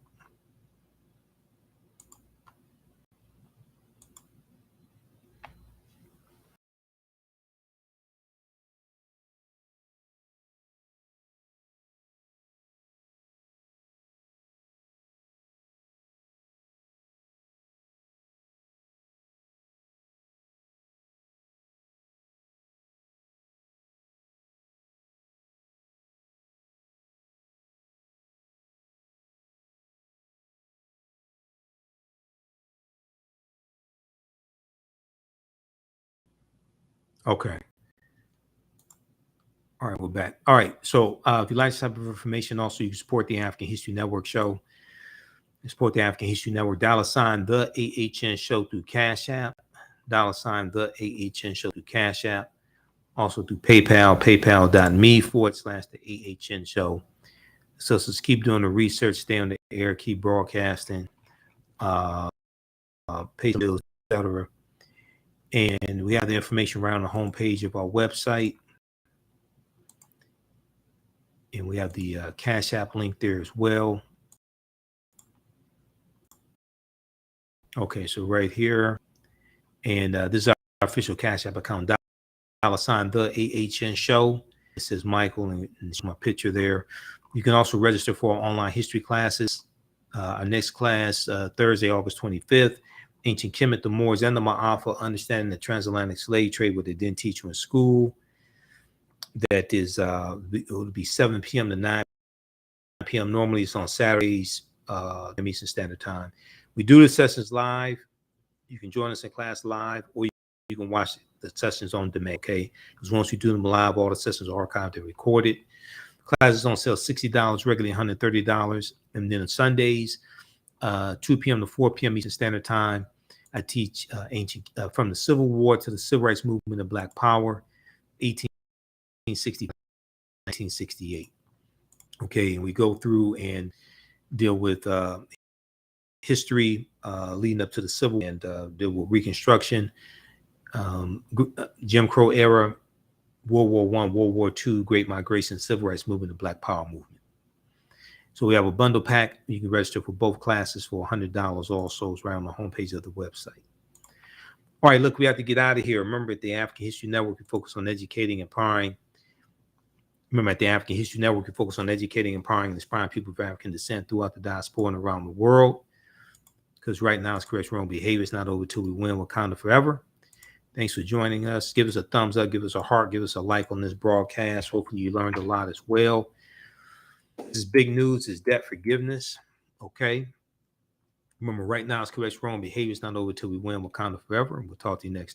Okay. All right, we're back. All right. So if you like this type of information, also you can support the African History Network show. Support the African History Network. $ the AHN show through Cash App. $ the AHN show through Cash App. Also through PayPal, paypal.me/the AHN show. So just keep doing the research, stay on the air, keep broadcasting, pay bills, etc. And we have the information around the homepage of our website. And we have the Cash App link there as well. Okay, so right here. And this is our official Cash App account, $ the AHN show. It says Michael, and it's my picture there. You can also register for our online history classes. Our next class, Thursday, August 25th, Ancient Kemet, the Moors, and the Ma'afa, Understanding the Transatlantic Slave Trade, what they didn't teach you in school. That is, it will be 7 p.m. to 9 p.m. Normally, it's on Saturdays, Eastern Standard Time. We do the sessions live. You can join us in class live, or you can watch the sessions on demand, okay? Because once you do them live, all the sessions are archived and recorded. Classes on sale $60, regularly $130. And then on Sundays, 2 p.m. to 4 p.m. Eastern Standard Time, I teach ancient from the Civil War to the Civil Rights Movement of Black Power, 1860 to 1968. Okay, and we go through and deal with history leading up to the Civil War, and deal with Reconstruction, Jim Crow era, World War I, World War II, Great Migration, Civil Rights Movement, the Black Power Movement. So we have a bundle pack. You can register for both classes for $100 also. It's right on the homepage of the website. All right, look, we have to get out of here. Remember, at the African History Network, we focus on educating, empowering. Remember, at the African History Network, we focus on educating, empowering, and inspiring people of African descent throughout the diaspora and around the world. Because right now, it's correct wrong behavior. It's not over till we win Wakanda forever. Thanks for joining us. Give us a thumbs up, give us a heart, give us a like on this broadcast. Hopefully you learned a lot as well. This is big news, is debt forgiveness. Okay. Remember, right now it's correct wrong behavior. It's not over till we win Wakanda forever. And we'll talk to you next